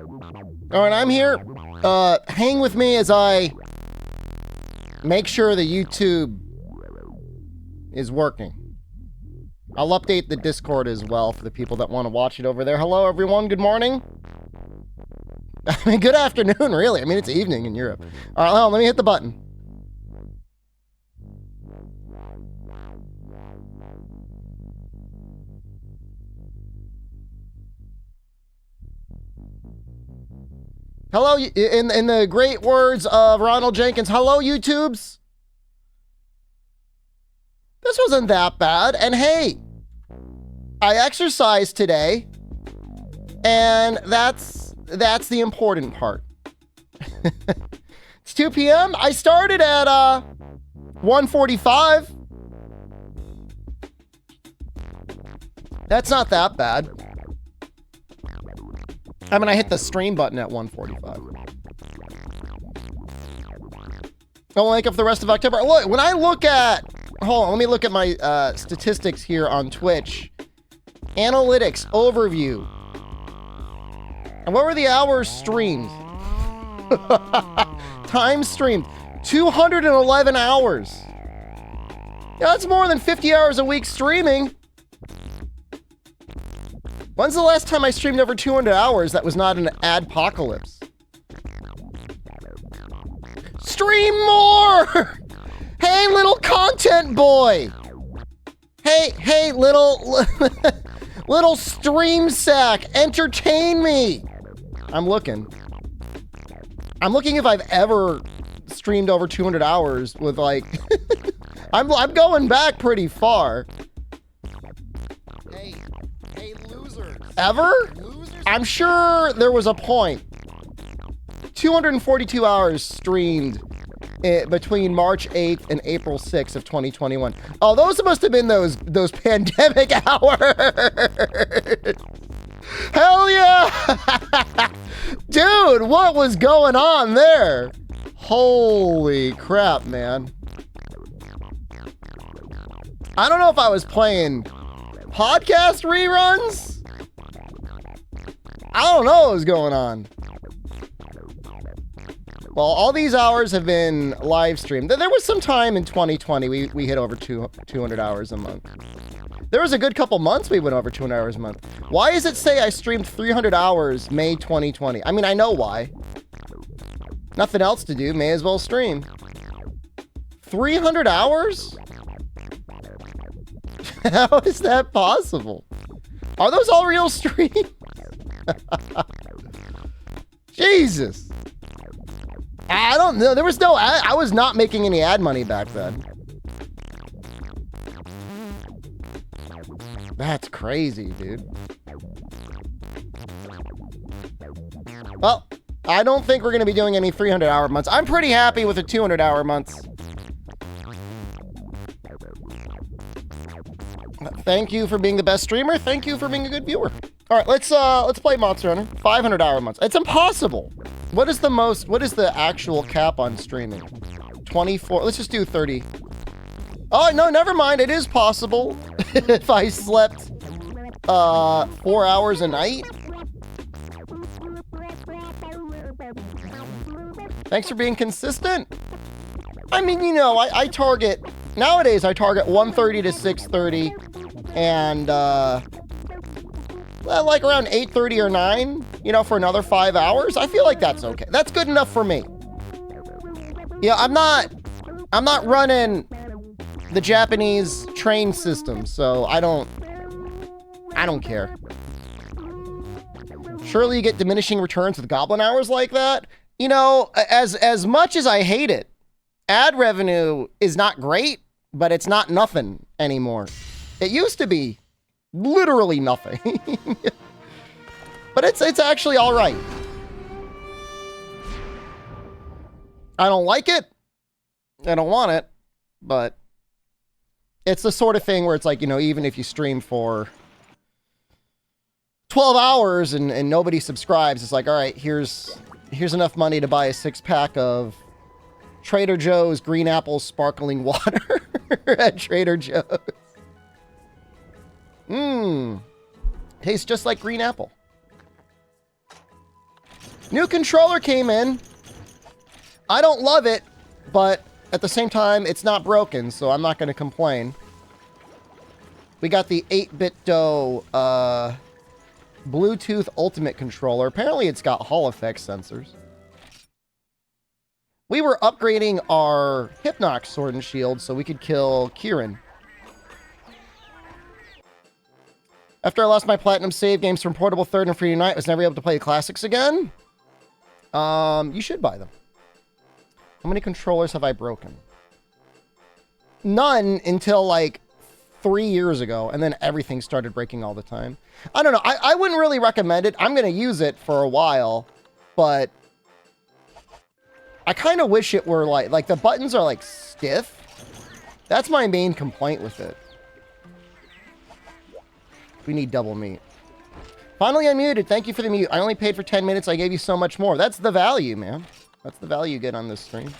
All right, I'm here. Hang with me as I make sure the YouTube is working. I'll update the Discord as well for the people that want to watch it over there. Hello, everyone. Good morning. I mean, good afternoon, really. I mean, it's evening in Europe. All right, hold on, let me hit the button. Hello, in the great words of Ronald Jenkins, hello, YouTubes. This wasn't that bad. And hey, I exercised today, and that's the important part. It's 2 p.m. I started at 1:45. That's not that bad. I mean, I hit the stream button at 1:45. I'll wake up for the rest of October. Look, when I look at... Hold on, let me look at my statistics here on Twitch. Analytics, overview. And what were the hours streamed? Time streamed. 211 hours. Yeah, that's more than 50 hours a week streaming. When's the last time I streamed over 200 hours that was not an adpocalypse? Stream more! Hey, little content boy! Hey, little... little stream sack, entertain me! I'm looking. I'm looking if I've ever streamed over 200 hours with, like... I'm going back pretty far. Hey, losers. Ever? Losers? I'm sure there was a point. 242 hours streamed between March 8th and April 6th of 2021. Oh, those must have been those pandemic hours. Hell yeah! Dude, what was going on there? Holy crap, man. I don't know if I was playing podcast reruns. I don't know what was going on. Well, all these hours have been live streamed. There was some time in 2020 we hit over 200 hours a month. There was a good couple months we went over 200 hours a month. Why does it say I streamed 300 hours May 2020? I mean, I know why. Nothing else to do, may as well stream. 300 hours? How is that possible? Are those all real streams? Jesus. I don't know. There was no... I was not making any ad money back then. That's crazy, dude. Well, I don't think we're going to be doing any 300-hour months. I'm pretty happy with the 200-hour months. Thank you for being the best streamer. Thank you for being a good viewer. All right, let's play Monster Hunter. 500-hour months. It's impossible. What is the actual cap on streaming? 24. Let's just do 30. Oh, no, never mind. It is possible if I slept 4 hours a night. Thanks for being consistent. I mean, you know, I target, nowadays I target 1:30 to 6:30 and like around 8:30 or 9, you know, for another 5 hours. I feel like that's okay. That's good enough for me. Yeah, I'm not running the Japanese train system, so I don't care. Surely you get diminishing returns with goblin hours like that. You know, as much as I hate it, ad revenue is not great, but it's not nothing anymore. It used to be literally nothing. But it's actually all right. I don't like it. I don't want it, but it's the sort of thing where it's like, you know, even if you stream for 12 hours and nobody subscribes, it's like, all right, here's enough money to buy a 6-pack of Trader Joe's green apple sparkling water at Trader Joe's. Tastes just like green apple. New controller came in. I don't love it, but at the same time, it's not broken, so I'm not going to complain. We got the 8BitDo Bluetooth Ultimate controller. Apparently, it's got Hall effect sensors. We were upgrading our Hypnox Sword and Shield so we could kill Kieran. After I lost my Platinum save games from Portable 3rd and Free Unite, I was never able to play the classics again. You should buy them. How many controllers have I broken? None until like 3 years ago, and then everything started breaking all the time. I don't know. I wouldn't really recommend it. I'm going to use it for a while, but I kind of wish it were like the buttons are like stiff. That's my main complaint with it. We need double meat. Finally unmuted. Thank you for the mute. I only paid for 10 minutes. I gave you so much more. That's the value, man. That's the value you get on this stream.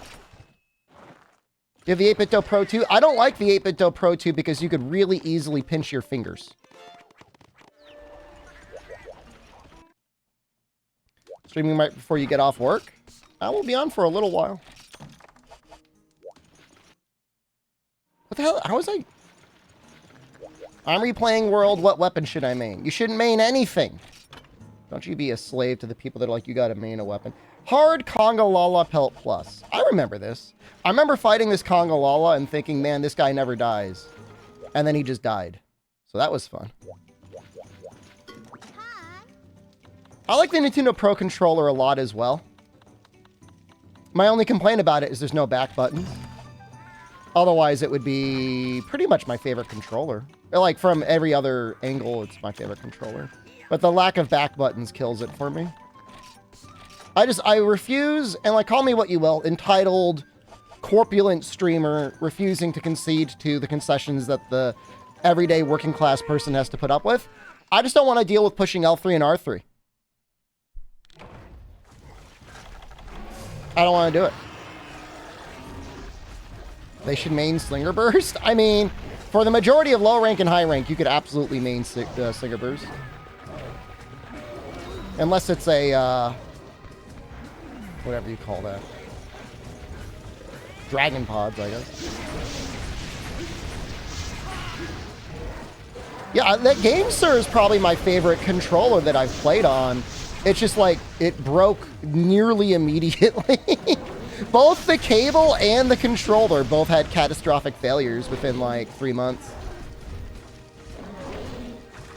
You have the 8BitDo Pro 2? I don't like the 8BitDo Pro 2 because you could really easily pinch your fingers. Streaming right before you get off work? I will be on for a little while. What the hell? How was I? I'm replaying world. What weapon should I main? You shouldn't main anything. Don't you be a slave to the people that are like, you gotta main a weapon. Hard Conga Lala Pelt Plus. I remember this. I remember fighting this Conga Lala and thinking, man, this guy never dies. And then he just died. So that was fun. I like the Nintendo Pro Controller a lot as well. My only complaint about it is there's no back buttons. Otherwise, it would be pretty much my favorite controller. Like, from every other angle, it's my favorite controller. But the lack of back buttons kills it for me. I refuse, and like, call me what you will, entitled, corpulent streamer refusing to concede to the concessions that the everyday working class person has to put up with. I just don't want to deal with pushing L3 and R3. I don't want to do it. They should main Slinger Burst? I mean, for the majority of low rank and high rank, you could absolutely main Slinger Burst. Unless it's a, whatever you call that. Dragon Pods, I guess. Yeah, that GameSir is probably my favorite controller that I've played on. It's just like, it broke nearly immediately. Both the cable and the controller both had catastrophic failures within like 3 months.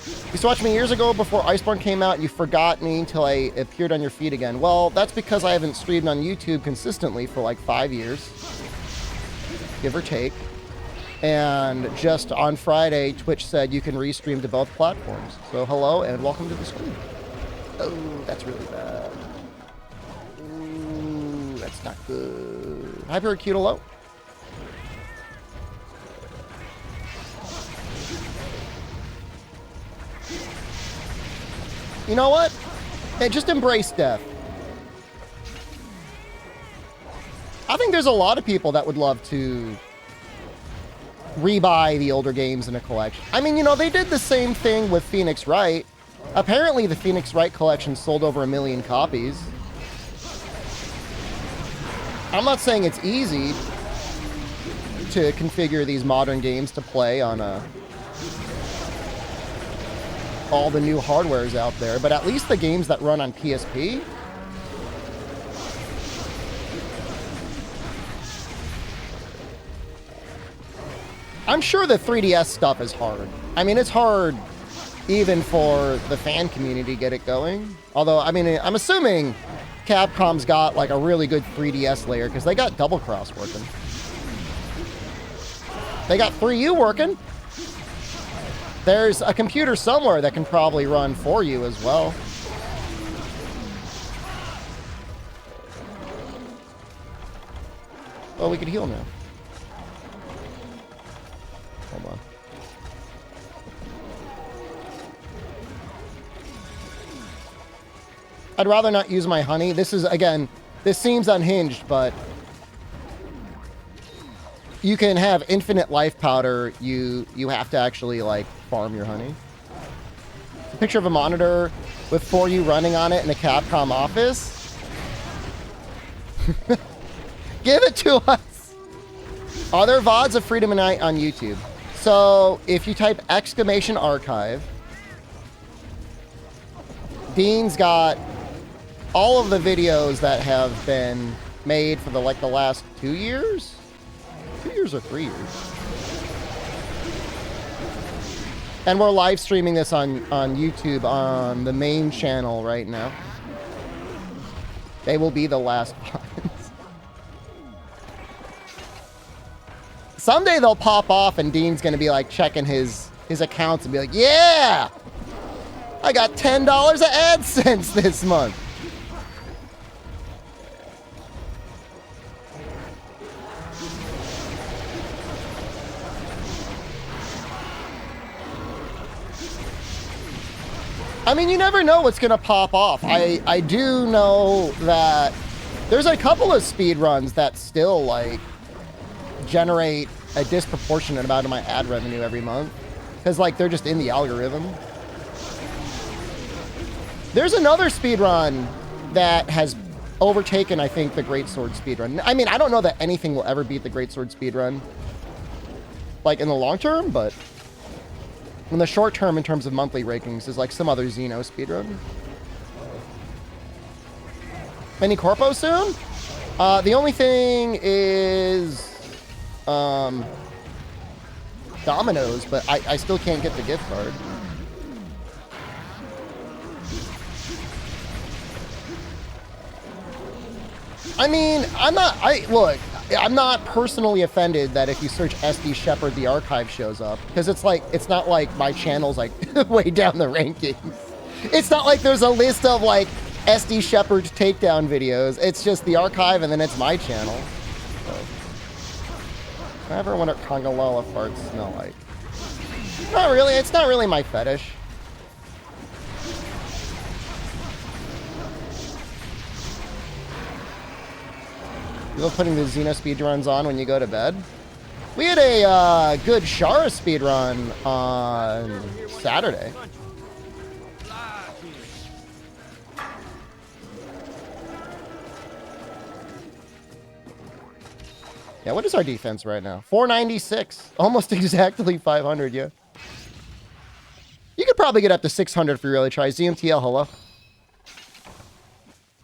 You used to watch me years ago before Iceborne came out. You forgot me until I appeared on your feed again. Well, that's because I haven't streamed on YouTube consistently for like 5 years. Give or take. And just on Friday, Twitch said you can restream to both platforms. So hello and welcome to the stream. Oh, that's really bad. Ooh, that's not good. Hyperacutalo. You know what? Hey, just embrace death. I think there's a lot of people that would love to rebuy the older games in a collection. I mean, you know, they did the same thing with Phoenix Wright. Apparently, the Phoenix Wright collection sold over 1 million copies. I'm not saying it's easy to configure these modern games to play on all the new hardwares out there, but at least the games that run on PSP. I'm sure the 3DS stuff is hard. I mean, it's hard even for the fan community to get it going. Although, I mean, I'm assuming Capcom's got like a really good 3DS layer because they got Double Cross working. They got 3U working. There's a computer somewhere that can probably run 4U as well. Oh, we could heal now. Hold on. I'd rather not use my honey. This is, again, this seems unhinged, but you can have infinite life powder. You have to actually, like, farm your honey. It's a picture of a monitor with 4U running on it in a Capcom office. Give it to us. Are there VODs of Freedom and Night on YouTube? So if you type !archive, Dean's got all of the videos that have been made for the last 2 years? 2 years or 3 years? And we're live streaming this on YouTube on the main channel right now. They will be the last ones. Someday they'll pop off and Dean's gonna be like checking his accounts and be like, yeah! I got $10 of AdSense this month. I mean, you never know what's gonna pop off. I do know that there's a couple of speed runs that still like generate a disproportionate amount of my ad revenue every month because like they're just in the algorithm. There's another speed run that has overtaken, I think, the Great Sword speed run. I mean, I don't know that anything will ever beat the Great Sword speed run, like in the long term, but in the short term, in terms of monthly rankings, is like some other Xeno speedrun. Any Corpo soon? The only thing is Domino's, but I still can't get the gift card. I mean, look, I'm not personally offended that if you search SDShepard, the archive shows up. Because it's not like my channel's like way down the rankings. It's not like there's a list of like SDShepard takedown videos. It's just the archive and then it's my channel. So, I ever wonder what Congolala farts smell like. Not really, it's not really my fetish. You love putting the Xeno speedruns on when you go to bed? We had a good Shara speedrun on Saturday. Yeah, what is our defense right now? 496. Almost exactly 500, yeah. You could probably get up to 600 if you really try. ZMTL, hello.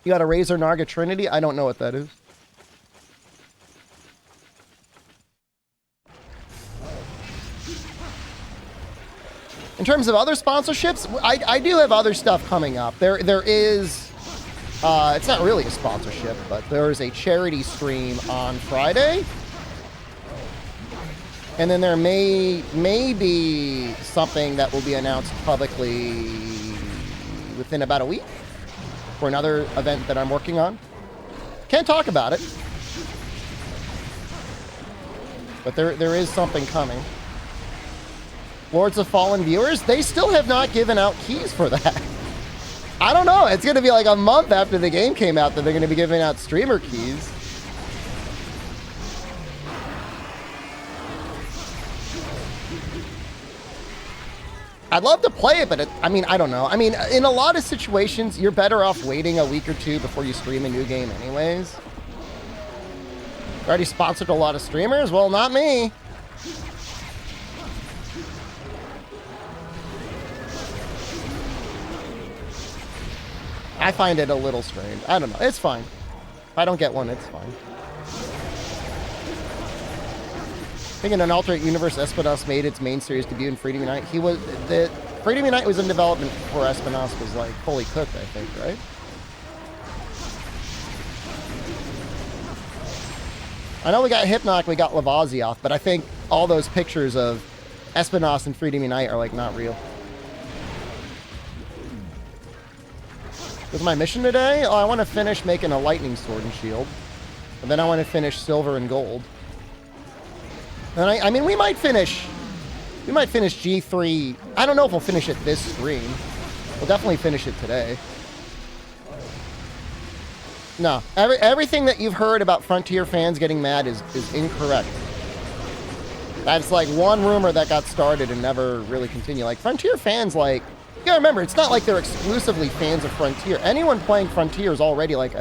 You got a Razor Narga Trinity? I don't know what that is. In terms of other sponsorships, I do have other stuff coming up. There is, it's not really a sponsorship, but there is a charity stream on Friday. And then there may be something that will be announced publicly within about a week for another event that I'm working on. Can't talk about it. But there is something coming. Lords of Fallen viewers, they still have not given out keys for that. I don't know. It's going to be like a month after the game came out that they're going to be giving out streamer keys. I'd love to play it, but I mean, I don't know. I mean, in a lot of situations, you're better off waiting a week or two before you stream a new game anyways. Already sponsored a lot of streamers? Well, not me. I find it a little strange. I don't know. It's fine. If I don't get one, it's fine. I think in an alternate universe, Espinoss made its main series debut in Freedom Unite. Freedom Unite was in development before Espinoss was like fully cooked, I think, right? I know we got Hypnoc, we got Lavaziov, but I think all those pictures of Espinoss and Freedom Unite are like not real. With my mission today, I want to finish making a lightning sword and shield. And then I want to finish silver and gold. And I mean, we might finish G3. I don't know if we'll finish it this stream. We'll definitely finish it today. No, everything that you've heard about Frontier fans getting mad is incorrect. That's like one rumor that got started and never really continued. Like, Frontier fans, like, you gotta remember, it's not like they're exclusively fans of Frontier. Anyone playing Frontier is already like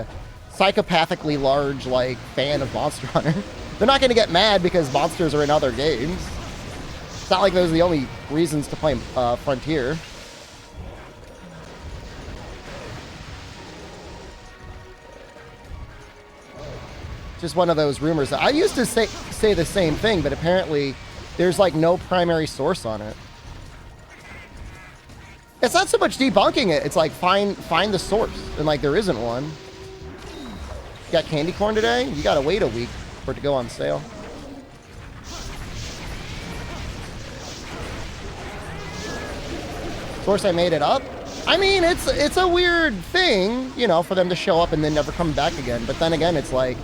psychopathically large, like, fan of Monster Hunter. They're not going to get mad because monsters are in other games. It's not like those are the only reasons to play Frontier. Just one of those rumors. I used to say the same thing, but apparently there's like no primary source on it. It's not so much debunking it. It's like find the source, and like there isn't one. You got candy corn today? You gotta wait a week for it to go on sale. Of course, I made it up. I mean, it's a weird thing, you know, for them to show up and then never come back again. But then again, it's like,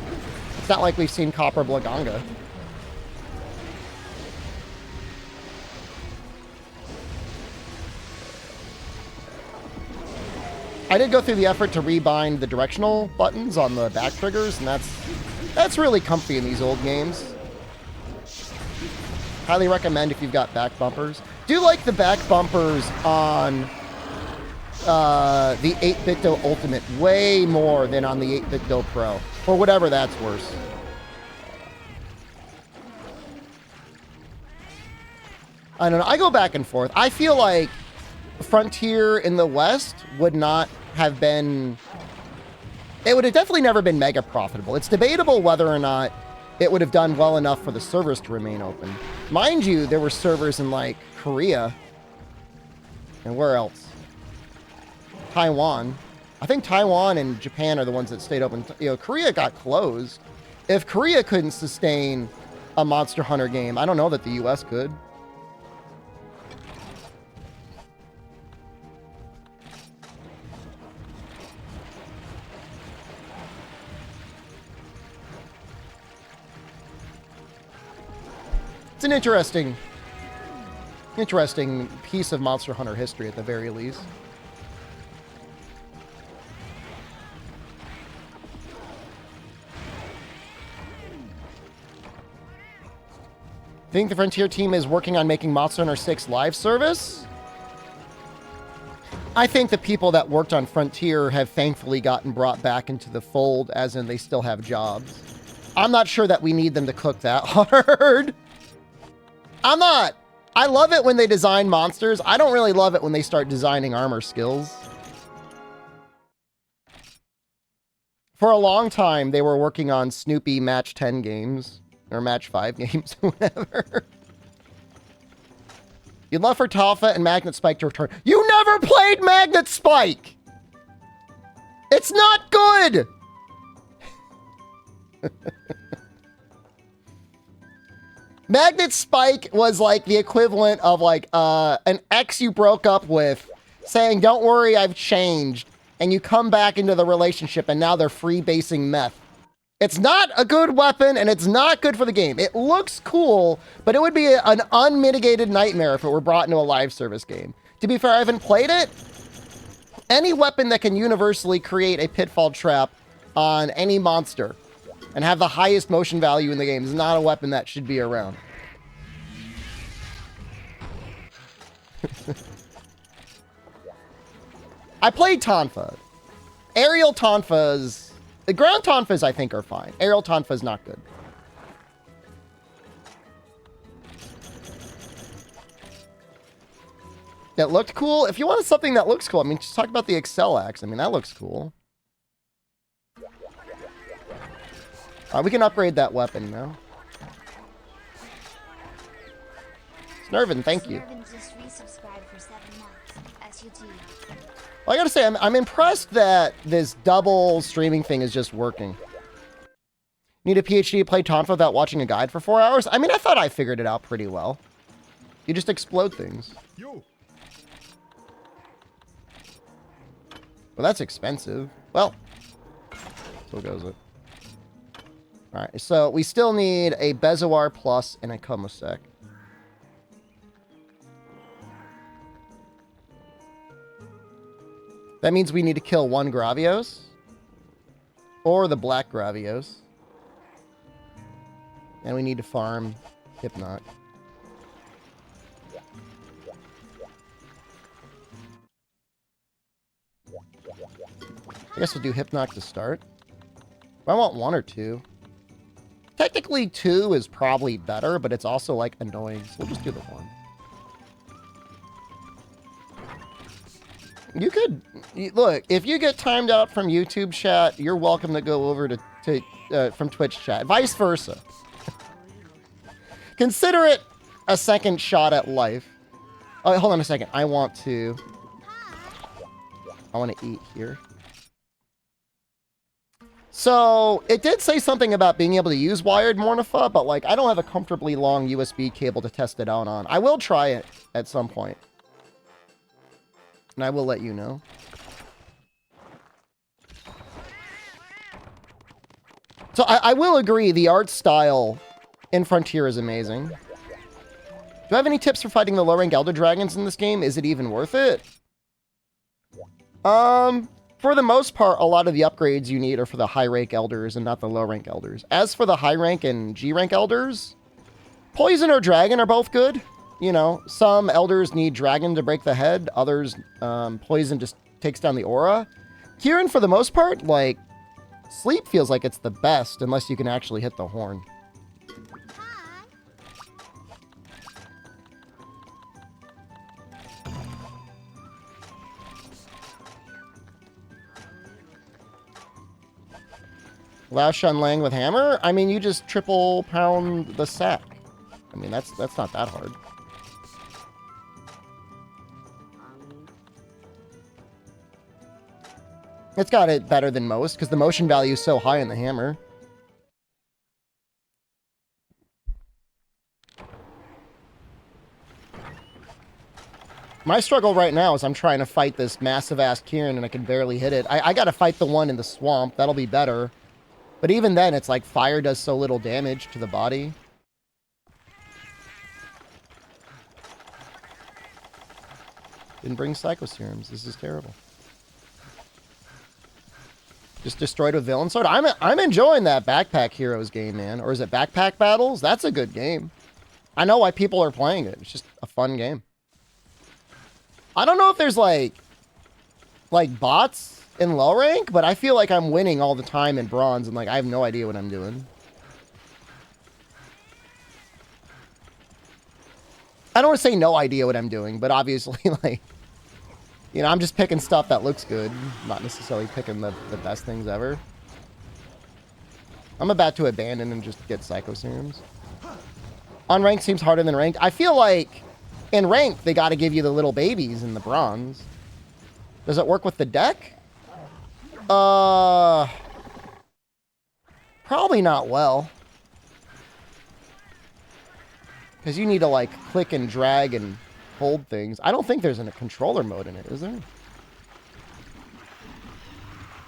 it's not like we've seen Copper Blaganga. I did go through the effort to rebind the directional buttons on the back triggers, and that's really comfy in these old games. Highly recommend if you've got back bumpers. Do like the back bumpers on the 8BitDo Ultimate way more than on the 8BitDo Pro, or whatever that's worse. I don't know. I go back and forth. I feel like Frontier in the West would not have been... It would have definitely never been mega profitable. It's debatable whether or not it would have done well enough for the servers to remain open. Mind you, there were servers in, like, Korea. And where else? Taiwan. I think Taiwan and Japan are the ones that stayed open. You know, Korea got closed. If Korea couldn't sustain a Monster Hunter game, I don't know that the US could. It's an interesting piece of Monster Hunter history at the very least. Think the Frontier team is working on making Monster Hunter 6 live service? I think the people that worked on Frontier have thankfully gotten brought back into the fold, as in they still have jobs. I'm not sure that we need them to cook that hard. I'm not. I love it when they design monsters. I don't really love it when they start designing armor skills. For a long time, they were working on Snoopy Match 10 games. Or Match 5 games, whatever. You'd love for Talfa and Magnet Spike to return. You never played Magnet Spike! It's not good! Magnet Spike was like the equivalent of like an ex you broke up with saying, don't worry, I've changed. And you come back into the relationship and now they're freebasing meth. It's not a good weapon and it's not good for the game. It looks cool, but it would be an unmitigated nightmare if it were brought into a live service game. To be fair, I haven't played it. Any weapon that can universally create a pitfall trap on any monster and have the highest motion value in the game is not a weapon that should be around. I played Tonfa. Aerial Tonfas... The ground Tonfas, I think, are fine. Aerial Tonfa's not good. That looked cool? If you wanted something that looks cool, I mean, just talk about the Excel Axe. I mean, that looks cool. We can upgrade that weapon now. Snurvin, thank you. Snurvin just resubscribed for 7 months. SUT. Well, I gotta say, I'm impressed that this double streaming thing is just working. Need a PhD to play Tonfa without watching a guide for 4 hours? I mean, I thought I figured it out pretty well. You just explode things. Well, that's expensive. Well, so goes it. Alright, so we still need a Bezoar Plus and a Comosec. That means we need to kill 1 Gravios. Or the black Gravios. And we need to farm Hypnoc. I guess we'll do Hypnoc to start. I want 1 or 2. Technically 2 is probably better, but it's also like annoying, so we'll just do the 1. You could look, if you get timed out from YouTube chat, you're welcome to go over to from Twitch chat. Vice versa. Consider it a second shot at life. Oh, hold on a second. I want to eat here. So, it did say something about being able to use wired Mornifa, but like, I don't have a comfortably long USB cable to test it out on. I will try it at some point. And I will let you know. So, I will agree, the art style in Frontier is amazing. Do I have any tips for fighting the low-rank Elder Dragons in this game? Is it even worth it? For the most part, a lot of the upgrades you need are for the high-rank Elders and not the low-rank Elders. As for the high-rank and G-rank Elders, Poison or Dragon are both good. You know, some Elders need Dragon to break the head. Others, Poison just takes down the aura. Kieran, for the most part, like, Sleep feels like it's the best unless you can actually hit the horn. Lao Shan Lang with hammer? I mean, you just triple pound the sack. I mean, that's not that hard. It's got it better than most, because the motion value is so high in the hammer. My struggle right now is I'm trying to fight this massive-ass Kieran, and I can barely hit it. I gotta fight the one in the swamp. That'll be better. But even then, it's like fire does so little damage to the body. Didn't bring Psycho Serums. This is terrible. Just destroyed with Villain Sword. I'm enjoying that Backpack Heroes game, man. Or is it Backpack Battles? That's a good game. I know why people are playing it. It's just a fun game. I don't know if there's like bots in low rank, but I feel like I'm winning all the time in bronze, and like I have no idea what I'm doing. I don't want to say no idea what I'm doing, but obviously, like, you know, I'm just picking stuff that looks good, not necessarily picking the best things ever. I'm about to abandon and just get Psycho Serums. Unranked seems harder than ranked. I feel like in ranked, they got to give you the little babies in the bronze. Does it work with the deck? Probably not well. Because you need to, like, click and drag and hold things. I don't think there's a controller mode in it, is there?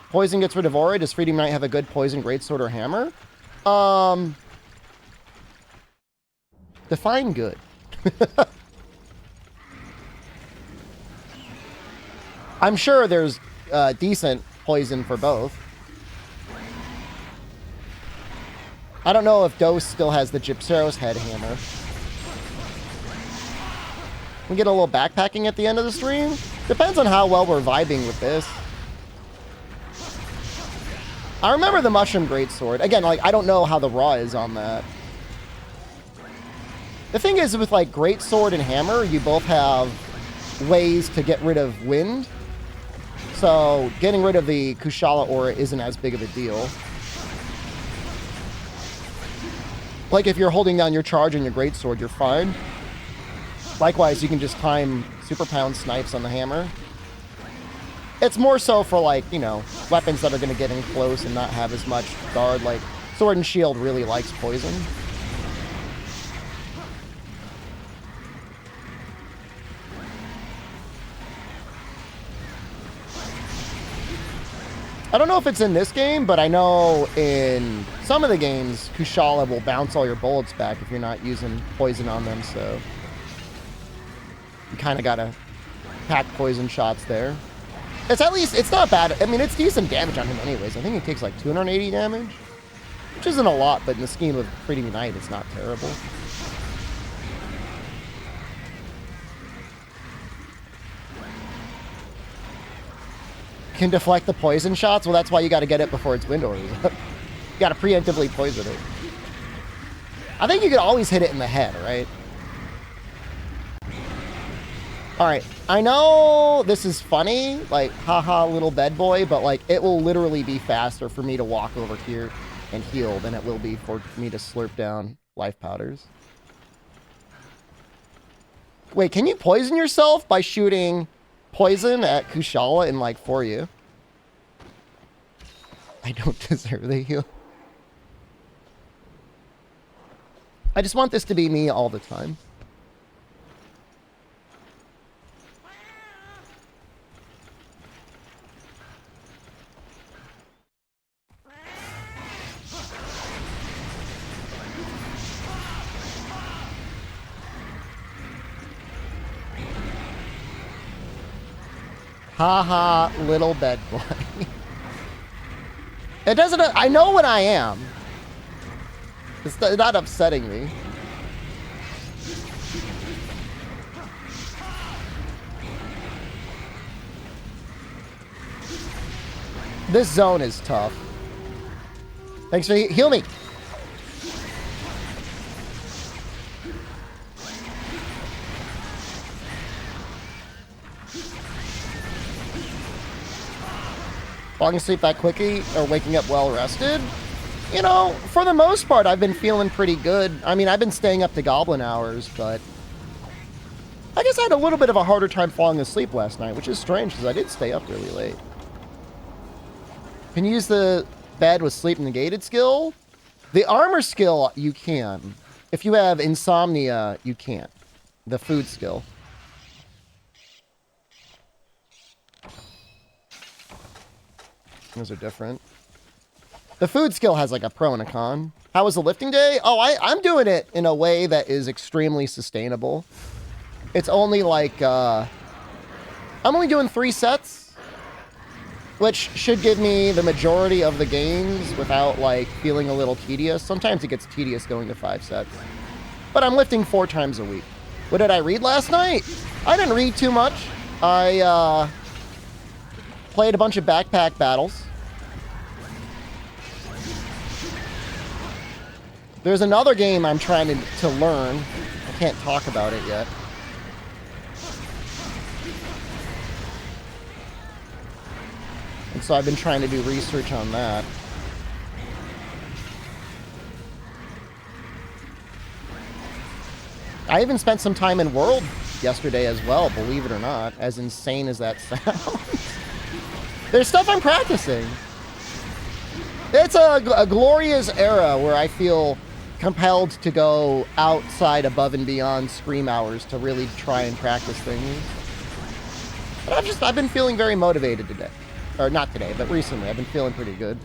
Poison gets rid of aura. Does Freedom Knight have a good poison greatsword or hammer? Define good. I'm sure there's decent poison for both. I don't know if Dose still has the Gypceros head hammer. We get a little backpacking at the end of the stream. Depends on how well we're vibing with this. I remember the Mushroom Greatsword. Again, like, I don't know how the raw is on that. The thing is, with, like, Greatsword and Hammer, you both have ways to get rid of wind. So, getting rid of the Kushala aura isn't as big of a deal. Like, if you're holding down your charge and your Greatsword, you're fine. Likewise, you can just time Super Pound snipes on the hammer. It's more so for, like, you know, weapons that are going to get in close and not have as much guard. Like, Sword and Shield really likes poison. I don't know if it's in this game, but I know in some of the games, Kushala will bounce all your bullets back if you're not using poison on them, so you kind of got to pack poison shots there. It's at least, it's not bad. I mean, it's decent damage on him anyways. I think he takes like 280 damage, which isn't a lot, but in the scheme of Freedom Knight, it's not terrible. Can deflect the poison shots? Well, that's why you got to get it before its window is up. You gotta preemptively poison it. I think you could always hit it in the head, right? Alright, I know this is funny, like, haha, little bed boy, but, like, it will literally be faster for me to walk over here and heal than it will be for me to slurp down life powders. Wait, can you poison yourself by shooting poison at Kushala in, like, for you? I don't deserve the heal. I just want this to be me all the time. Haha, little bed boy. It doesn't... I know what I am. It's not upsetting me. This zone is tough. Thanks for heal me. Falling asleep that quickly or waking up well rested? You know, for the most part, I've been feeling pretty good. I mean, I've been staying up to goblin hours, but I guess I had a little bit of a harder time falling asleep last night, which is strange because I did stay up really late. Can you use the bed with sleep negated skill? The armor skill, you can. If you have insomnia, you can't. The food skill. Those are different. The food skill has like a pro and a con. How was the lifting day? Oh, I'm doing it in a way that is extremely sustainable. It's only like, I'm only doing 3 sets, which should give me the majority of the gains without like feeling a little tedious. Sometimes it gets tedious going to 5 sets, but I'm lifting 4 times a week. What did I read last night? I didn't read too much. I, played a bunch of backpack battles. There's another game I'm trying to learn. I can't talk about it yet. And so I've been trying to do research on that. I even spent some time in World yesterday as well, believe it or not, as insane as that sounds. There's stuff I'm practicing. It's a glorious era where I feel compelled to go outside above and beyond scream hours to really try and practice things. But I've been feeling very motivated today. Or not today, but recently. I've been feeling pretty good.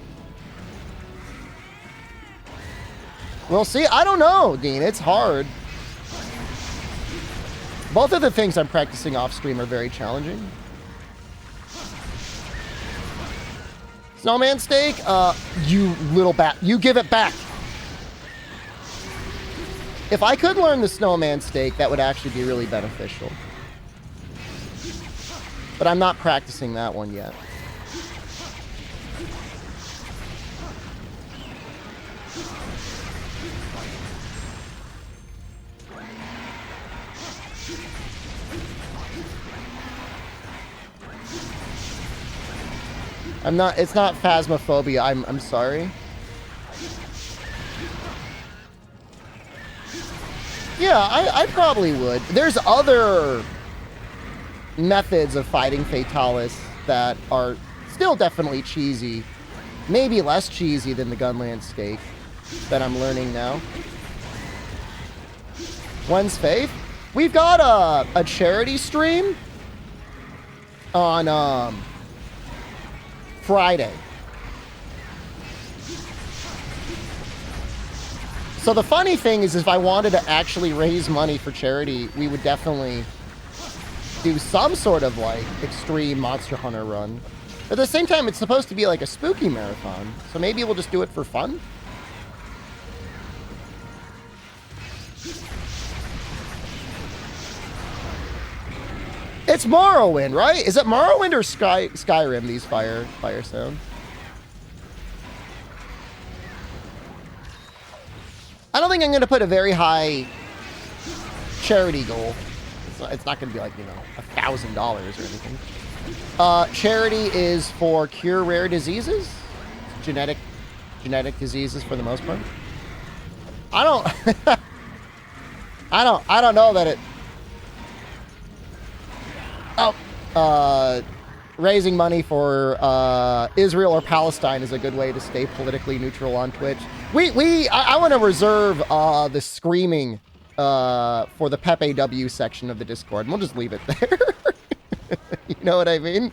We'll see. I don't know, Dean. It's hard. Both of the things I'm practicing off stream are very challenging. Snowman steak? You little bat. You give it back. If I could learn the snowman steak, that would actually be really beneficial. But I'm not practicing that one yet. It's not phasmophobia. I'm sorry. Yeah, I probably would. There's other methods of fighting Fatalis that are still definitely cheesy. Maybe less cheesy than the Gunland steak that I'm learning now. When's Faith? We've got a charity stream on Friday. So the funny thing is if I wanted to actually raise money for charity, we would definitely do some sort of like extreme Monster Hunter run. But at the same time, it's supposed to be like a spooky marathon. So maybe we'll just do it for fun. It's Morrowind, right? Is it Morrowind or Skyrim, these fire sounds? I don't think I'm going to put a very high charity goal. It's not going to be like, you know, $1,000 or anything. Charity is for cure rare diseases, genetic diseases for the most part. I don't know that it. Oh, raising money for Israel or Palestine is a good way to stay politically neutral on Twitch. I want to reserve the screaming for the Pepe W section of the Discord, and we'll just leave it there. You know what I mean?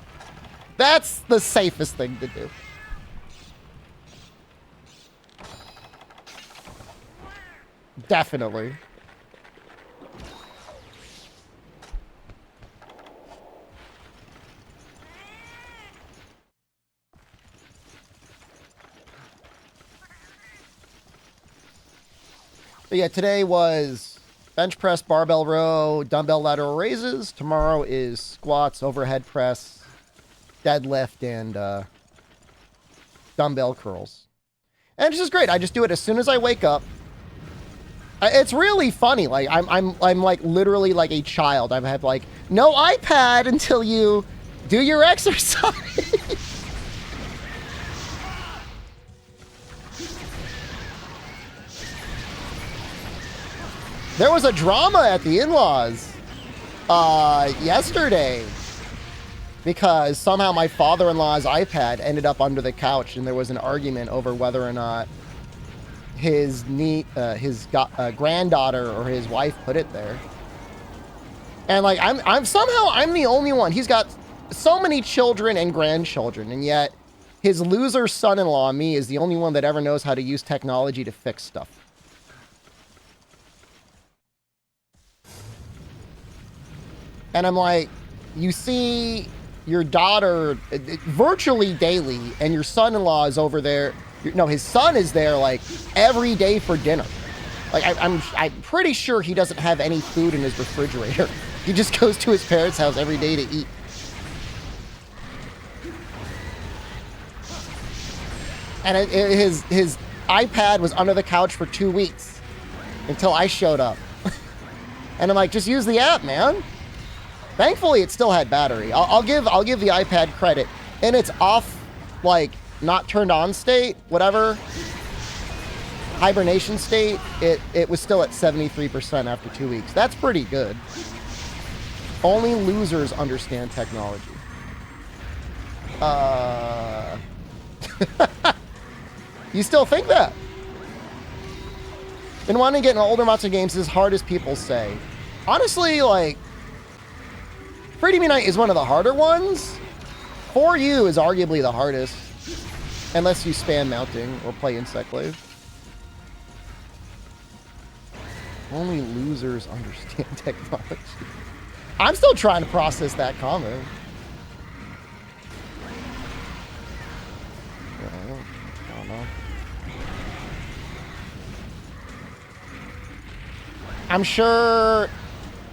That's the safest thing to do. Definitely. But yeah, today was bench press, barbell row, dumbbell lateral raises. Tomorrow is squats, overhead press, deadlift, and dumbbell curls. And it's just great. I just do it as soon as I wake up. It's really funny. Like I'm like literally like a child. I have like no iPad until you do your exercise. There was a drama at the in-laws yesterday because somehow my father-in-law's iPad ended up under the couch, and there was an argument over whether or not his granddaughter or his wife put it there. And like I'm the only one. He's got so many children and grandchildren, and yet his loser son-in-law, me, is the only one that ever knows how to use technology to fix stuff. And I'm like, you see your daughter virtually daily, and your son-in-law is over there. No, his son is there like every day for dinner. Like I'm pretty sure he doesn't have any food in his refrigerator. He just goes to his parents' house every day to eat. And his iPad was under the couch for 2 weeks until I showed up. And I'm like, just use the app, man. Thankfully, it still had battery. I'll give the iPad credit. In its off, like, not turned on state, whatever, hibernation state, it was still at 73% after 2 weeks. That's pretty good. Only losers understand technology. You still think that? Been wanting to get into older monster games as hard as people say. Honestly, like, Freedom Unite is one of the harder ones. For You is arguably the hardest. Unless you spam mounting or play Insect Glaive. Only losers understand technology. I'm still trying to process that comment. I don't know. I'm sure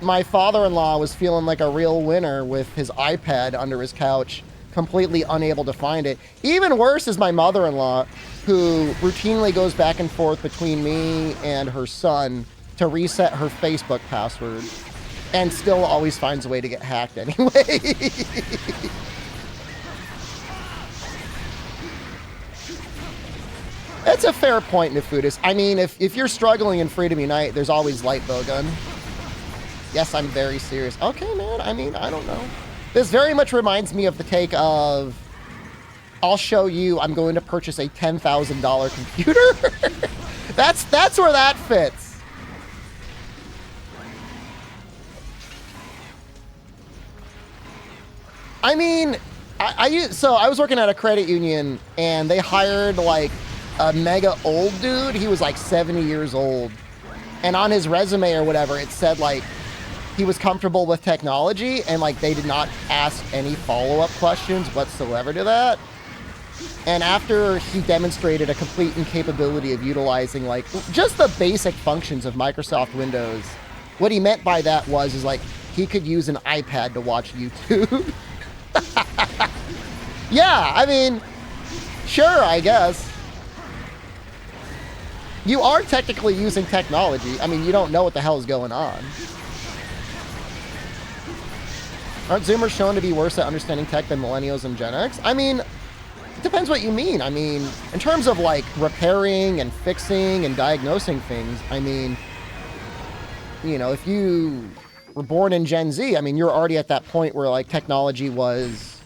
my father-in-law was feeling like a real winner with his iPad under his couch, completely unable to find it. Even worse is my mother-in-law, who routinely goes back and forth between me and her son to reset her Facebook password, and still always finds a way to get hacked anyway. That's a fair point, Nefudis. I mean, if you're struggling in Freedom Unite, there's always light bowgun. Yes, I'm very serious. Okay, man. I mean, I don't know. This very much reminds me of the take of, I'll show you, I'm going to purchase a $10,000 computer. That's where that fits. I mean, so I was working at a credit union, and they hired like a mega old dude. He was like 70 years old. And on his resume or whatever, it said like he was comfortable with technology, and like they did not ask any follow-up questions whatsoever to that. And after he demonstrated a complete incapability of utilizing like just the basic functions of Microsoft Windows, what he meant by that is like he could use an iPad to watch YouTube. Yeah, I mean, sure, I guess. You are technically using technology. I mean, you don't know what the hell is going on. Aren't Zoomers shown to be worse at understanding tech than Millennials and Gen X? I mean, it depends what you mean. I mean, in terms of like repairing and fixing and diagnosing things, I mean, you know, if you were born in Gen Z, I mean, you're already at that point where like technology was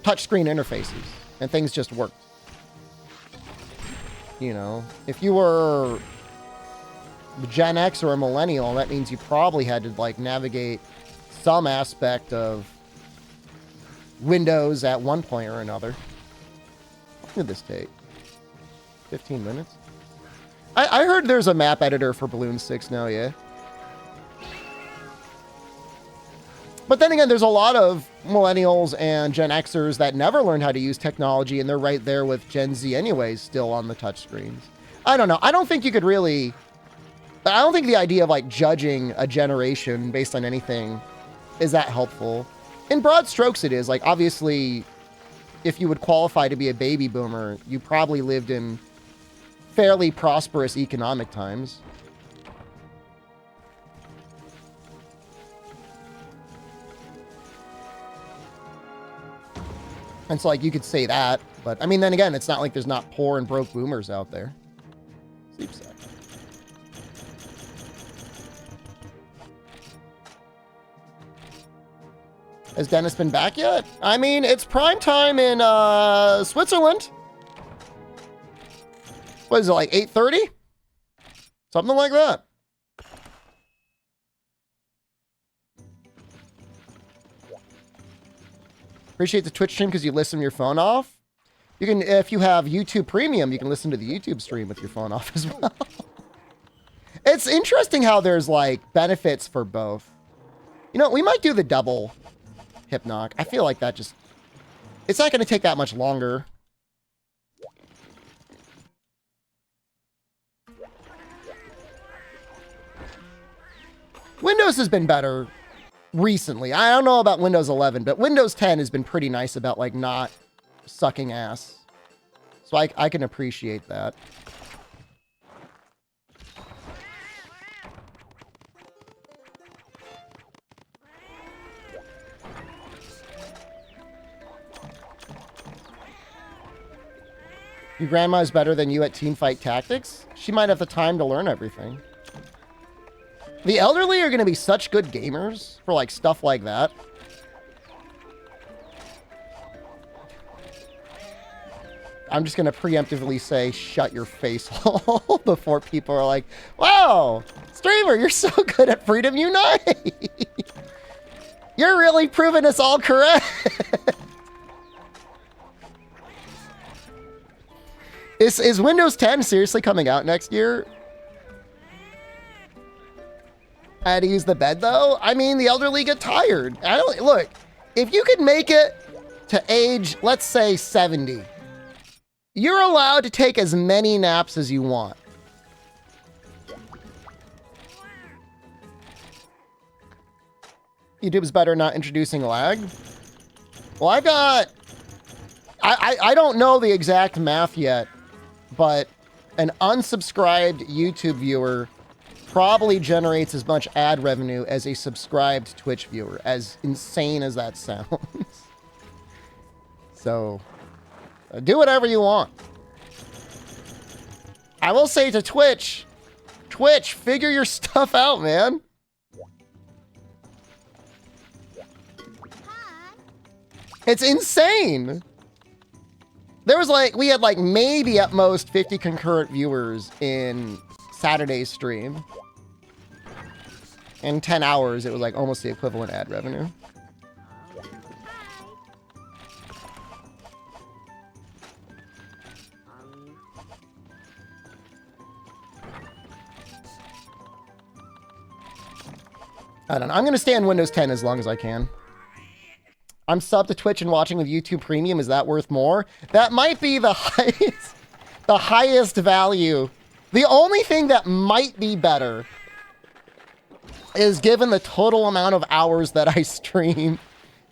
touchscreen interfaces and things just worked. You know, if you were Gen X or a millennial, that means you probably had to like navigate some aspect of Windows at one point or another. What did this take? 15 minutes? I heard there's a map editor for Balloon 6 now, yeah. But then again, there's a lot of millennials and Gen Xers that never learned how to use technology, and they're right there with Gen Z anyways, still on the touchscreens. I don't know. I don't think you could really... I don't think the idea of like judging a generation based on anything is that helpful. In broad strokes, it is. Like, obviously, if you would qualify to be a baby boomer, you probably lived in fairly prosperous economic times. And so, like, you could say that. But, I mean, then again, it's not like there's not poor and broke boomers out there. Sleep sack. Has Dennis been back yet? I mean, it's prime time in Switzerland. What is it, like 8:30? Something like that. Appreciate the Twitch stream because you listen your phone off. You can, if you have YouTube Premium, you can listen to the YouTube stream with your phone off as well. It's interesting how there's like benefits for both. You know, we might do the double Hypnoc. I feel like that just... It's not going to take that much longer. Windows has been better recently. I don't know about Windows 11, but Windows 10 has been pretty nice about, like, not sucking ass. So I can appreciate that. Your grandma is better than you at teamfight tactics? She might have the time to learn everything. The elderly are going to be such good gamers for, like, stuff like that. I'm just going to preemptively say, shut your face hole before people are like, wow, streamer, you're so good at Freedom Unite. You're really proving us all correct. Is Windows 10 seriously coming out next year? I had to use the bed, though. I mean, the elderly get tired. Look, if you could make it to age, let's say 70, you're allowed to take as many naps as you want. YouTube's better not introducing lag. Well, I don't know the exact math yet, but an unsubscribed YouTube viewer probably generates as much ad revenue as a subscribed Twitch viewer, as insane as that sounds. So, do whatever you want. I will say to Twitch, figure your stuff out, man. It's insane. There was like, we had like maybe at most 50 concurrent viewers in Saturday's stream. In 10 hours, it was like almost the equivalent ad revenue. I don't know. I'm going to stay on Windows 10 as long as I can. I'm subbed to Twitch and watching with YouTube Premium. Is that worth more? That might be the highest value. The only thing that might be better is, given the total amount of hours that I stream,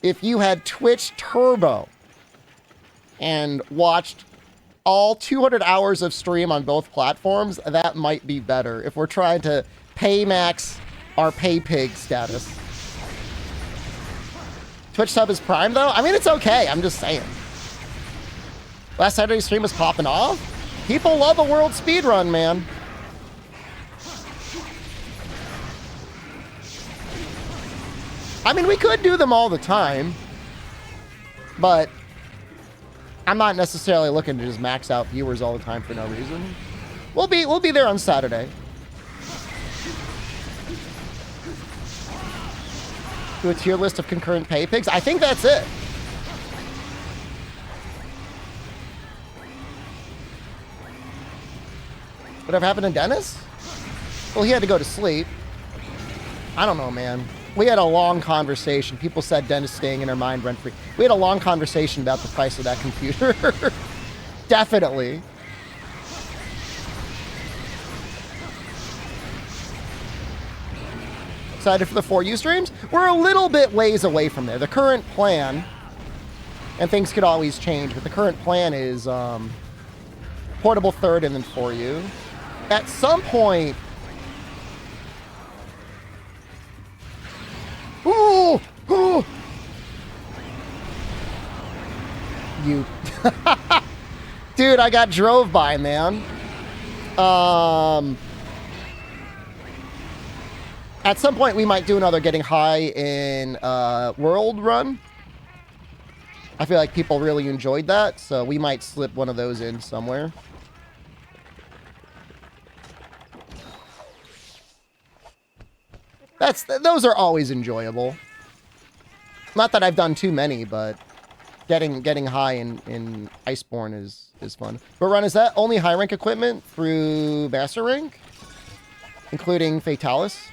if you had Twitch Turbo and watched all 200 hours of stream on both platforms, that might be better if we're trying to pay max our pay pig status. Twitch sub is Prime, though? I mean, it's okay. I'm just saying. Last Saturday's stream was popping off. People love a world speedrun, man. I mean, we could do them all the time, but I'm not necessarily looking to just max out viewers all the time for no reason. We'll be there on Saturday. Do a tier list of concurrent pay pigs. I think that's it. Whatever happened to Dennis? Well, he had to go to sleep. I don't know, man. We had a long conversation. People said Dennis staying in her mind rent-free. We had a long conversation about the price of that computer. Definitely. Excited for the 4U streams? We're a little bit ways away from there. The current plan, and things could always change, but the current plan is portable third and then 4U. At some point... Ooh! Ooh! You... Dude, I got drove by, man. At some point, we might do another Getting High in World run. I feel like people really enjoyed that, so we might slip one of those in somewhere. Those are always enjoyable. Not that I've done too many, but getting high in Iceborne is fun. But Run, is that only high rank equipment through Master Rank? Including Fatalis?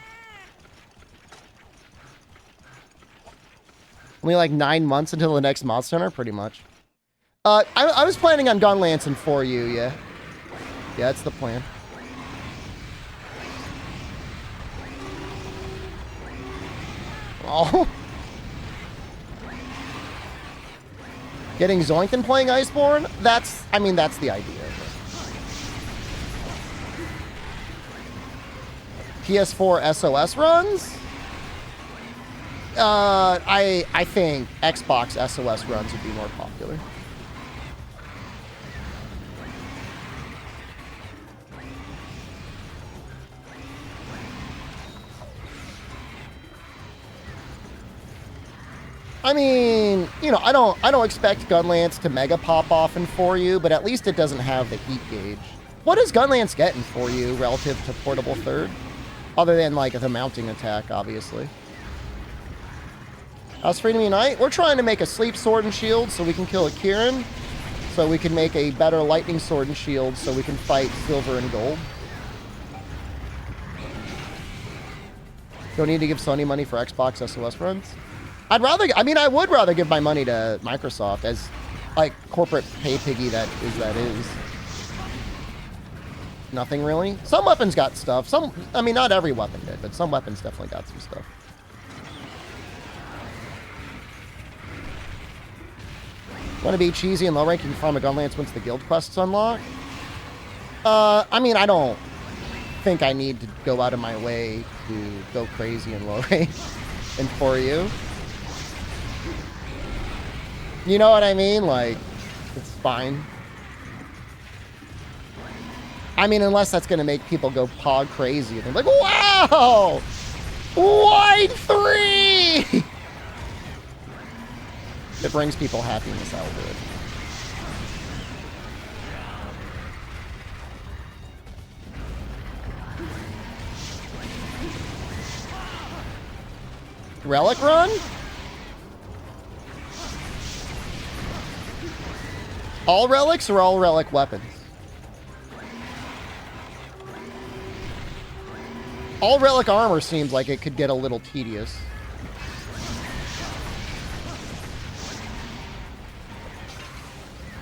Only like 9 months until the next Mod Center? Pretty much. I was planning on Gun Lance and 4U, yeah. Yeah, that's the plan. Oh. Getting zoinked and playing Iceborne? That's the idea. PS4 SOS runs? I think Xbox SOS runs would be more popular. I mean, you know, I don't expect Gunlance to mega pop off in 4U, but at least it doesn't have the heat gauge. What does Gunlance get in 4U relative to portable third? Other than like the mounting attack, obviously. How's Freedom Unite? We're trying to make a sleep sword and shield so we can kill a Kieran. So we can make a better lightning sword and shield so we can fight silver and gold. Don't need to give Sony money for Xbox SOS runs. I would rather give my money to Microsoft as, like, corporate pay piggy that is. Nothing really. Some weapons got stuff. I mean, not every weapon did, but some weapons definitely got some stuff. Want to be cheesy and low ranking farm a Gunlance once the guild quests unlock? I mean, I don't think I need to go out of my way to go crazy and low rank in 4U. You know what I mean? Like, it's fine. I mean, unless that's going to make people go pog crazy. And they're like, wow! Wide 3! It brings people happiness, I'll do it. Relic run? All relics or all relic weapons? All relic armor seems like it could get a little tedious.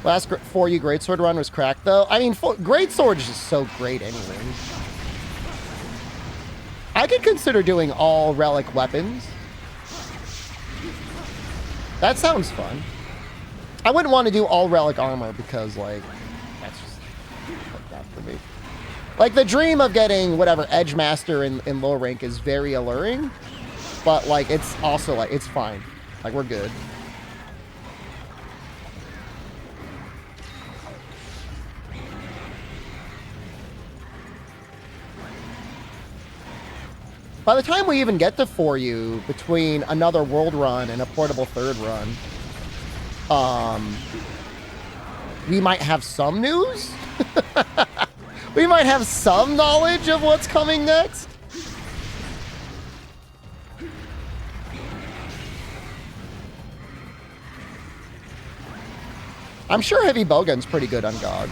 Last 4U Greatsword run was cracked, though. I mean, Greatsword is just so great anyway. I could consider doing all relic weapons. That sounds fun. I wouldn't want to do all relic armor because, like, enough for me. Like, the dream of getting, whatever, Edge Master in low rank is very alluring. But, like, it's also, like, it's fine. Like, we're good. By the time we even get to 4U, between another world run and a portable third run, we might have some news? We might have some knowledge of what's coming next? I'm sure Heavy Bowgun's pretty good on GOG.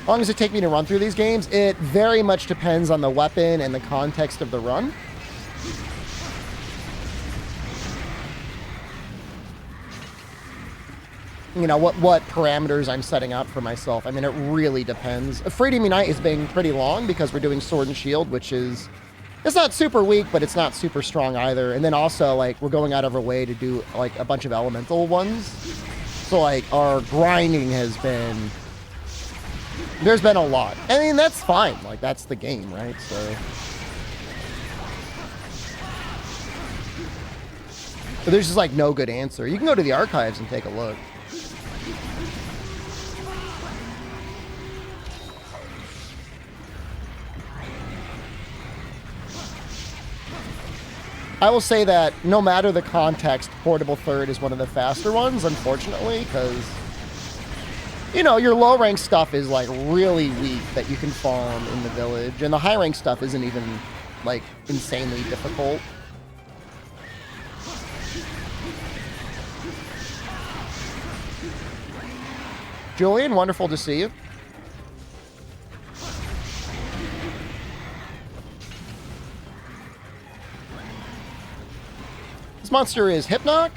How long does it take me to run through these games? It very much depends on the weapon and the context of the run. You know, what parameters I'm setting up for myself. I mean, it really depends. Freedom Unite is being pretty long because we're doing Sword and Shield, which is... It's not super weak, but it's not super strong either. And then also, like, we're going out of our way to do, like, a bunch of elemental ones. So, like, our grinding has been... There's been a lot. I mean, that's fine. Like, that's the game, right? So... But there's just, like, no good answer. You can go to the archives and take a look. I will say that no matter the context, Portable Third is one of the faster ones, unfortunately, because, you know, your low-rank stuff is, like, really weak that you can farm in the village, and the high-rank stuff isn't even, like, insanely difficult. Julian, wonderful to see you. This monster is Hypnoc.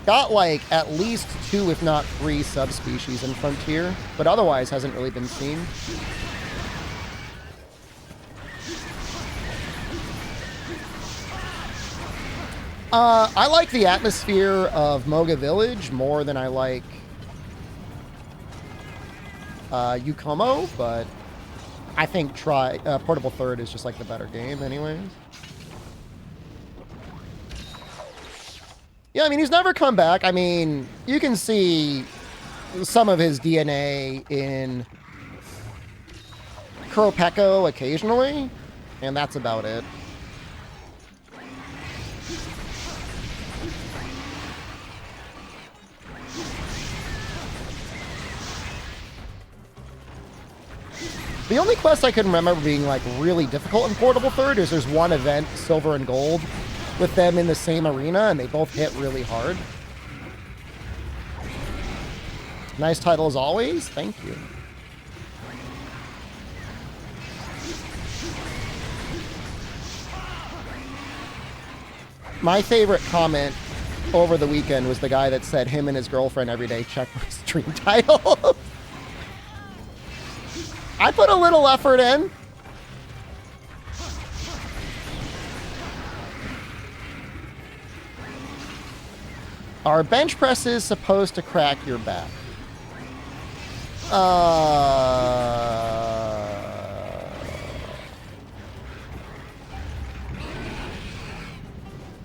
Got like at least 2, if not 3 subspecies in Frontier, but otherwise hasn't really been seen. I like the atmosphere of Moga Village more than I like Yukomo, but I think Portable Third is just like the better game anyways. Yeah, I mean, he's never come back. I mean, you can see some of his DNA in Kuropeko occasionally, and that's about it. The only quest I can remember being, like, really difficult in Portable Third is there's one event, Silver and Gold, with them in the same arena, and they both hit really hard. Nice title as always. Thank you. My favorite comment over the weekend was the guy that said him and his girlfriend every day check my stream title. I put a little effort in. Are bench presses supposed to crack your back?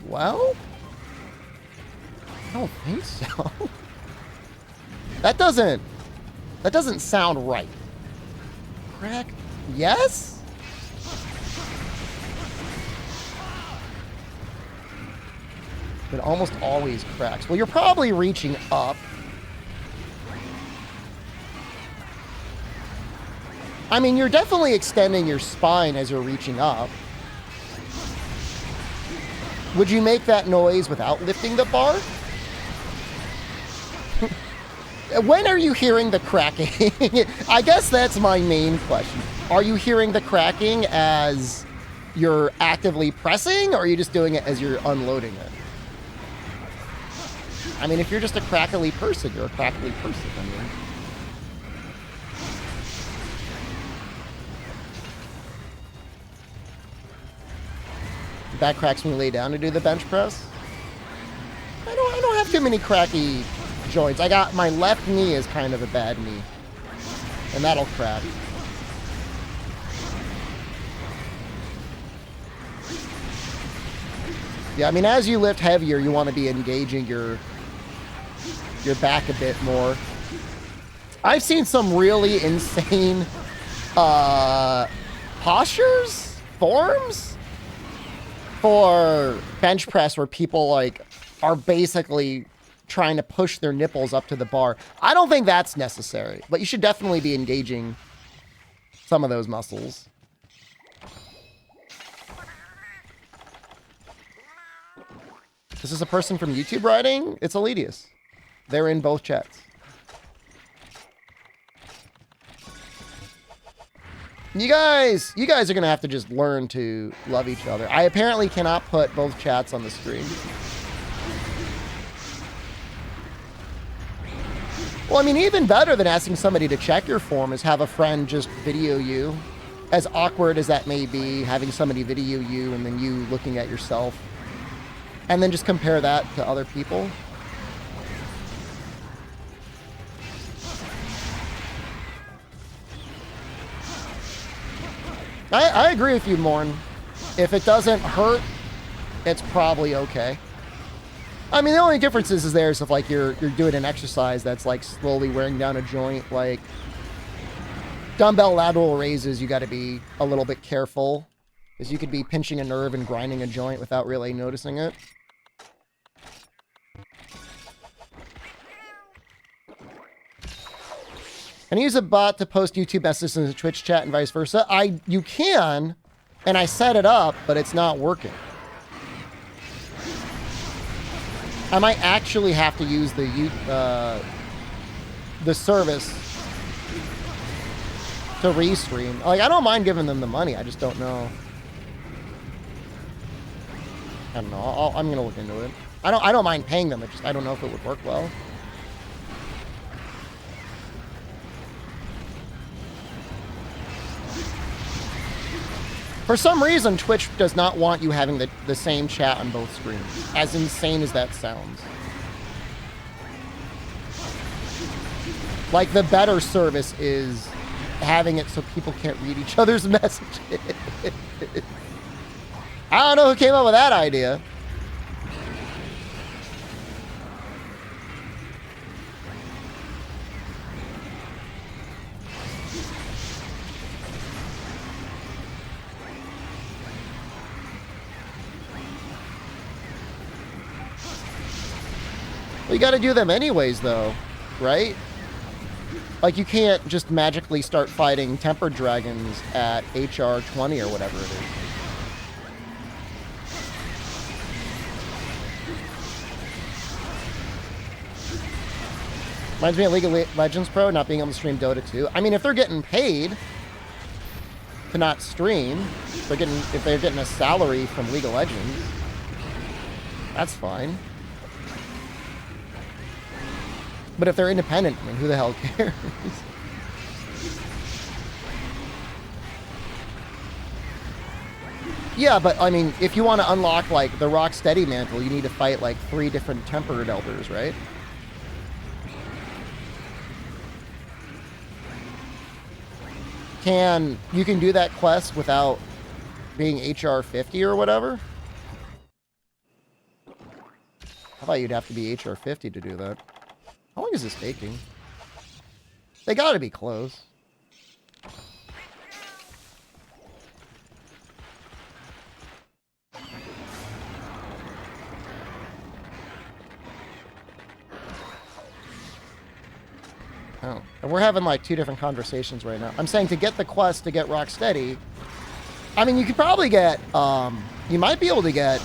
Well, I don't think so. That doesn't sound right. Crack? Yes? It almost always cracks. Well, you're probably reaching up. I mean, you're definitely extending your spine as you're reaching up. Would you make that noise without lifting the bar? When are you hearing the cracking? I guess that's my main question. Are you hearing the cracking as you're actively pressing, or are you just doing it as you're unloading it? I mean, if you're just a crackly person, you're a crackly person. I mean. Back cracks when you lay down to do the bench press. I don't have too many cracky joints. I got my left knee is kind of a bad knee, and that'll crack. Yeah, I mean, as you lift heavier, you want to be engaging your back a bit more. I've seen some really insane postures, forms for bench press where people like are basically trying to push their nipples up to the bar. I don't think that's necessary, but you should definitely be engaging some of those muscles. Is this a person from YouTube writing? It's Elitius. They're in both chats. You guys are gonna have to just learn to love each other. I apparently cannot put both chats on the screen. Well, I mean, even better than asking somebody to check your form is have a friend just video you. As awkward as that may be, having somebody video you and then you looking at yourself. And then just compare that to other people. I agree with you, Morn. If it doesn't hurt, it's probably okay. I mean, the only difference is there's if like you're doing an exercise that's like slowly wearing down a joint, like dumbbell lateral raises, you got to be a little bit careful because you could be pinching a nerve and grinding a joint without really noticing it. Can I use a bot to post YouTube messages in the Twitch chat and vice versa? You can, and I set it up, but it's not working. I might actually have to use the service to restream. Like, I don't mind giving them the money. I just don't know. I don't know. I'm gonna look into it. I don't mind paying them. I don't know if it would work well. For some reason, Twitch does not want you having the same chat on both screens. As insane as that sounds. Like, the better service is having it so people can't read each other's messages. I don't know who came up with that idea. Well, you got to do them anyways, though, right? Like, you can't just magically start fighting tempered dragons at HR 20 or whatever it is. Reminds me of League of Legends Pro not being able to stream Dota 2. I mean, if they're getting paid to not stream, if they're getting a salary from League of Legends, that's fine. But if they're independent, I mean, who the hell cares? Yeah, but I mean, if you want to unlock like the Rocksteady mantle, you need to fight like 3 different tempered elders, right? You can do that quest without being HR 50 or whatever? I thought you'd have to be HR 50 to do that. How long is this taking? They gotta be close. Oh, and we're having like 2 different conversations right now. I'm saying to get the quest to get Rocksteady, I mean, you could probably get, you might be able to get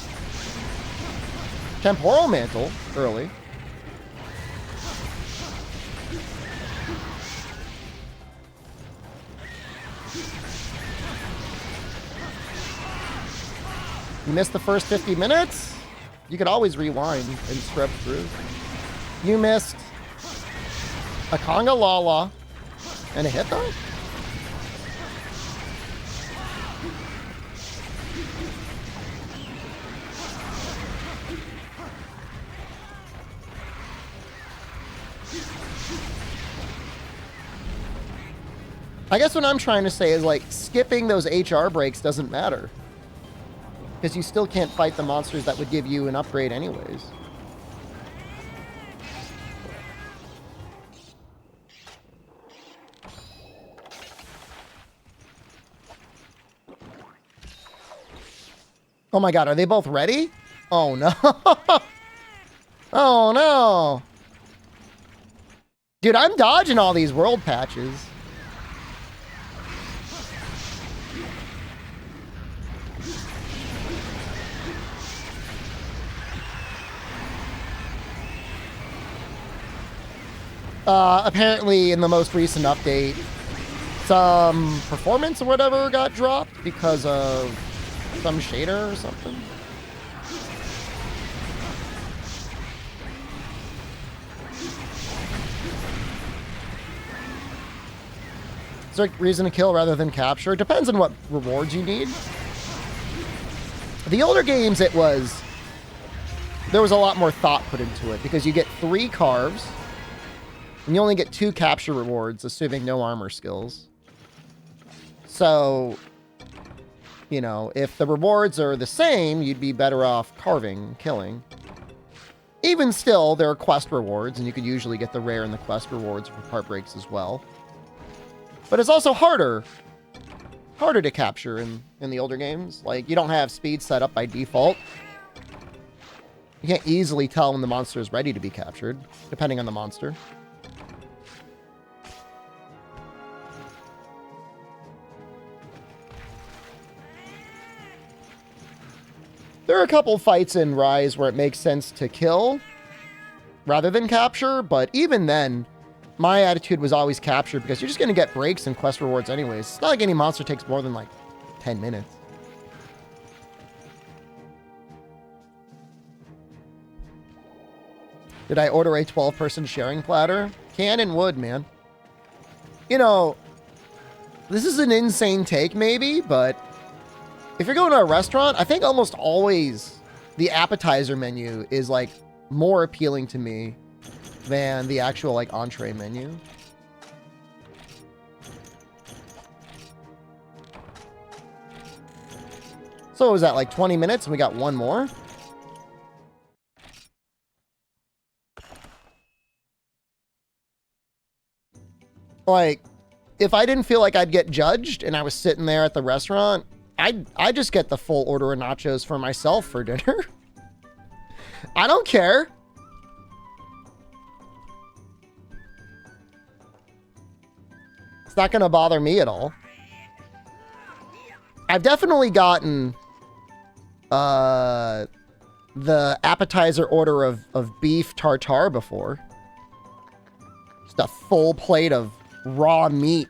Temporal Mantle early. You missed the first 50 minutes? You could always rewind and scrub through. You missed a Conga Lala and a hit though? I guess what I'm trying to say is, like, skipping those HR breaks doesn't matter. Because you still can't fight the monsters that would give you an upgrade anyways. Oh my god, are they both ready? Oh no. Oh no. Dude, I'm dodging all these world patches. Apparently in the most recent update, some performance or whatever got dropped because of some shader or something. Is there a reason to kill rather than capture? It depends on what rewards you need. The older games, there was a lot more thought put into it because you get 3 carves and you only get 2 capture rewards, assuming no armor skills. So, you know, if the rewards are the same, you'd be better off carving, killing. Even still, there are quest rewards, and you could usually get the rare and the quest rewards for part breaks as well. But it's also harder to capture in the older games. Like, you don't have speed set up by default. You can't easily tell when the monster is ready to be captured, depending on the monster. There are a couple fights in Rise where it makes sense to kill rather than capture, but even then, my attitude was always capture because you're just going to get breaks and quest rewards anyways. It's not like any monster takes more than like 10 minutes. Did I order a 12-person sharing platter? Can and would, man. You know, this is an insane take maybe, but if you're going to a restaurant, I think almost always the appetizer menu is like more appealing to me than the actual like entree menu. So what was that, like 20 minutes and we got one more? Like, if I didn't feel like I'd get judged and I was sitting there at the restaurant, I'd just get the full order of nachos for myself for dinner. I don't care. It's not going to bother me at all. I've definitely gotten the appetizer order of beef tartare before. Just a full plate of raw meat.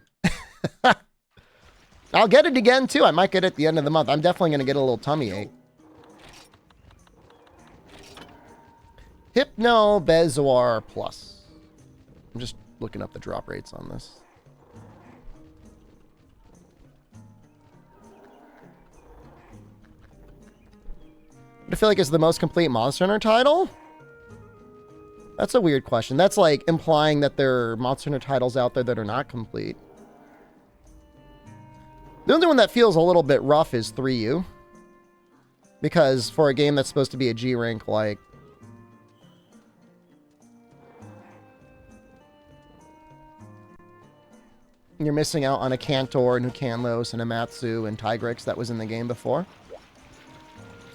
I'll get it again, too. I might get it at the end of the month. I'm definitely going to get a little tummy ache. Hypno Bezoar Plus. I'm just looking up the drop rates on this. I feel like it's the most complete Monster Hunter title? That's a weird question. That's like implying that there are Monster Hunter titles out there that are not complete. The only one that feels a little bit rough is 3U. Because for a game that's supposed to be a G rank, like, you're missing out on a Cantor and a Canlos and a Matsu and Tigrix that was in the game before.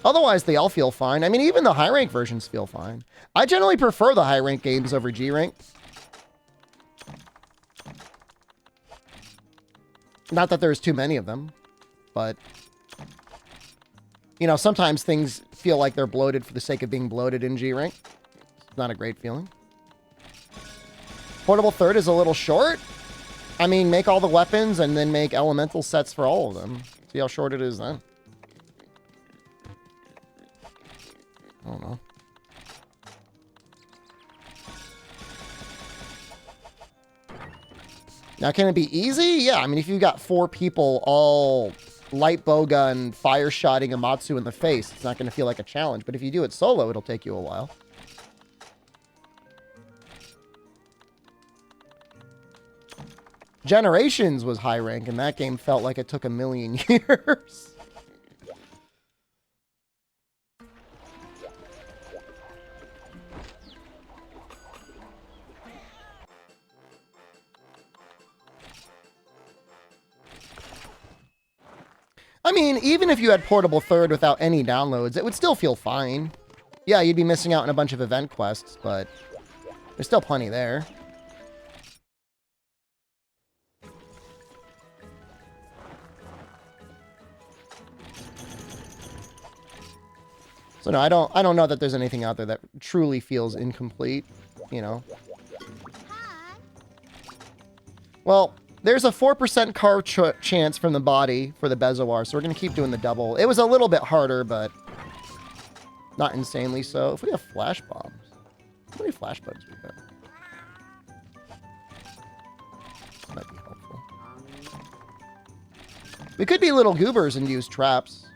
Otherwise, they all feel fine. I mean, even the high rank versions feel fine. I generally prefer the high rank games over G rank. Not that there's too many of them, but, you know, sometimes things feel like they're bloated for the sake of being bloated in G rank. It's not a great feeling. Portable third is a little short. I mean, make all the weapons and then make elemental sets for all of them. See how short it is then. I don't know. Now, can it be easy? Yeah, I mean, if you've got 4 people all light bowgun, fire-shotting Amatsu in the face, it's not going to feel like a challenge. But if you do it solo, it'll take you a while. Generations was high rank, and that game felt like it took a million years. I mean, even if you had Portable Third without any downloads, it would still feel fine. Yeah, you'd be missing out on a bunch of event quests, but there's still plenty there. So no, I don't know that there's anything out there that truly feels incomplete, you know. Well, there's a 4% car chance from the body for the Bezoar, so we're going to keep doing the double. It was a little bit harder, but not insanely so. If we have flash bombs, how many flash bugs we got? Might be helpful. We could be little goobers and use traps.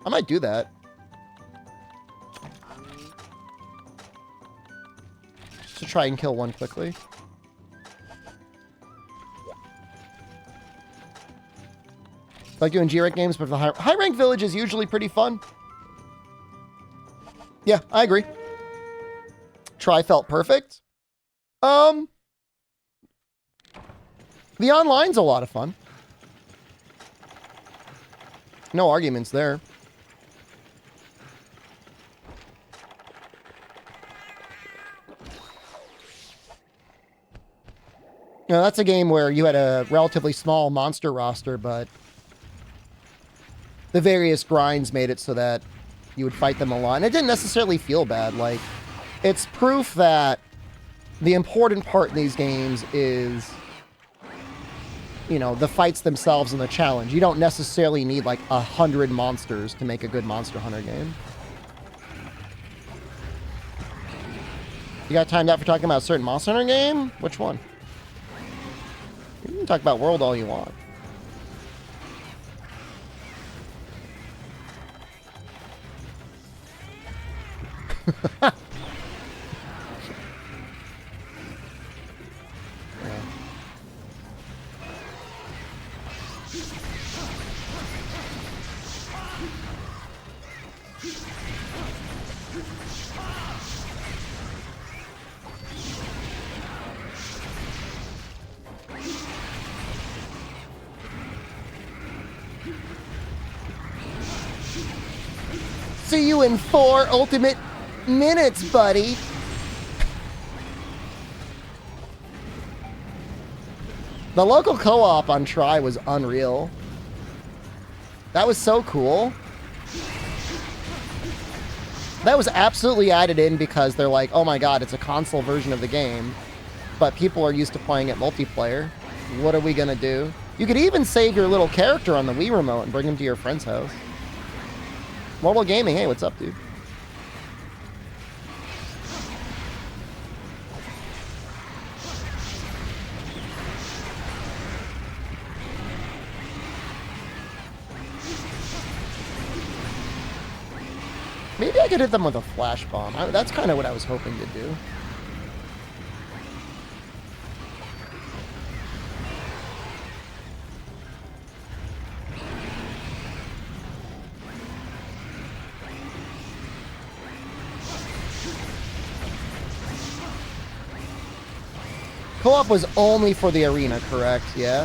I might do that. Just to try and kill one quickly. Like doing G-Rank games, but the high rank village is usually pretty fun. Yeah, I agree. Try felt perfect. The online's a lot of fun. No arguments there. You know, that's a game where you had a relatively small monster roster, but the various grinds made it so that you would fight them a lot. And it didn't necessarily feel bad. Like, it's proof that the important part in these games is, you know, the fights themselves and the challenge. You don't necessarily need, like, 100 monsters to make a good Monster Hunter game. You got timed out for talking about a certain Monster Hunter game? Which one? You can talk about World all you want. Yeah. See you in 4 ultimate minutes, buddy. The local co-op on Try was unreal. That was so cool. That was absolutely added in because they're like, oh my god, it's a console version of the game, but people are used to playing it multiplayer. What are we gonna do? You could even save your little character on the Wii remote and bring him to your friend's house. Mobile gaming, hey, what's up, dude? Maybe I could hit them with a flash bomb. That's kind of what I was hoping to do. Co-op was only for the arena, correct? Yeah.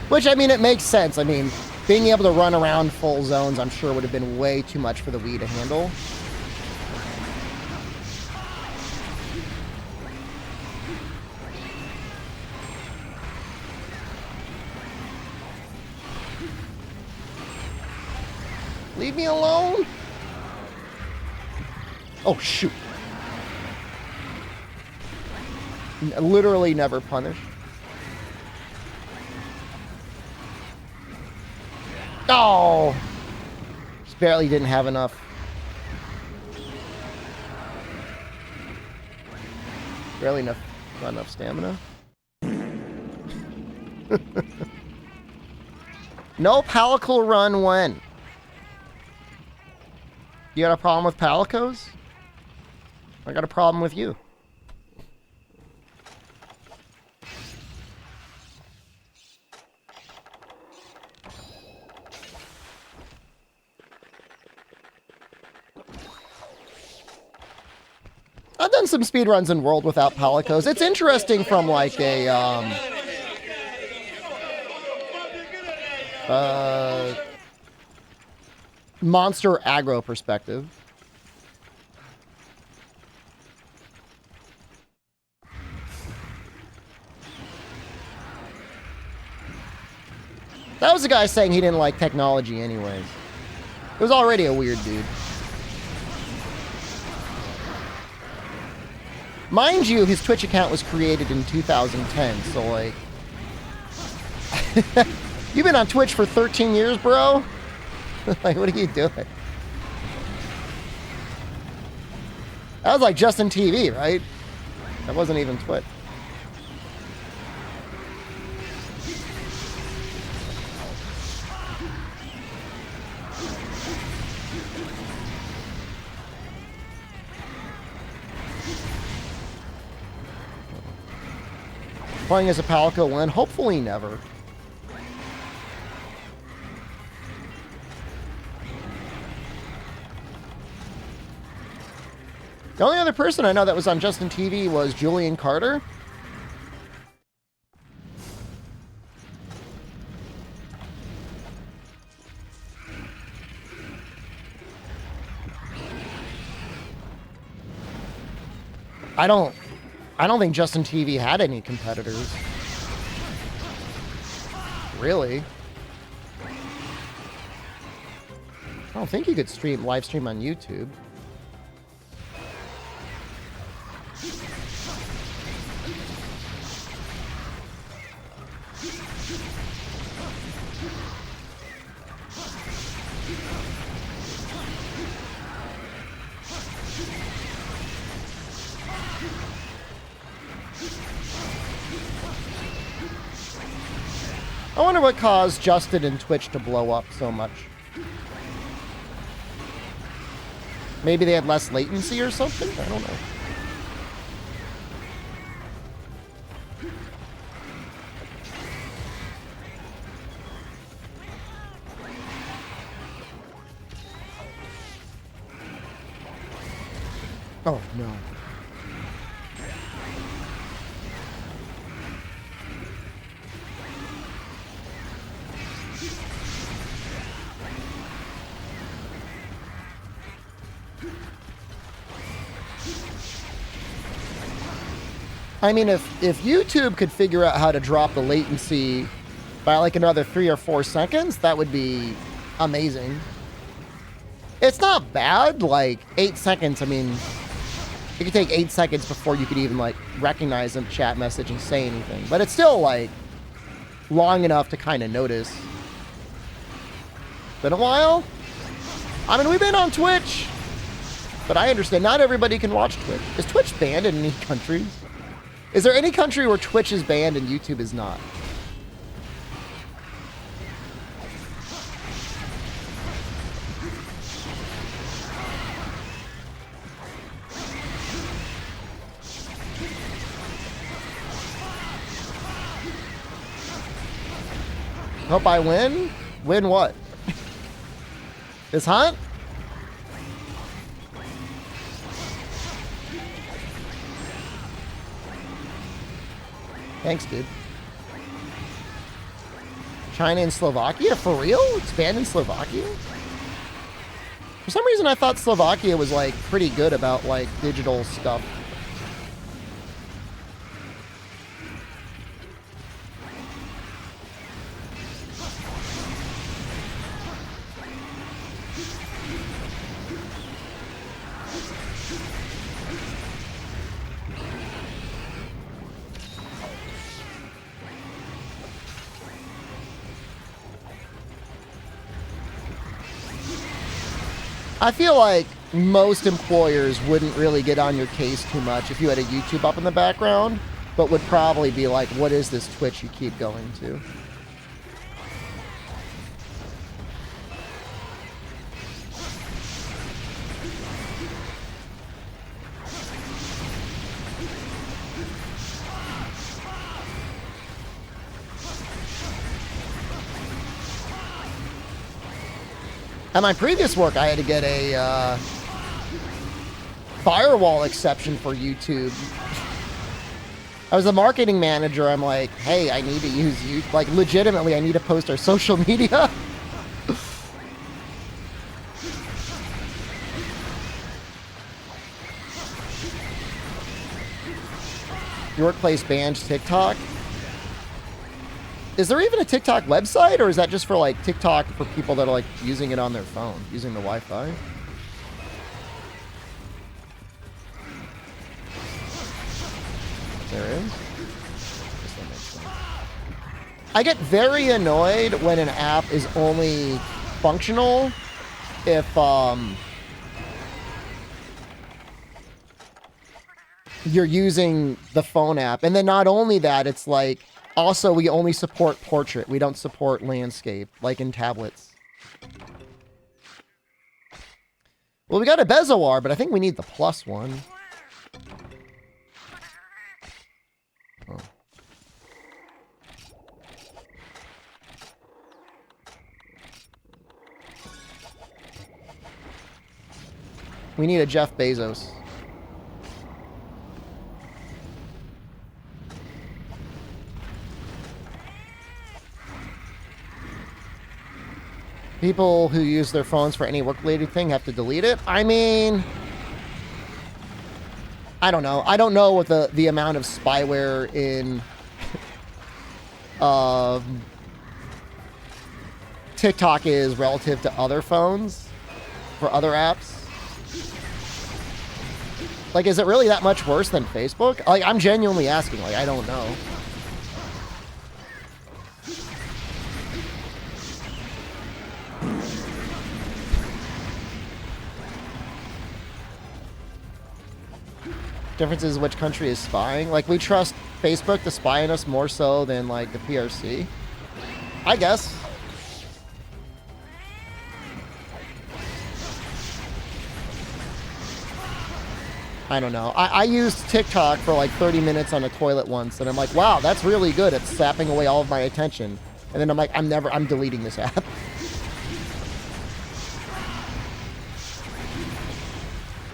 Which, I mean, it makes sense. I mean, being able to run around full zones, I'm sure would have been way too much for the Wii to handle. Leave me alone. Oh, shoot. Literally never punished. Oh! Just barely didn't have enough. Barely enough, not enough stamina. No Palical run when? You got a problem with Palicos? I got a problem with you. done some speedruns in World without palicos. It's interesting from like a monster aggro perspective. That was a guy saying he didn't like technology anyways. It was already a weird dude. Mind you, his Twitch account was created in 2010, so like... You've been on Twitch for 13 years, bro? Like, what are you doing? That was like Justin TV, right? That wasn't even Twitch. Playing as a Palico win? Hopefully never. The only other person I know that was on Justin TV was Julian Carter. I don't think Justin TV had any competitors. Really? I don't think you could live stream on YouTube. I wonder what caused Justin and Twitch to blow up so much. Maybe they had less latency or something? I don't know. Oh, no. I mean, if YouTube could figure out how to drop the latency by like another 3 or 4 seconds, that would be amazing. It's not bad, like 8 seconds. I mean, it could take 8 seconds before you could even like recognize a chat message and say anything, but it's still like long enough to kind of notice. Been a while? I mean, we've been on Twitch, but I understand not everybody can watch Twitch. Is Twitch banned in any countries? Is there any country where Twitch is banned and YouTube is not? Hope I win? Win what? This hunt? Thanks, dude. China and Slovakia? For real? It's banned in Slovakia? For some reason, I thought Slovakia was, like, pretty good about, like, digital stuff. I feel like most employers wouldn't really get on your case too much if you had a YouTube up in the background, but would probably be like, what is this Twitch you keep going to? At my previous work, I had to get a firewall exception for YouTube. I was a marketing manager. I'm like, hey, I need to use you. Like, legitimately, I need to post our social media. Your workplace bans TikTok. Is there even a TikTok website, or is that just for like TikTok for people that are like using it on their phone, using the Wi-Fi? There is. I get very annoyed when an app is only functional if you're using the phone app. And then not only that, it's like, also we only support portrait. We don't support landscape, like in tablets. Well, we got a Bezoar, but I think we need the plus one. Oh. We need a Jeff Bezos. People who use their phones for any work-related thing have to delete it. I mean, I don't know. I don't know what the amount of spyware in TikTok is relative to other phones for other apps. Like, is it really that much worse than Facebook? Like, I'm genuinely asking. Like, I don't know. Difference is which country is spying. Like, we trust Facebook to spy on us more so than, like, the PRC. I guess. I don't know. I used TikTok for, like, 30 minutes on a toilet once, and I'm like, wow, that's really good at sapping away all of my attention. And then I'm like, I'm deleting this app.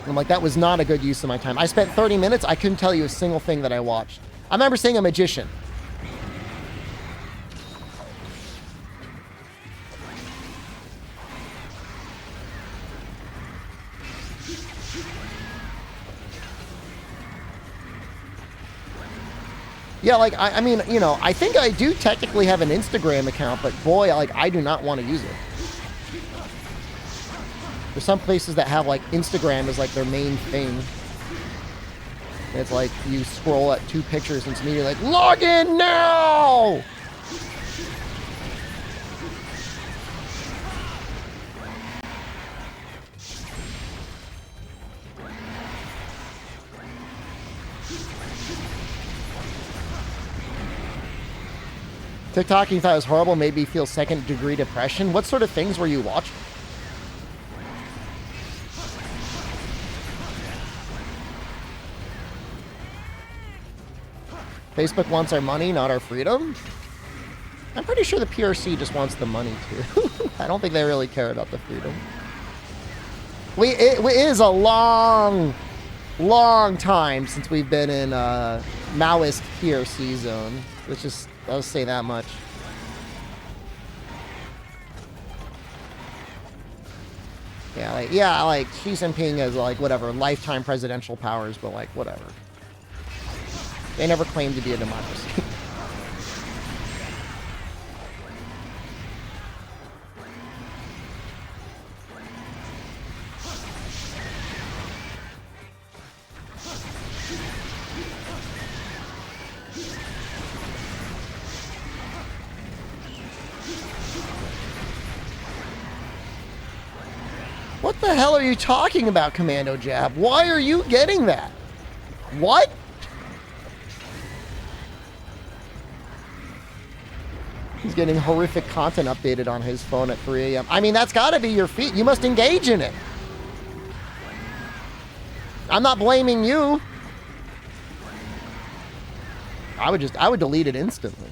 I'm like, that was not a good use of my time. I spent 30 minutes. I couldn't tell you a single thing that I watched. I remember seeing a magician. Yeah, like, I mean, you know, I think I do technically have an Instagram account, but boy, like, I do not want to use it. There's some places that have, like, Instagram as, like, their main thing. And it's like, you scroll at 2 pictures and it's immediately like, log in now! TikTok, you thought it was horrible, made me feel second-degree depression. What sort of things were you watching? Facebook wants our money, not our freedom? I'm pretty sure the PRC just wants the money, too. I don't think they really care about the freedom. It is a long, long time since we've been in Maoist PRC zone. I'll say that much. Yeah, like Xi Jinping has, like, whatever, lifetime presidential powers, but, like, whatever. They never claimed to be a democracy. What the hell are you talking about, Commando Jab? Why are you getting that? What? He's getting horrific content updated on his phone at 3 a.m. I mean, that's got to be your feat. You must engage in it. I'm not blaming you. I would delete it instantly.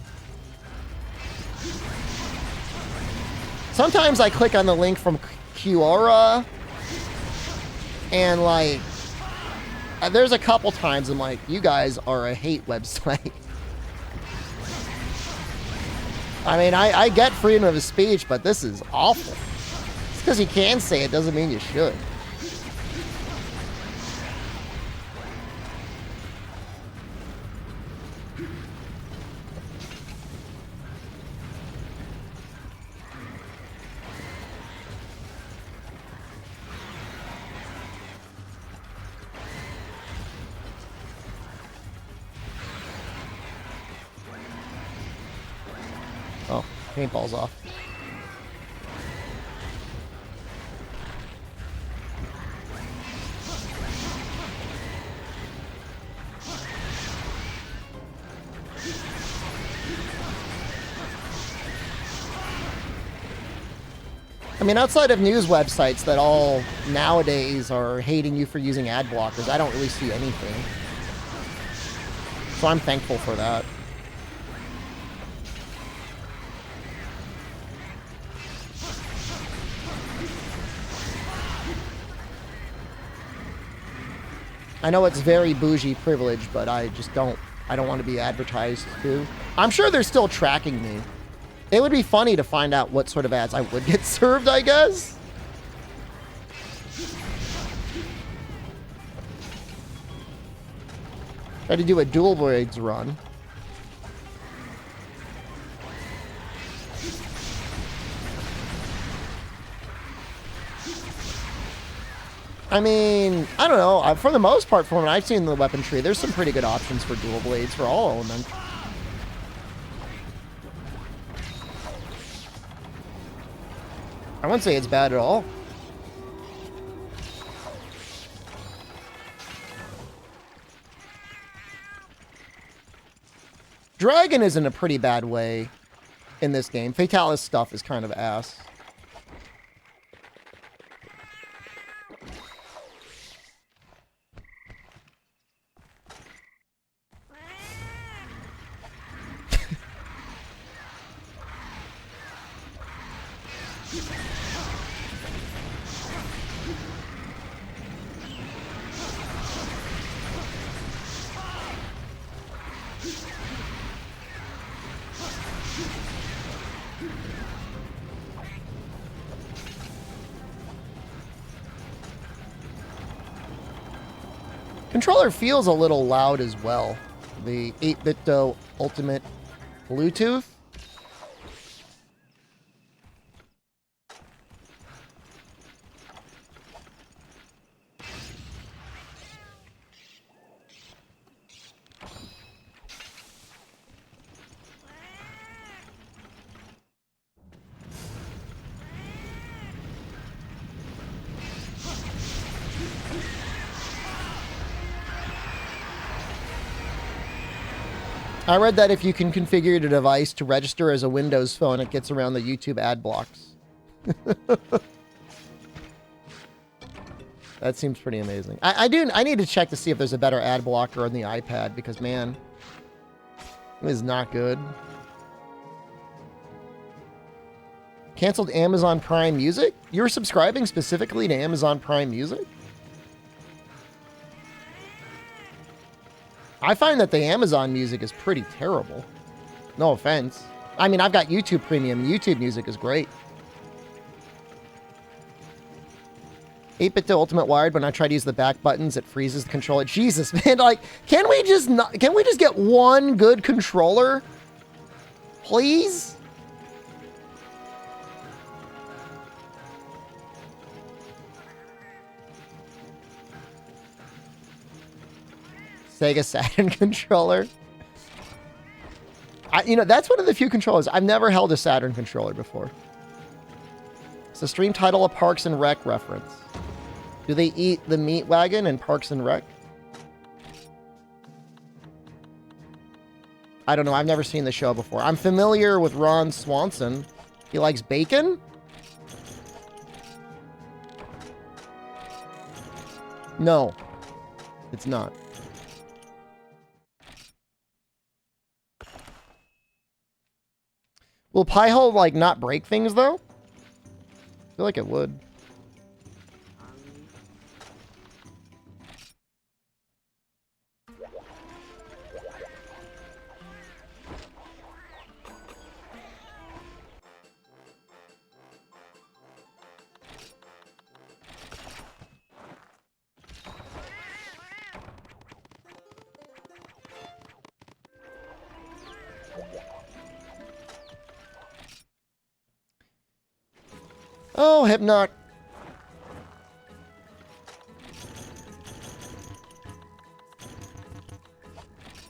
Sometimes I click on the link from Quora and, like, there's a couple times I'm like, you guys are a hate website. I mean, I get freedom of speech, but this is awful. Just because you can say it doesn't mean you should. Oh, paintball's off. I mean, outside of news websites that all nowadays are hating you for using ad blockers, I don't really see anything. So I'm thankful for that. I know it's very bougie privilege, but I don't want to be advertised to. I'm sure they're still tracking me. It would be funny to find out what sort of ads I would get served, I guess. Try to do a dual blades run. I mean, I don't know. For the most part, from what I've seen in the weapon tree, there's some pretty good options for dual blades for all elements. I wouldn't say it's bad at all. Dragon is in a pretty bad way in this game. Fatalis stuff is kind of ass. Controller feels a little loud as well. The 8-bit Ultimate Bluetooth. I read that if you can configure your device to register as a Windows phone, it gets around the YouTube ad blocks. That seems pretty amazing. I need to check to see if there's a better ad blocker on the iPad because, man, it is not good. Canceled Amazon Prime Music? You were subscribing specifically to Amazon Prime Music? I find that the Amazon music is pretty terrible. No offense. I mean, I've got YouTube Premium. YouTube music is great. 8-bit to Ultimate Wired, when I try to use the back buttons, it freezes the controller. Jesus, man, like, can we just get one good controller? Please? Sega Saturn controller. You know, that's one of the few controllers. I've never held a Saturn controller before. It's a stream title, a Parks and Rec reference. Do they eat the meat wagon in Parks and Rec? I don't know. I've never seen the show before. I'm familiar with Ron Swanson. He likes bacon? No, it's not. Will Pi-hole, like, not break things, though? I feel like it would. Oh, Hypnoc.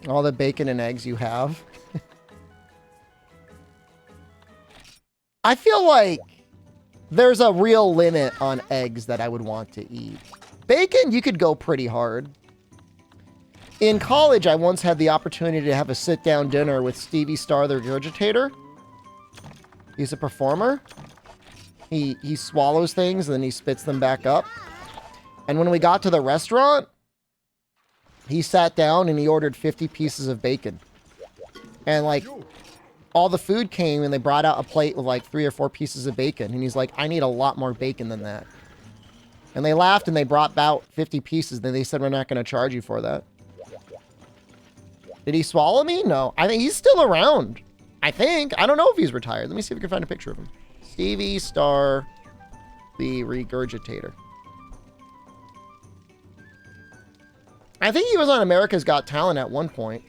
All the bacon and eggs you have. I feel like there's a real limit on eggs that I would want to eat. Bacon, you could go pretty hard. In college, I once had the opportunity to have a sit-down dinner with Stevie Star, the Regurgitator. He's a performer. He swallows things and then he spits them back up. And when we got to the restaurant, he sat down and he ordered 50 pieces of bacon. And like, all the food came and they brought out a plate with like 3 or 4 pieces of bacon. And he's like, I need a lot more bacon than that. And they laughed and they brought out 50 pieces. Then they said, we're not going to charge you for that. Did he swallow me? No. I think he's still around. I think. I don't know if he's retired. Let me see if we can find a picture of him. Stevie Star, the Regurgitator. I think he was on America's Got Talent at one point.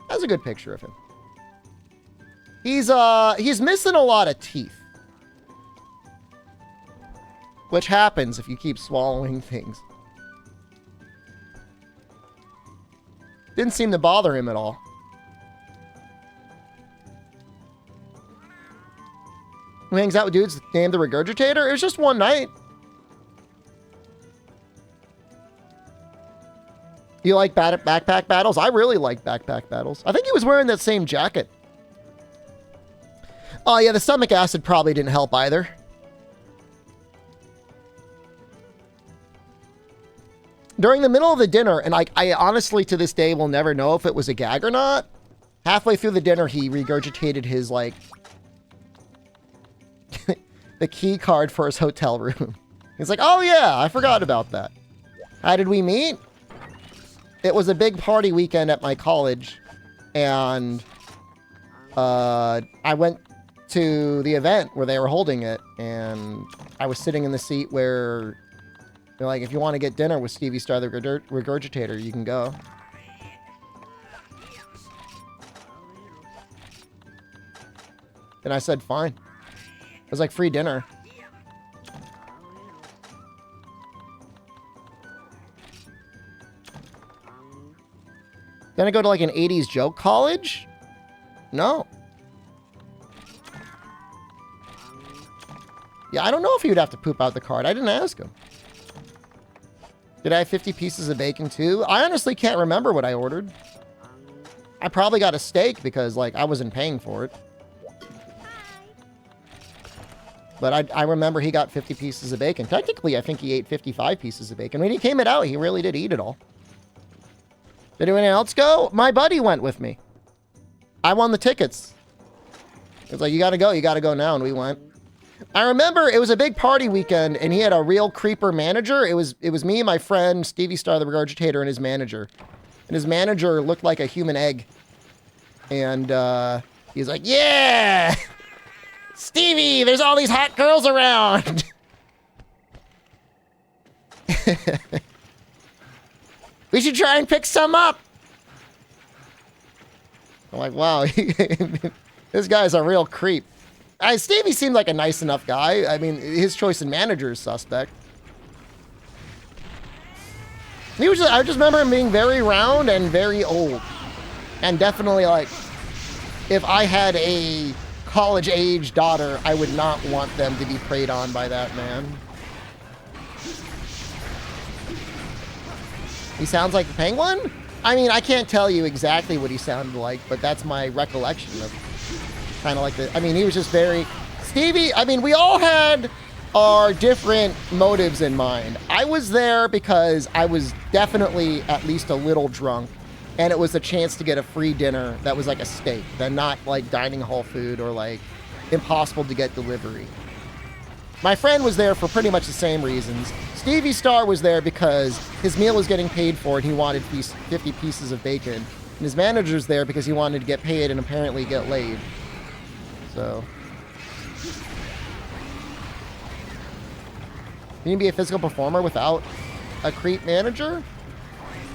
That's a good picture of him. He's missing a lot of teeth. Which happens if you keep swallowing things. Didn't seem to bother him at all. Who hangs out with dudes named the Regurgitator? It was just one night. You like backpack battles? I really like backpack battles. I think he was wearing that same jacket. Oh yeah, the stomach acid probably didn't help either. During the middle of the dinner, and I honestly to this day will never know if it was a gag or not. Halfway through the dinner, he regurgitated his like the key card for his hotel room. He's like, oh yeah, I forgot about that. How did we meet? It was a big party weekend at my college, and I went to the event where they were holding it, and I was sitting in the seat where they're like, if you want to get dinner with Stevie Star the Regurgitator, you can go. And I said, fine. It was like free dinner. Gonna go to like an 80s joke college? No. Yeah, I don't know if he would have to poop out the card. I didn't ask him. Did I have 50 pieces of bacon too? I honestly can't remember what I ordered. I probably got a steak because like I wasn't paying for it. But I remember he got 50 pieces of bacon. Technically, I think he ate 55 pieces of bacon. When he came it out, he really did eat it all. Did anyone else go? My buddy went with me. I won the tickets. It was like, you gotta go now, and we went. I remember it was a big party weekend, and he had a real creeper manager. It was me, my friend, Stevie Star the Regurgitator, and his manager. And his manager looked like a human egg. And he's like, yeah! Stevie, there's all these hot girls around! We should try and pick some up! I'm like, wow, this guy's a real creep. Stevie seemed like a nice enough guy. I mean, his choice in manager is suspect. I just remember him being very round and very old. And definitely, like, if I had a college-age daughter, I would not want them to be preyed on by that man. He sounds like the Penguin? I mean, I can't tell you exactly what he sounded like, but that's my recollection of kind of like the... I mean, he was just very... Stevie, I mean, we all had our different motives in mind. I was there because I was definitely at least a little drunk, and it was a chance to get a free dinner that was like a steak, then not like dining hall food or like impossible to get delivery. My friend was there for pretty much the same reasons. Stevie Star was there because his meal was getting paid for and he wanted 50 pieces of bacon. And his manager's there because he wanted to get paid and apparently get laid. So. You can be a physical performer without a creep manager?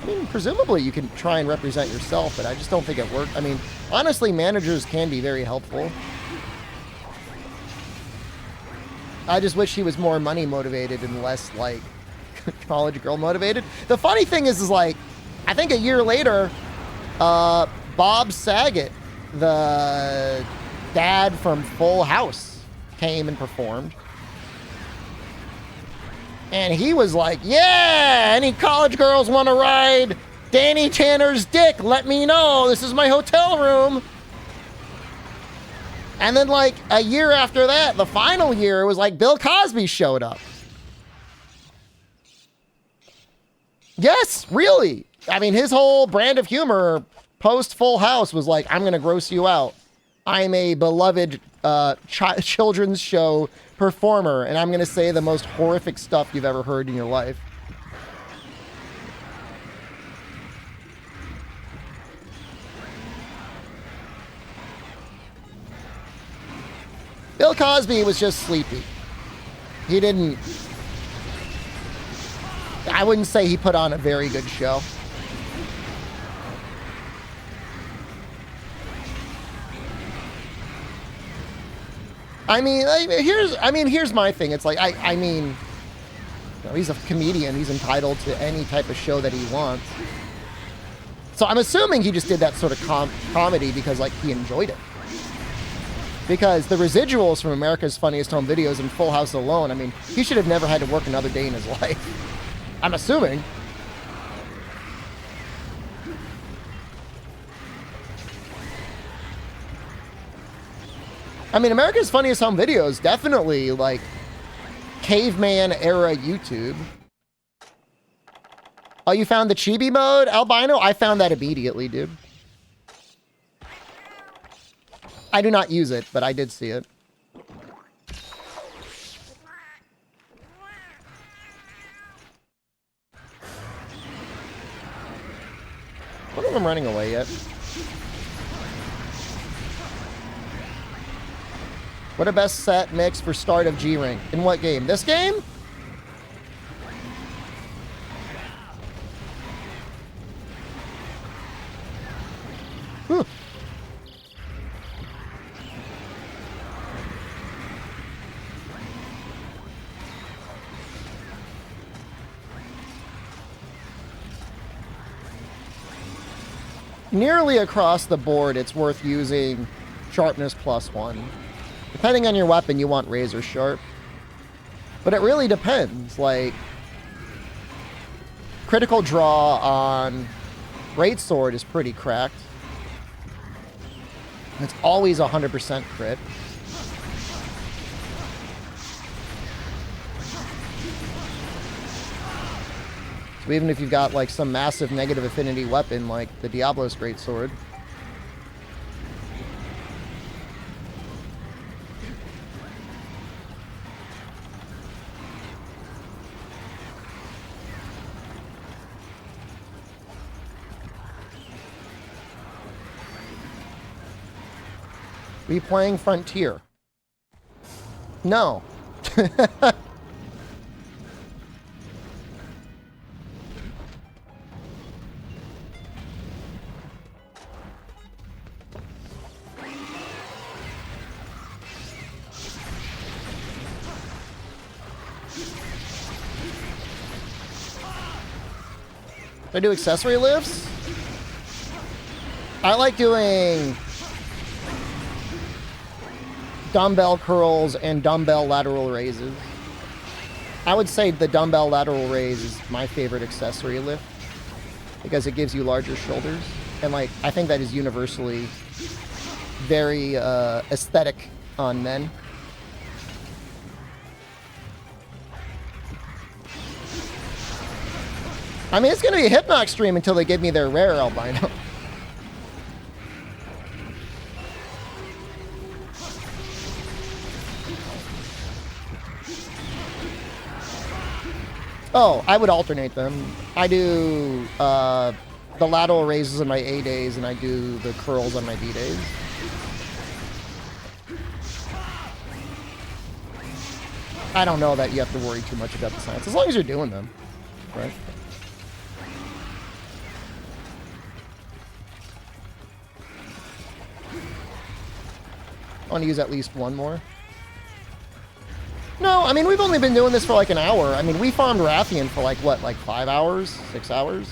I mean, presumably you can try and represent yourself, but I just don't think it worked. I mean, honestly, managers can be very helpful. I just wish he was more money motivated and less like college girl motivated. The funny thing is like, I think a year later, Bob Saget, the dad from Full House, came and performed. And he was like, yeah, any college girls want to ride Danny Tanner's dick? Let me know. This is my hotel room. And then like a year after that, the final year, it was like Bill Cosby showed up. Yes, really. I mean, his whole brand of humor post Full House was like, I'm going to gross you out. I'm a beloved children's show performer, and I'm going to say the most horrific stuff you've ever heard in your life. Bill Cosby was just sleepy. He didn't... I wouldn't say he put on a very good show. I mean, here's my thing. It's like, I mean, you know, he's a comedian. He's entitled to any type of show that he wants. So I'm assuming he just did that sort of comedy because, like, he enjoyed it. Because the residuals from America's Funniest Home Videos and Full House alone, I mean, he should have never had to work another day in his life. I'm assuming. I mean, America's Funniest Home Videos, definitely, like, caveman era YouTube. Oh, you found the chibi mode, albino? I found that immediately, dude. I do not use it, but I did see it. I wonder if I'm running away yet. What a best set mix for start of G-Rank. In what game? This game? Whew. Nearly across the board, it's worth using sharpness +1. Depending on your weapon, you want razor sharp. But it really depends. Like, critical draw on greatsword is pretty cracked. It's always 100% crit. So even if you've got like some massive negative affinity weapon like the Diablo's greatsword, are you playing Frontier? No. I do accessory lifts? I like doing dumbbell curls and dumbbell lateral raises. I would say the dumbbell lateral raise is my favorite accessory lift because it gives you larger shoulders. And like, I think that is universally very aesthetic on men. I mean, it's going to be a Hypnox stream until they give me their rare albino. Oh, I would alternate them. I do the lateral raises on my A days, and I do the curls on my B days. I don't know that you have to worry too much about the science, as long as you're doing them, right? I want to use at least one more. No, I mean, we've only been doing this for like an hour. I mean, we farmed Rathian for like, what, like 5 hours? 6 hours?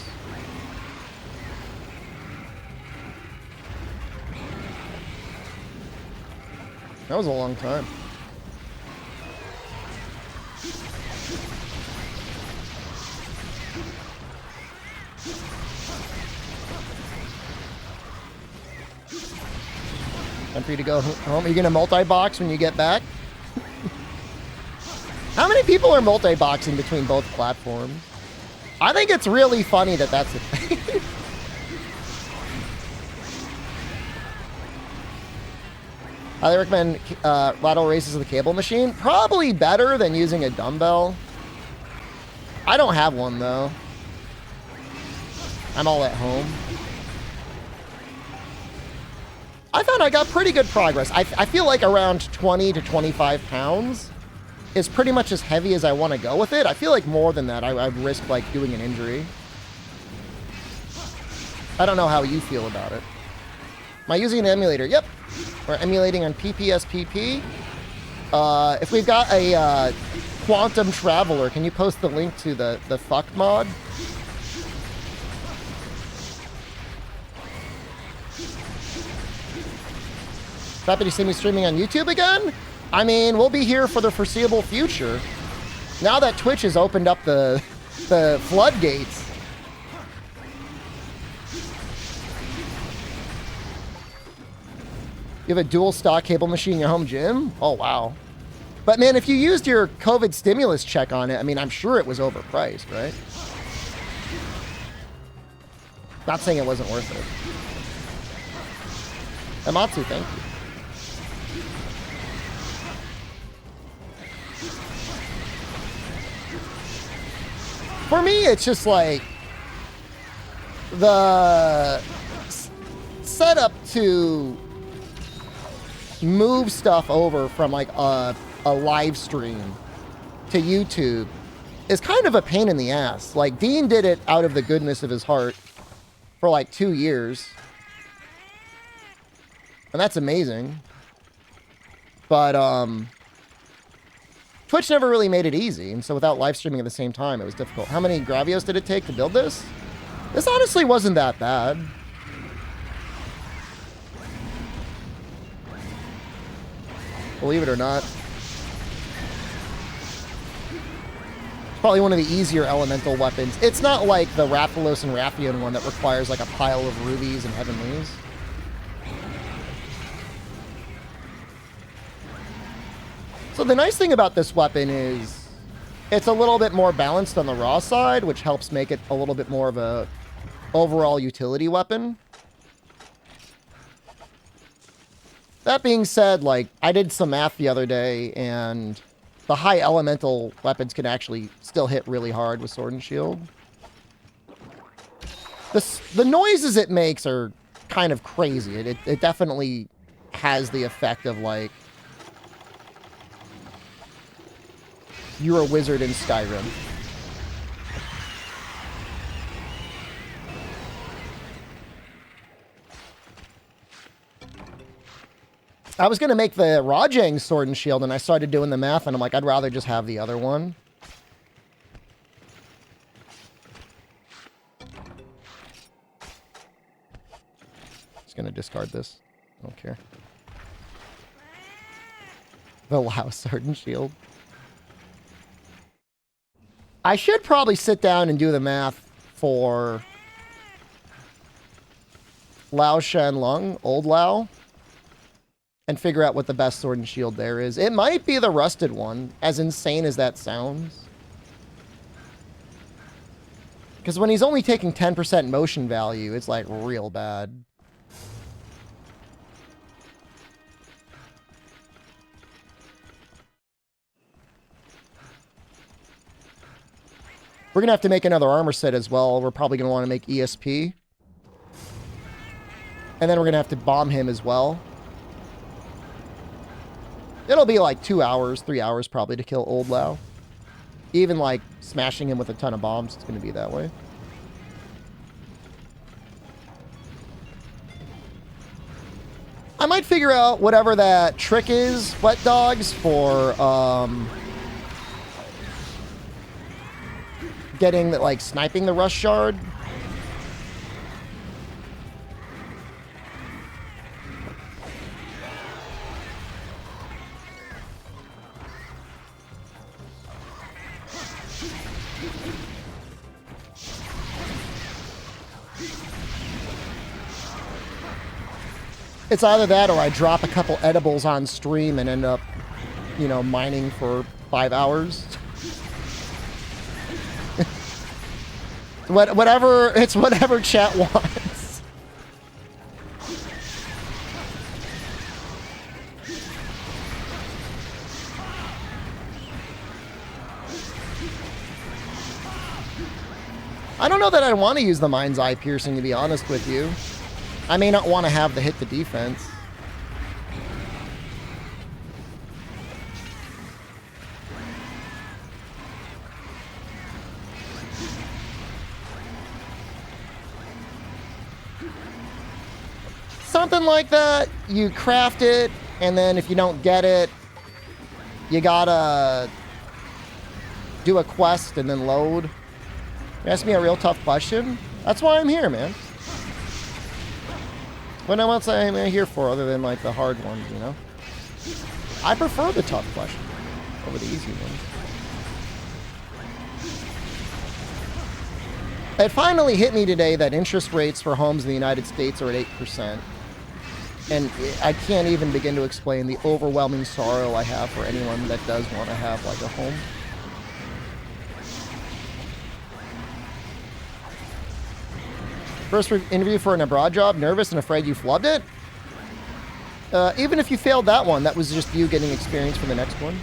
That was a long time. Time for you to go home. Are you going to multi-box when you get back? How many people are multi-boxing between both platforms? I think it's really funny that that's a thing. I recommend lateral raises of the cable machine. Probably better than using a dumbbell. I don't have one, though. I'm all at home. I found I got pretty good progress. I feel like around 20 to 25 pounds is pretty much as heavy as I want to go with it. I feel like more than that, I'd risk like doing an injury. I don't know how you feel about it. Am I using an emulator? Yep. We're emulating on PPSPP. If we've got a Quantum Traveler, can you post the link to the fuck mod? Happy to see me streaming on YouTube again? I mean, we'll be here for the foreseeable future. Now that Twitch has opened up the floodgates. You have a dual stock cable machine in your home gym? Oh, wow. But man, if you used your COVID stimulus check on it, I mean, I'm sure it was overpriced, right? Not saying it wasn't worth it. Amatsu, thank you. For me, it's just like the setup to move stuff over from like a live stream to YouTube is kind of a pain in the ass. Like Dean did it out of the goodness of his heart for like 2 years. And that's amazing. But Twitch never really made it easy, and so without live streaming at the same time, it was difficult. How many Gravios did it take to build this? This honestly wasn't that bad. Believe it or not. It's probably one of the easier elemental weapons. It's not like the Rathalos and Rathian one that requires like a pile of rubies and heavenlies. So the nice thing about this weapon is it's a little bit more balanced on the raw side, which helps make it a little bit more of a overall utility weapon. That being said, like, I did some math the other day, and the high elemental weapons can actually still hit really hard with Sword and Shield. The noises it makes are kind of crazy. It definitely has the effect of, like, you're a wizard in Skyrim. I was going to make the Rajang Sword and Shield, and I started doing the math, and I'm like, I'd rather just have the other one. Just going to discard this. I don't care. The Lao Sword and Shield. I should probably sit down and do the math for Lao Shen Lung, Old Lao, and figure out what the best Sword and Shield there is. It might be the rusted one, as insane as that sounds. Because when he's only taking 10% motion value, it's like real bad. We're going to have to make another armor set as well. We're probably going to want to make ESP. And then we're going to have to bomb him as well. It'll be like 2 hours, 3 hours probably to kill Old Lao. Even like smashing him with a ton of bombs, it's going to be that way. I might figure out whatever that trick is, wet dogs, for getting like sniping the rush shard. It's either that or I drop a couple edibles on stream and end up, you know, mining for 5 hours. Whatever chat wants. I don't know that I want to use the mind's eye piercing, to be honest with you. I may not want to have the hit the defense. Something like that. You craft it, and then if you don't get it, you gotta do a quest and then load. You ask me a real tough question? That's why I'm here, man. What else am I here for other than like the hard ones, you know? I prefer the tough questions over the easy ones. It finally hit me today that interest rates for homes in the United States are at 8%. And I can't even begin to explain the overwhelming sorrow I have for anyone that does want to have like a home. First interview for an abroad job, nervous and afraid you flubbed it? Even if you failed that one, that was just you getting experience for the next one.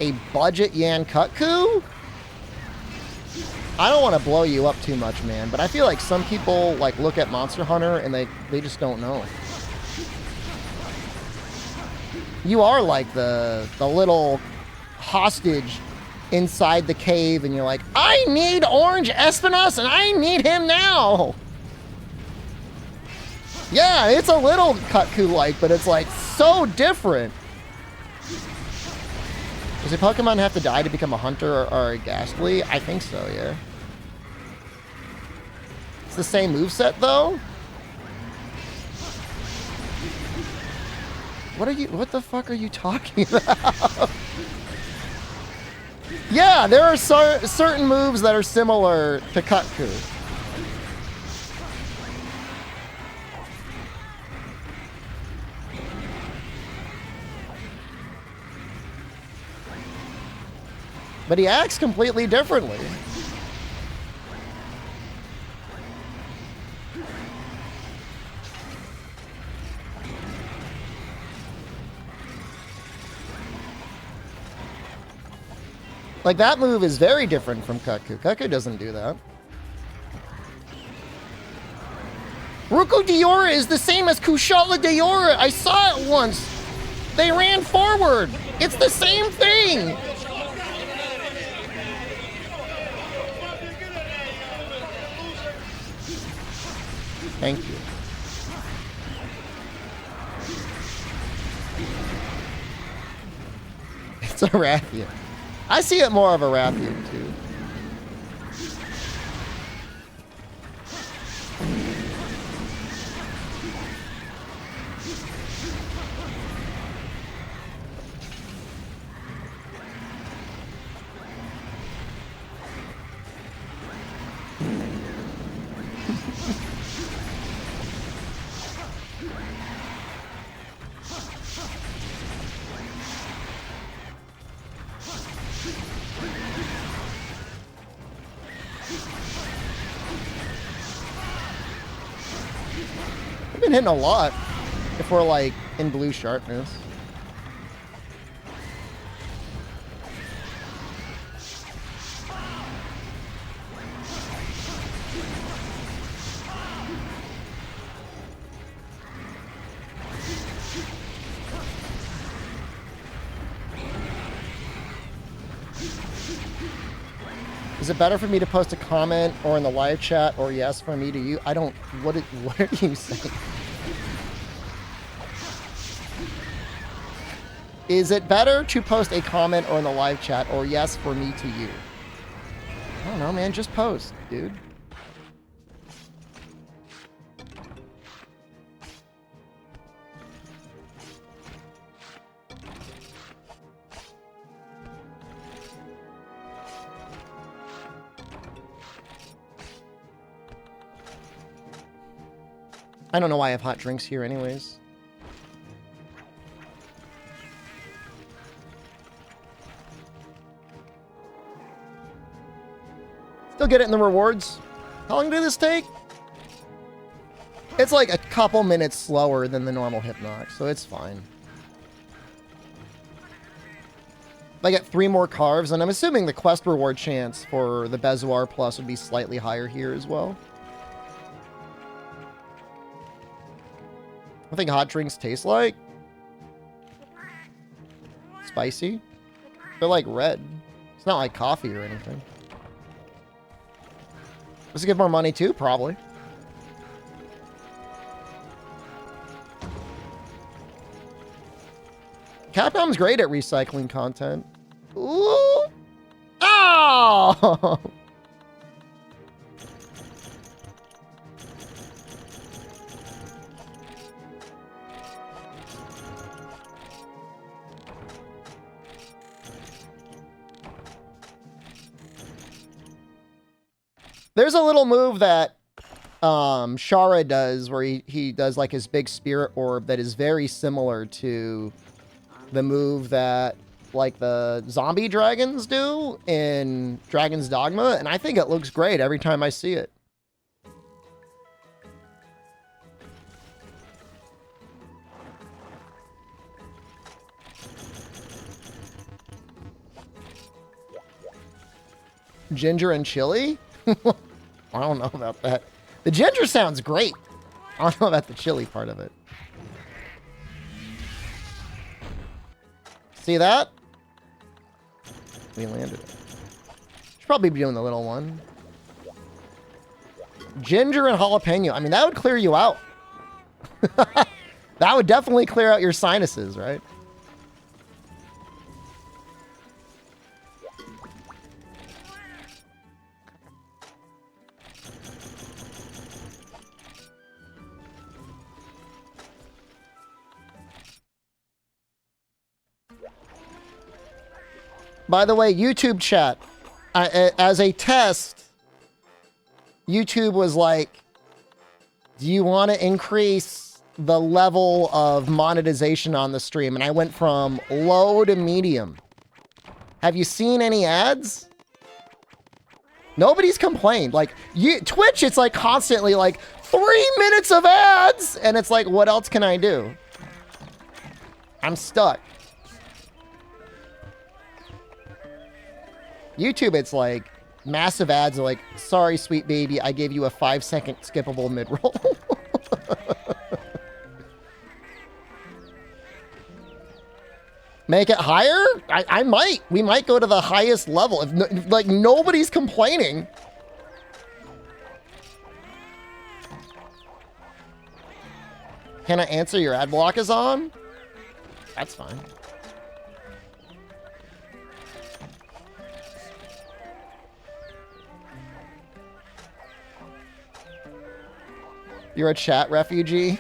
A budget Yan cut coup? I don't want to blow you up too much, man, but I feel like some people like look at Monster Hunter and they just don't know. You are like the little hostage inside the cave, and you're like, I need Orange Espinos and I need him now. Yeah, it's a little Cutku-like, but it's like so different. Does a Pokemon have to die to become a hunter or a Ghastly? I think so, yeah. It's the same moveset though? What the fuck are you talking about? Yeah, there are certain moves that are similar to Cutku. But he acts completely differently. Like, that move is very different from Cutku. Cutku doesn't do that. Ruko Diora is the same as Kushala Diora. I saw it once. They ran forward. It's the same thing. Thank you. It's a Rathian. I see it more of a Rathian, too. I've been hitting a lot if we're like in blue sharpness. Is it better for me to post a comment or in the live chat, or yes for me to you? I don't, what are you saying? Is it better to post a comment or in the live chat, or yes for me to you? I don't know, man. Just post, dude. I don't know why I have hot drinks here anyways. Still get it in the rewards. How long did this take? It's like a couple minutes slower than the normal Hypnox, so it's fine. I get 3 more carves, and I'm assuming the quest reward chance for the Bezoar Plus would be slightly higher here as well. I think hot drinks taste like spicy. They're like red. It's not like coffee or anything. Does it give more money too? Probably. Capcom's great at recycling content. Ooh. Oh! There's a little move that Shara does where he does like his big spirit orb that is very similar to the move that like the zombie dragons do in Dragon's Dogma, and I think it looks great every time I see it. Ginger and chili? I don't know about that. The ginger sounds great. I don't know about the chili part of it. See that? We landed it. Should probably be doing the little one. Ginger and jalapeno. I mean, that would clear you out. That would definitely clear out your sinuses, right? By the way, YouTube chat, as a test, YouTube was like, do you want to increase the level of monetization on the stream? And I went from low to medium. Have you seen any ads? Nobody's complained. Like, Twitch, it's like constantly like 3 minutes of ads. And it's like, what else can I do? I'm stuck. YouTube, it's like massive ads are like, sorry, sweet baby, I gave you a 5-second skippable mid-roll. Make it higher? I might. We might go to the highest level. If like nobody's complaining. Can I answer your ad block is on? That's fine. You're a chat refugee?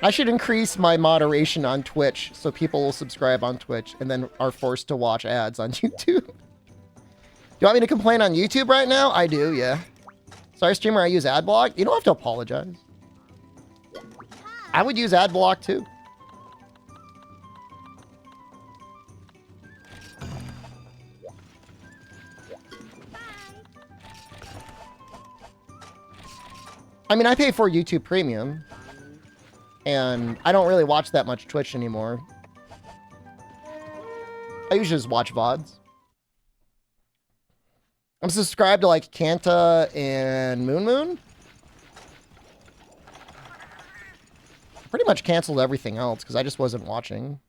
I should increase my moderation on Twitch so people will subscribe on Twitch and then are forced to watch ads on YouTube. You want me to complain on YouTube right now? I do, yeah. Sorry, streamer, I use ad block. You don't have to apologize. I would use ad block too. I mean, I pay for YouTube Premium, and I don't really watch that much Twitch anymore. I usually just watch VODs. I'm subscribed to, like, Kanta and Moon Moon. Pretty much canceled everything else, because I just wasn't watching.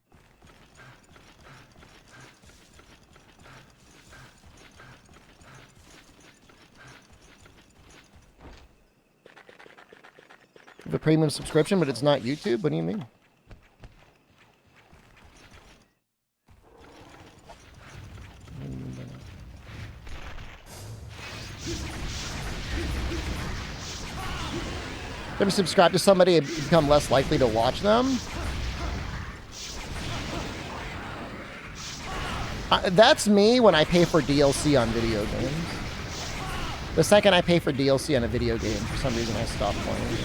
The premium subscription, but it's not YouTube? What do you mean? Ever subscribe to somebody and become less likely to watch them? That's me when I pay for DLC on video games. The second I pay for DLC on a video game, for some reason I stop playing.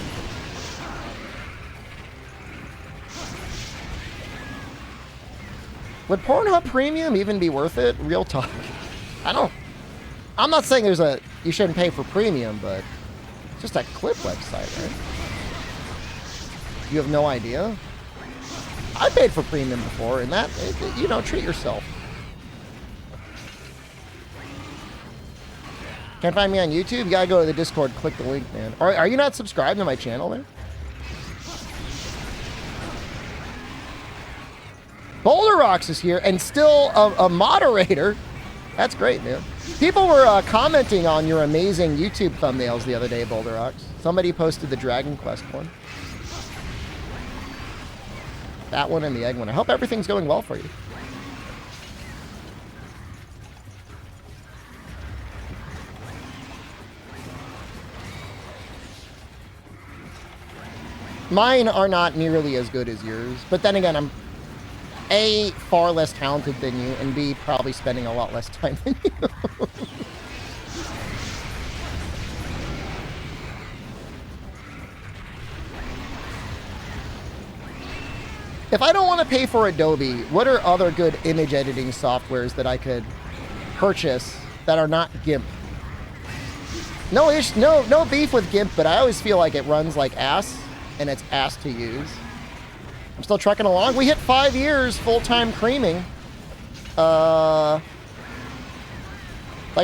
Would Pornhub Premium even be worth it? Real talk. I'm not saying you shouldn't pay for premium, but it's just a clip website, right? You have no idea? I paid for premium before, and that, treat yourself. Can't find me on YouTube? You gotta go to the Discord, click the link, man. Are you not subscribed to my channel there? Boulder Rocks is here, and still a moderator. That's great, man. People were commenting on your amazing YouTube thumbnails the other day, Boulder Rocks. Somebody posted the Dragon Quest one. That one and the egg one. I hope everything's going well for you. Mine are not nearly as good as yours, but then again, I'm A, far less talented than you, and B, probably spending a lot less time than you. If I don't want to pay for Adobe, what are other good image editing softwares that I could purchase that are not GIMP? No beef with GIMP, but I always feel like it runs like ass, and it's ass to use. I'm still trucking along. We hit 5 years full-time creaming, like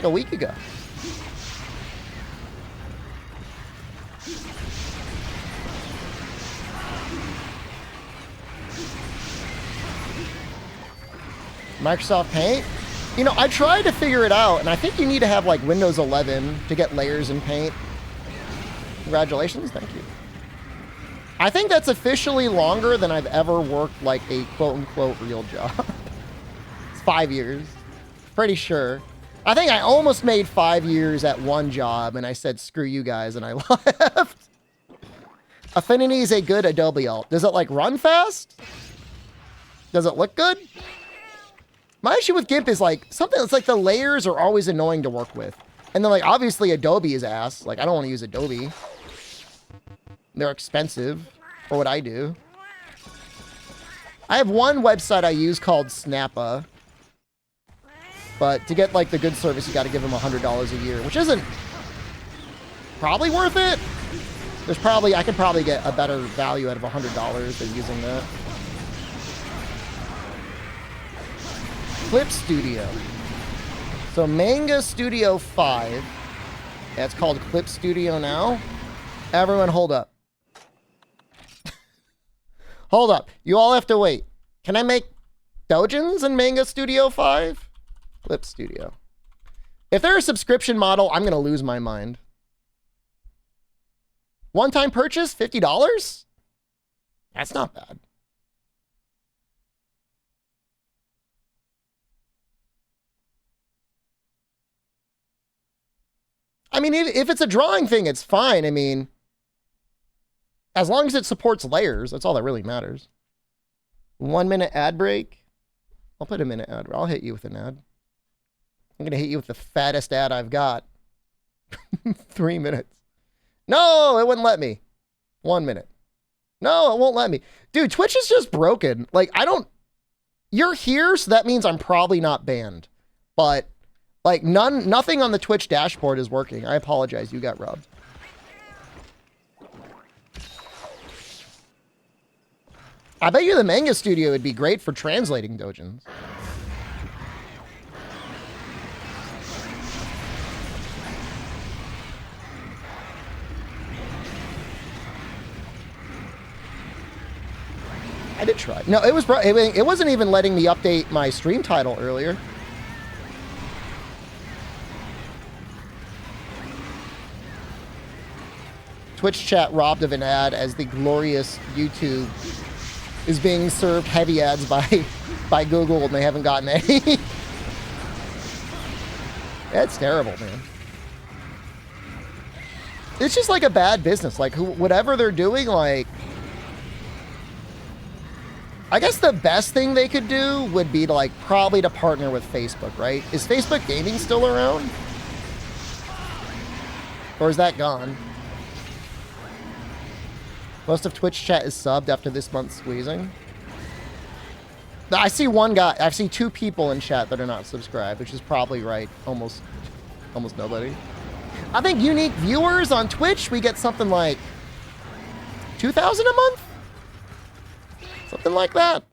a week ago. Microsoft Paint? I tried to figure it out, and I think you need to have, like, Windows 11 to get layers in Paint. Congratulations. Thank you. I think that's officially longer than I've ever worked, like, a quote-unquote real job. It's 5 years. Pretty sure. I think I almost made 5 years at one job, and I said, screw you guys, and I left. Affinity is a good Adobe alt. Does it, like, run fast? Does it look good? My issue with GIMP is, like, something that's like the layers are always annoying to work with. And then, like, obviously Adobe is ass. Like, I don't want to use Adobe. They're expensive for what I do. I have one website I use called Snappa. But to get, like, the good service, you got to give them $100 a year, which isn't probably worth it. I could probably get a better value out of $100 than using that. Clip Studio. So Manga Studio 5. Yeah, it's called Clip Studio now. Everyone hold up. Hold up. You all have to wait. Can I make dojins in Manga Studio 5? Clip Studio. If they're a subscription model, I'm going to lose my mind. One-time purchase, $50? That's not bad. I mean, if it's a drawing thing, it's fine. I mean, as long as it supports layers, that's all that really matters. 1 minute ad break. I'll put a minute ad. I'll hit you with an ad. I'm going to hit you with the fattest ad I've got. 3 minutes. No, it wouldn't let me. 1 minute. No, it won't let me. Dude, Twitch is just broken. Like, you're here, so that means I'm probably not banned. But like, nothing on the Twitch dashboard is working. I apologize, you got robbed. I bet you the Manga Studio would be great for translating dojins. I did try. No, it wasn't even letting me update my stream title earlier. Twitch chat robbed of an ad as the glorious YouTube is being served heavy ads by Google and they haven't gotten any. That's terrible, man. It's just like a bad business. Like whatever they're doing, like, I guess the best thing they could do would be to like probably to partner with Facebook, right? Is Facebook Gaming still around? Or is that gone? Most of Twitch chat is subbed after this month's squeezing. I see one guy. I see 2 people in chat that are not subscribed, which is probably right. Almost nobody. I think unique viewers on Twitch, we get something like 2,000 a month? Something like that.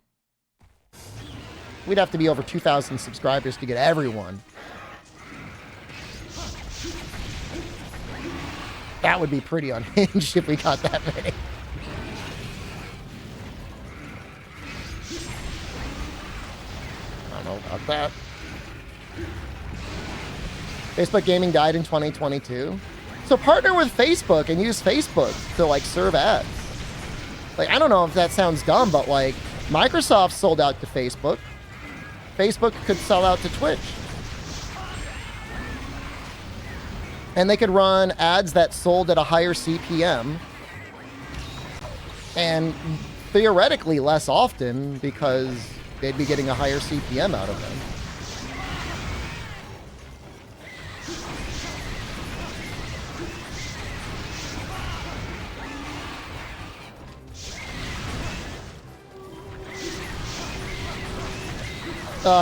We'd have to be over 2,000 subscribers to get everyone. That would be pretty unhinged if we got that many. I don't know about that. Facebook Gaming died in 2022. So partner with Facebook and use Facebook to like serve ads. Like, I don't know if that sounds dumb, but like Microsoft sold out to Facebook. Facebook could sell out to Twitch. And they could run ads that sold at a higher CPM. And theoretically less often because they'd be getting a higher CPM out of them.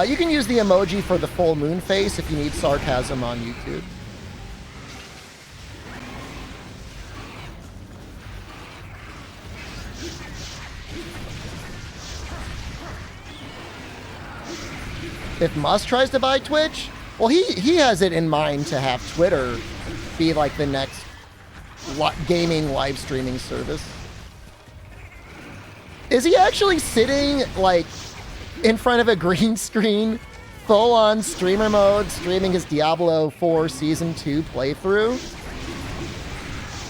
You can use the emoji for the full moon face if you need sarcasm on YouTube. If Musk tries to buy Twitch, well, he has it in mind to have Twitter be like the next gaming live streaming service. Is he actually sitting like in front of a green screen, full-on streamer mode, streaming his Diablo 4 Season 2 playthrough?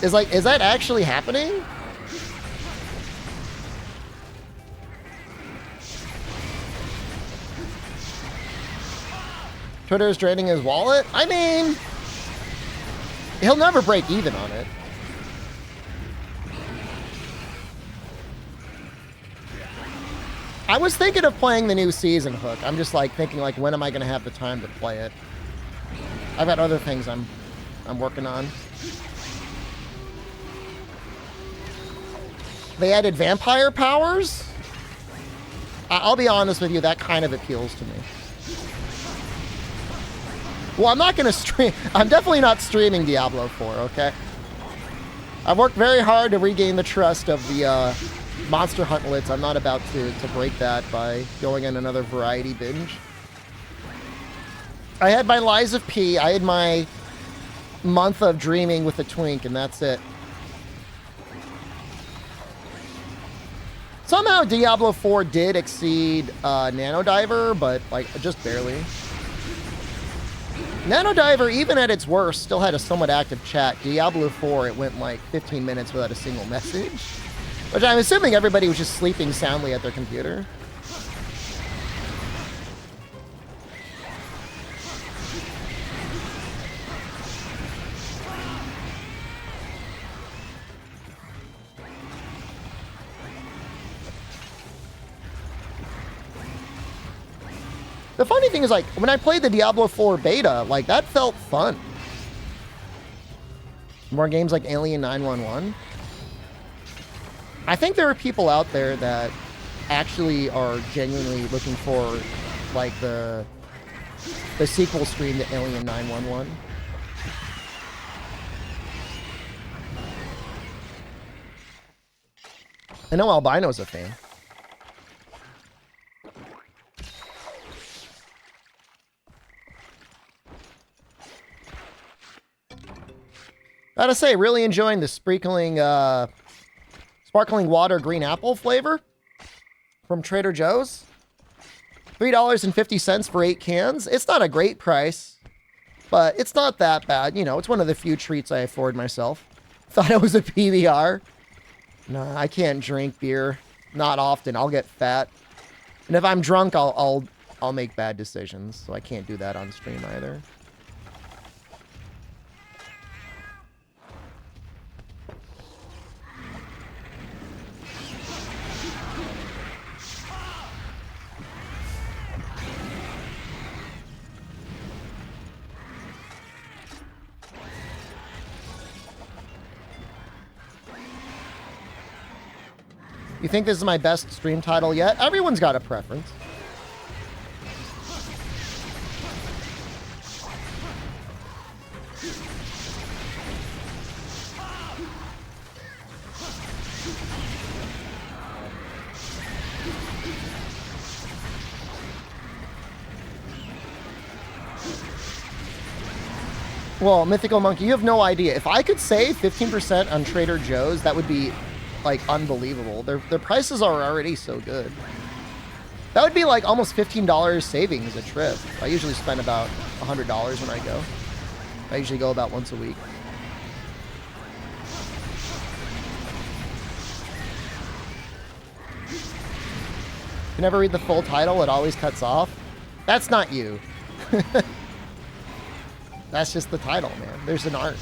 Is that actually happening? Twitter is draining his wallet? I mean, he'll never break even on it. I was thinking of playing the new season hook. I'm just like thinking like, when am I going to have the time to play it? I've got other things I'm working on. They added vampire powers? I'll be honest with you, that kind of appeals to me. Well, I'm not going to stream. I'm definitely not streaming Diablo 4, okay? I've worked very hard to regain the trust of the Monster Huntlets. I'm not about to break that by going on another variety binge. I had my Lies of P. I had my month of dreaming with a twink, and that's it. Somehow Diablo 4 did exceed Nanodiver, but like just barely. Nanodiver, even at its worst, still had a somewhat active chat. Diablo 4, it went like 15 minutes without a single message. Which I'm assuming everybody was just sleeping soundly at their computer. The funny thing is, like, when I played the Diablo 4 beta, like, that felt fun. More games like Alien 911. I think there are people out there that actually are genuinely looking for, like, the sequel stream to Alien 911. I know Albino's a fan. Gotta say, really enjoying the sparkling water green apple flavor from Trader Joe's. $3.50 for 8 cans. It's not a great price, but it's not that bad. You know, it's one of the few treats I afford myself. Thought it was a PBR. Nah, I can't drink beer. Not often. I'll get fat. And if I'm drunk, I'll make bad decisions. So I can't do that on stream either. You think this is my best stream title yet? Everyone's got a preference. Well, Mythical Monkey, you have no idea. If I could save 15% on Trader Joe's, that would be, like, unbelievable. Their prices are already so good. That would be, like, almost $15 savings a trip. I usually spend about $100 when I go. I usually go about once a week. You never read the full title, it always cuts off. That's not you. That's just the title, man. There's an art.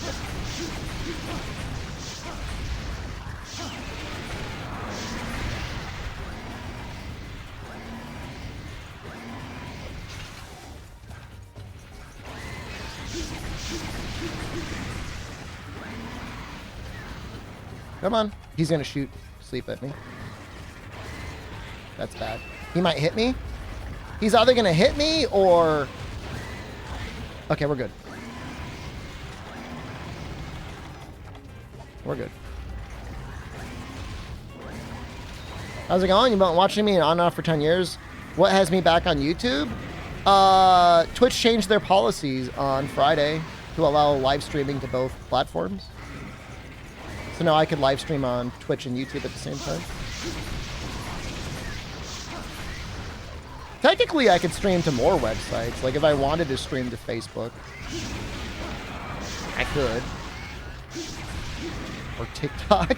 Come on. He's gonna shoot sleep at me. That's bad. He might hit me. He's either gonna hit me or... Okay, we're good. We're good. How's it going? You've been watching me on and off for 10 years. What has me back on YouTube? Twitch changed their policies on Friday to allow live streaming to both platforms. So now I could live stream on Twitch and YouTube at the same time. Technically, I could stream to more websites. Like, if I wanted to stream to Facebook, I could. Or TikTok.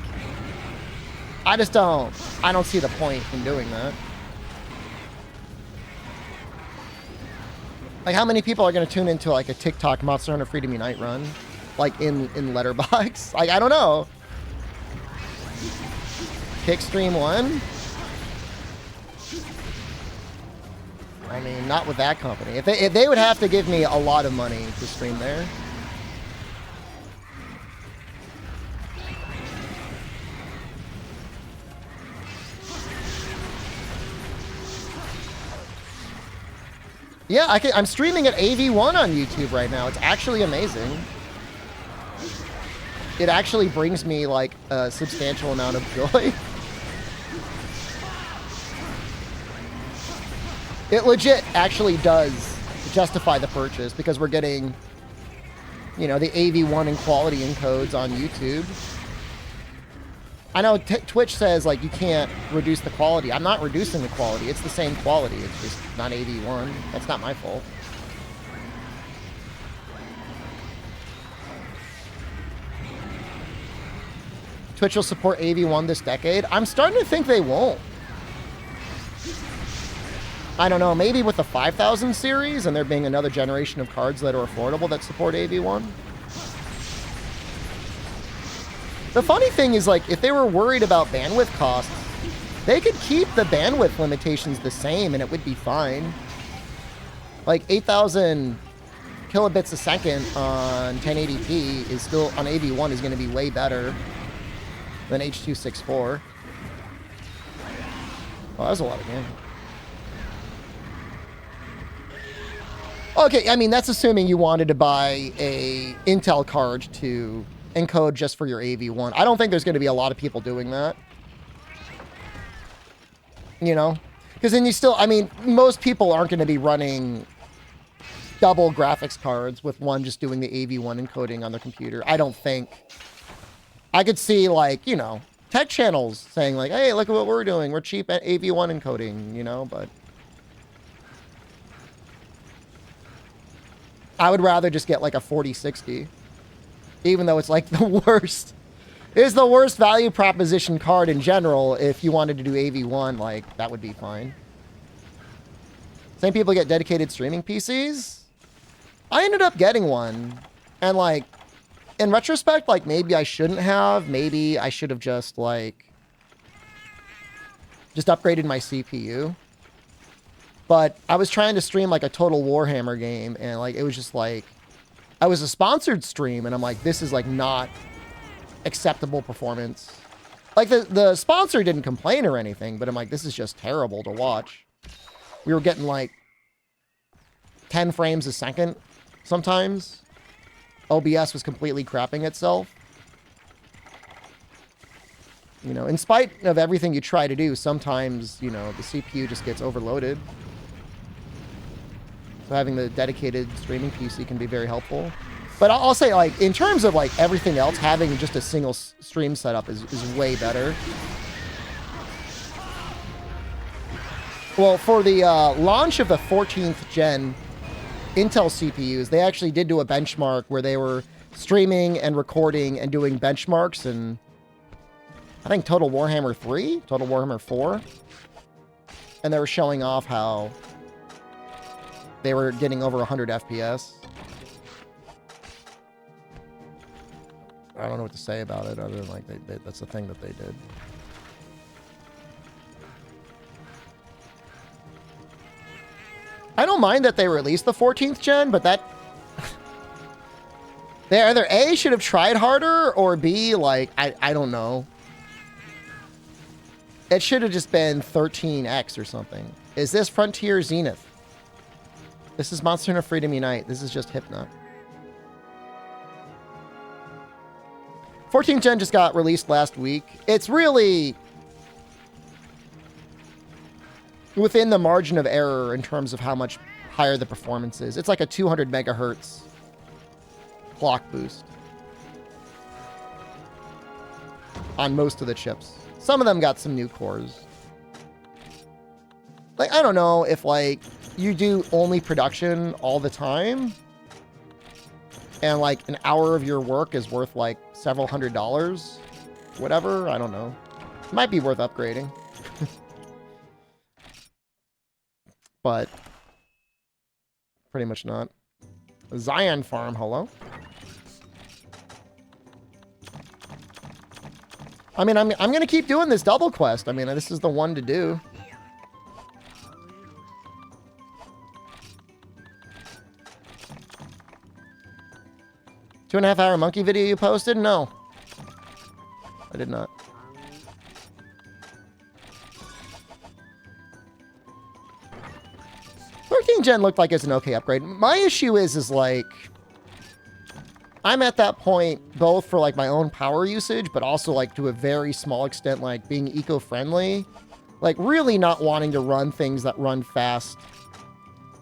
I don't see the point in doing that. Like, how many people are going to tune into, like, a TikTok Monster Hunter Freedom Unite run? Like, in Letterbox? Like, I don't know. Kickstream 1? I mean, not with that company. If they would have to give me a lot of money to stream there. Yeah, I'm streaming at AV1 on YouTube right now. It's actually amazing. It actually brings me, like, a substantial amount of joy. It legit actually does justify the purchase because we're getting, you know, the AV1 and quality encodes on YouTube. I know Twitch says, like, you can't reduce the quality. I'm not reducing the quality. It's the same quality. It's just not AV1. That's not my fault. Twitch will support AV1 this decade. I'm starting to think they won't. I don't know, maybe with the 5000 series and there being another generation of cards that are affordable that support AV1. The funny thing is, like, if they were worried about bandwidth costs, they could keep the bandwidth limitations the same and it would be fine. Like, 8,000 kilobits a second on 1080p is still, on AV1, is going to be way better than H.264. Oh, that was a lot of game. Okay, I mean, that's assuming you wanted to buy a Intel card to encode just for your AV1. I don't think there's going to be a lot of people doing that. You know? Because then you still, I mean, most people aren't going to be running double graphics cards with one just doing the AV1 encoding on their computer. I don't think. I could see, like, you know, tech channels saying, like, hey, look at what we're doing. We're cheap at AV1 encoding, you know, but I would rather just get, like, a 4060, even though it's, like, the worst. It is the worst value proposition card in general. If you wanted to do AV1, like, that would be fine. Same people get dedicated streaming PCs. I ended up getting one. And, like, in retrospect, like, maybe I shouldn't have. Maybe I should have just, like, just upgraded my CPU. But I was trying to stream, like, a Total Warhammer game. And, like, it was just, like, I was a sponsored stream. And I'm like, this is, like, not acceptable performance. Like, the sponsor didn't complain or anything, but I'm like, this is just terrible to watch. We were getting, like, 10 frames a second sometimes. OBS was completely crapping itself. You know, in spite of everything you try to do, sometimes, you know, the CPU just gets overloaded. So having the dedicated streaming PC can be very helpful. But I'll say, like, in terms of, like, everything else, having just a single stream setup is way better. Well, for the launch of the 14th gen Intel CPUs, they actually did do a benchmark where they were streaming and recording and doing benchmarks and I think Total Warhammer 3, Total Warhammer 4. And they were showing off how they were getting over 100 FPS. I don't know what to say about it other than like that's the thing that they did. I don't mind that they released the 14th gen, but that they either A, should have tried harder, or B, like, I don't know. It should have just been 13X or something. Is this Frontier Zenith? This is Monster Hunter Freedom Unite. This is just Hypno. 14th gen just got released last week. It's really within the margin of error in terms of how much higher the performance is. It's like a 200 megahertz clock boost on most of the chips. Some of them got some new cores. Like, I don't know if, like, you do only production all the time and, like, an hour of your work is worth, like, several $100s. Whatever, I don't know. Might be worth upgrading. But pretty much not. Zion Farm, hello? I mean, I'm going to keep doing this double quest. I mean, this is the one to do. Two-and-a-half-hour monkey video you posted? No. I did not. Gen looked like it's an okay upgrade. My issue is like, I'm at that point both for like my own power usage, but also like to a very small extent, like being eco-friendly, like really not wanting to run things that run fast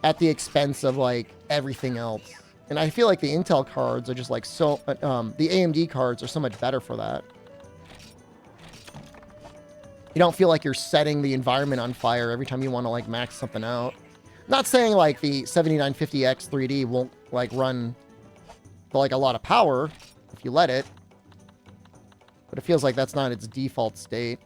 at the expense of like everything else. And I feel like the Intel cards are just like so, the AMD cards are so much better for that. You don't feel like you're setting the environment on fire every time you want to like max something out. Not saying like the 7950X 3D won't like run for like a lot of power if you let it, but it feels like that's not its default state.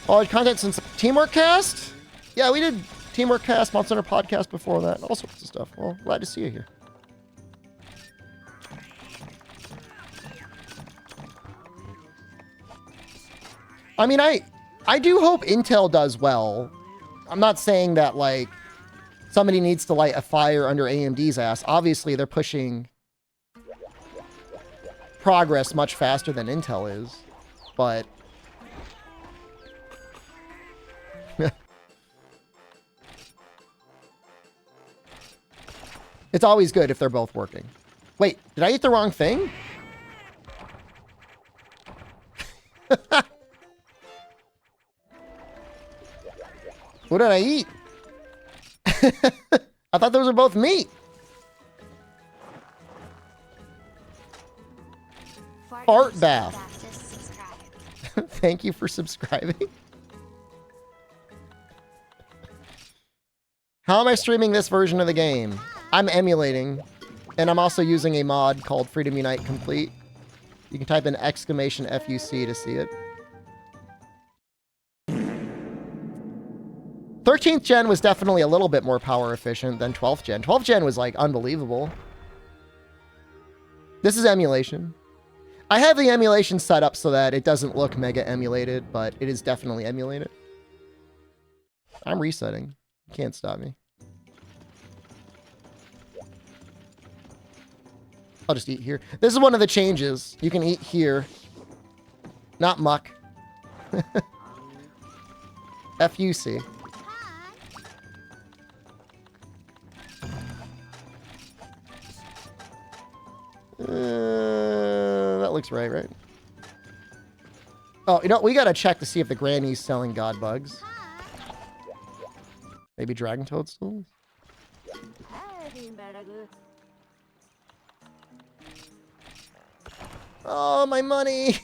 Followed content since Teamwork Cast? Yeah, we did Teamwork Cast, Monster Hunter Podcast before that, all sorts of stuff. Well, glad to see you here. I mean, I do hope Intel does well. I'm not saying that, like, somebody needs to light a fire under AMD's ass. Obviously, they're pushing progress much faster than Intel is, but it's always good if they're both working. Wait, did I eat the wrong thing? What did I eat? I thought those were both meat. Fart bath. Thank you for subscribing. How am I streaming this version of the game? I'm emulating, and I'm also using a mod called Freedom Unite Complete. You can type in !FUC to see it. 13th gen was definitely a little bit more power efficient than 12th gen. 12th gen was like unbelievable. This is emulation. I have the emulation set up so that it doesn't look mega emulated, but it is definitely emulated. I'm resetting. You can't stop me. I'll just eat here. This is one of the changes. You can eat here. Not muck. F-U-C. That looks right? Oh, you know, we gotta check to see if the granny's selling god bugs. Maybe dragon toadstools? Oh, my money!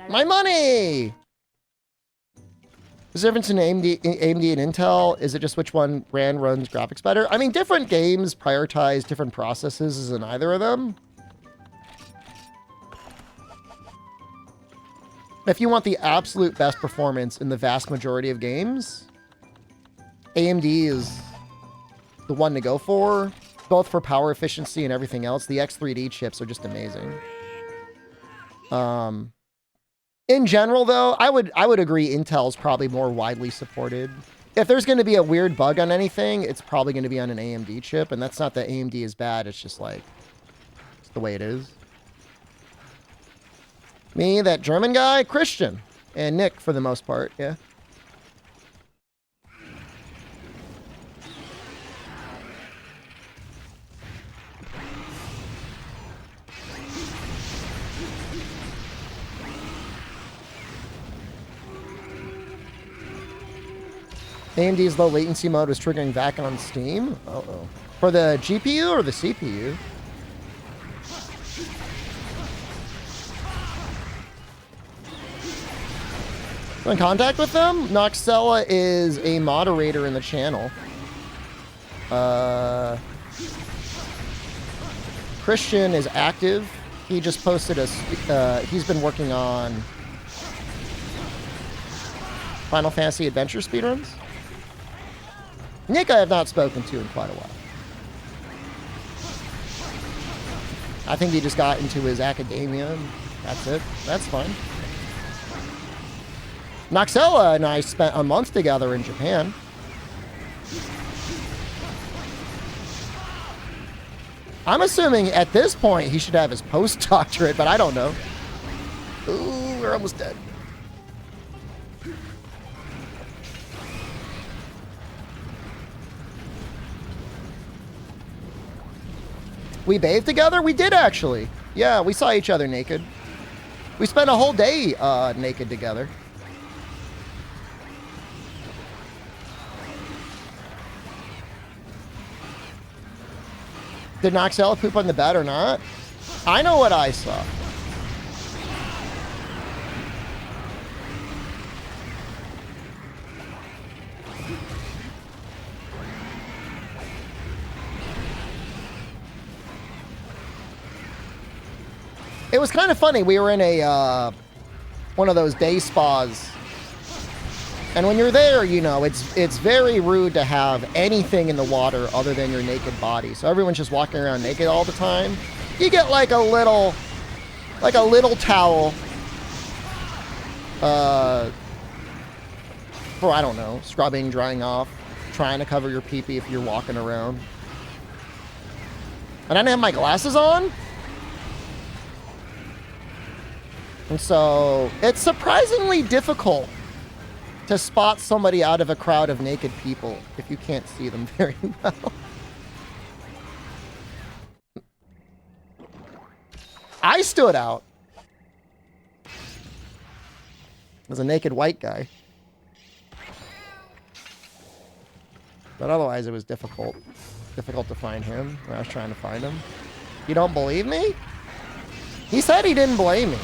My money! Is there a difference in AMD and Intel? Is it just which one brand runs graphics better? I mean, different games prioritize different processes in either of them. If you want the absolute best performance in the vast majority of games, AMD is the one to go for, both for power efficiency and everything else. The X3D chips are just amazing. In general, though, I would agree Intel's probably more widely supported. If there's going to be a weird bug on anything, it's probably going to be on an AMD chip, and that's not that AMD is bad. It's just like, it's the way it is. Me, that German guy, Christian, and Nick for the most part, yeah. AMD's low latency mode was triggering back on Steam? Uh-oh. For the GPU or the CPU? In contact with them? Noxella is a moderator in the channel. Christian is active. He just posted he's been working on Final Fantasy Adventure speedruns. Nick I have not spoken to in quite a while. I think he just got into his academia and that's it. That's fine. Noxella and I spent a month together in Japan. I'm assuming at this point he should have his postdoctorate, but I don't know. Ooh, we're almost dead. We bathed together? We did actually. Yeah, we saw each other naked. We spent a whole day naked together. Did Noxella poop on the bed or not? I know what I saw. It was kind of funny. We were in a one of those day spas. And when you're there, you know, it's very rude to have anything in the water other than your naked body. So everyone's just walking around naked all the time. You get like a little towel for, I don't know, scrubbing, drying off, trying to cover your pee-pee if you're walking around. And I didn't have my glasses on. And so it's surprisingly difficult to spot somebody out of a crowd of naked people if you can't see them very well. I stood out as a naked white guy. But otherwise it was difficult to find him when I was trying to find him. You don't believe me? He said he didn't blame me.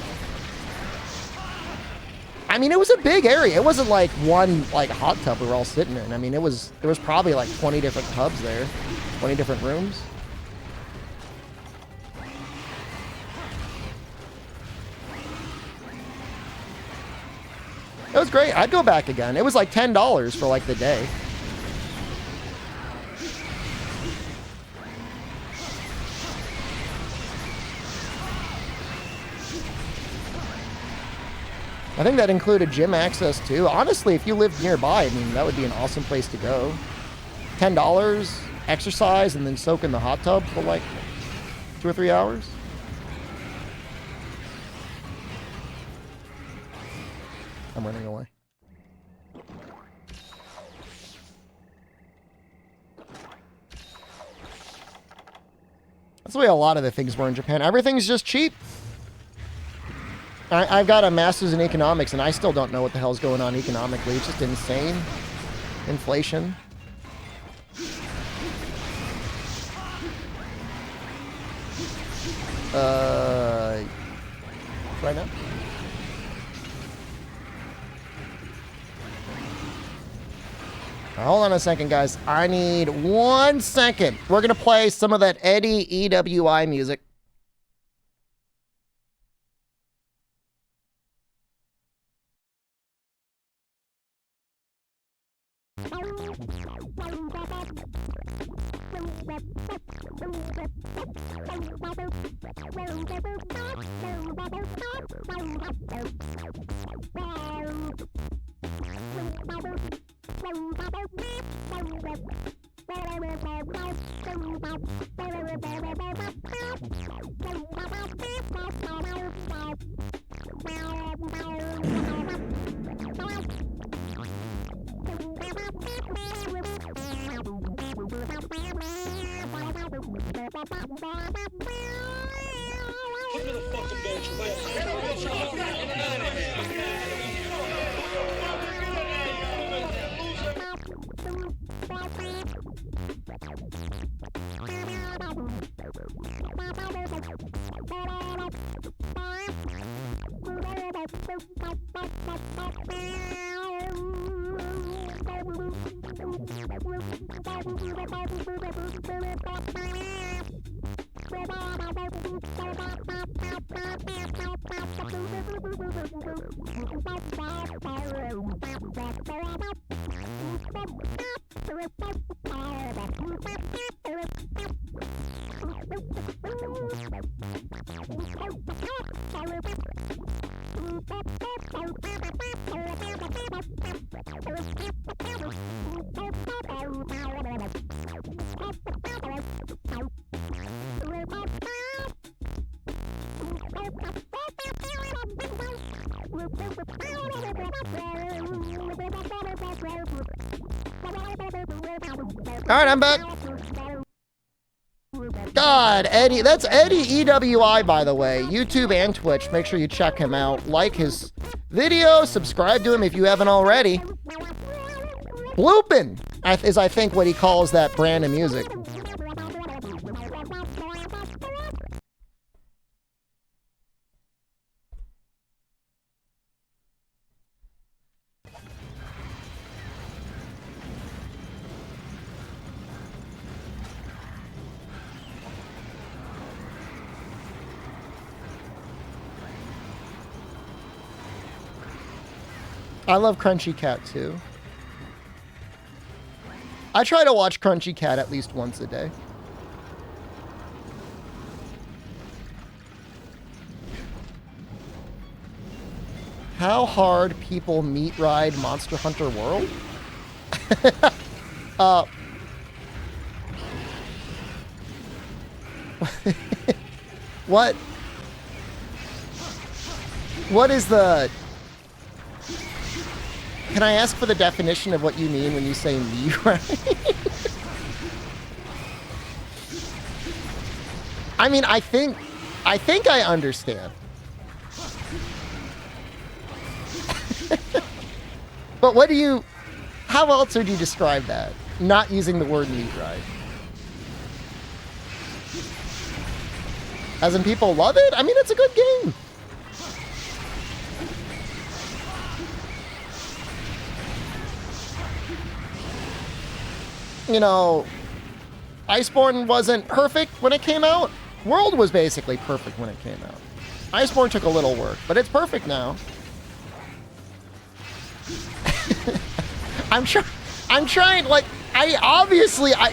I mean, it was a big area. It wasn't like one like hot tub we were all sitting in. I mean, there was probably like 20 different tubs there, 20 different rooms. It was great. I'd go back again. It was like $10 for like the day. I think that included gym access too. Honestly, if you lived nearby, I mean, that would be an awesome place to go. $10, exercise, and then soak in the hot tub for like 2 or 3 hours. I'm running away. That's the way a lot of the things were in Japan. Everything's just cheap. I've got a master's in economics, and I still don't know what the hell's going on economically. It's just insane. Inflation. Right now? Hold on a second, guys. I need 1 second. We're going to play some of that Eddie EWI music. All right, I'm back. God, Eddie. That's Eddie EWI, by the way. YouTube and Twitch. Make sure you check him out. Like his video. Subscribe to him if you haven't already. Bloopin' is, I think, what he calls that brand of music. I love Crunchy Cat too. I try to watch Crunchy Cat at least once a day. How hard people meat ride Monster Hunter World? What is the... Can I ask for the definition of what you mean when you say meat ride? I mean, I think I understand. But what do you... How else would you describe that? Not using the word meat ride. As in people love it? I mean, it's a good game. You know, Iceborne wasn't perfect when it came out. World was basically perfect when it came out. Iceborne took a little work, but it's perfect now. I'm trying, like,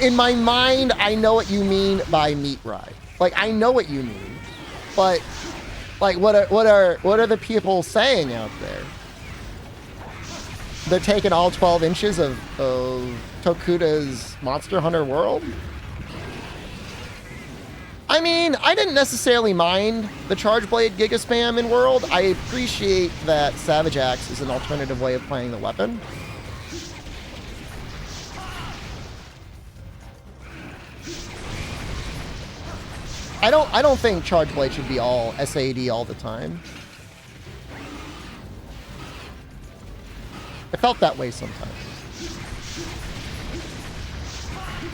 in my mind, I know what you mean by meat ride. Like, I know what you mean. But, like, what are the people saying out there? They're taking all 12 inches of Tokuta's Monster Hunter world? I mean, I didn't necessarily mind the Charge Blade Giga Spam in World. I appreciate that Savage Axe is an alternative way of playing the weapon. I don't think Charge Blade should be all SAD all the time. I felt that way sometimes.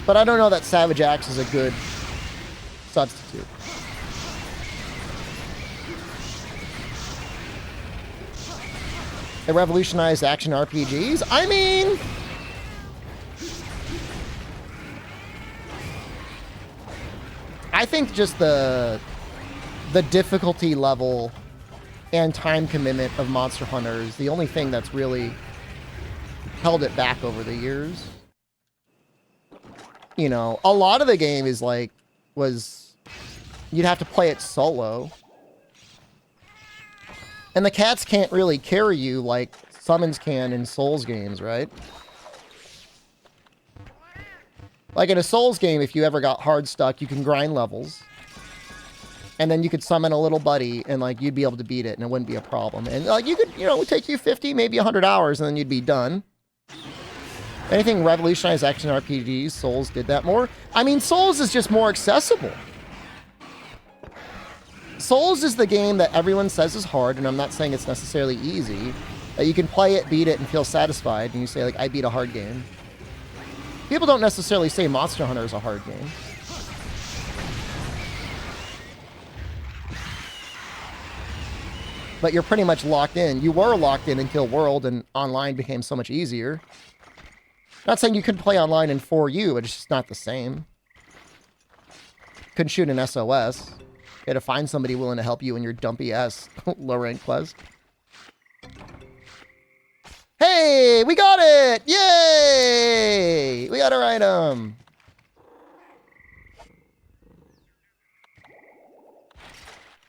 But I don't know that Savage Axe is a good substitute. It revolutionized action RPGs? I mean... I think just the difficulty level and time commitment of Monster Hunter is the only thing that's really held it back over the years. You know, a lot of the game is like, you'd have to play it solo. And the cats can't really carry you like summons can in Souls games, right? Like in a Souls game, if you ever got hard stuck, you can grind levels. And then you could summon a little buddy and like you'd be able to beat it and it wouldn't be a problem. And like you could, you know, it would take you 50, maybe 100 hours and then you'd be done. Anything revolutionized action RPGs, Souls did that more. I mean, Souls is just more accessible. Souls is the game that everyone says is hard, and I'm not saying it's necessarily easy. That you can play it, beat it, and feel satisfied, and you say, like, I beat a hard game. People don't necessarily say Monster Hunter is a hard game. But you're pretty much locked in. You were locked in until World, and online became so much easier. Not saying you couldn't play online in 4U, but it's just not the same. Couldn't shoot an SOS. You had to find somebody willing to help you in your dumpy-ass low-rank quest. Hey, we got it! Yay! We got our item.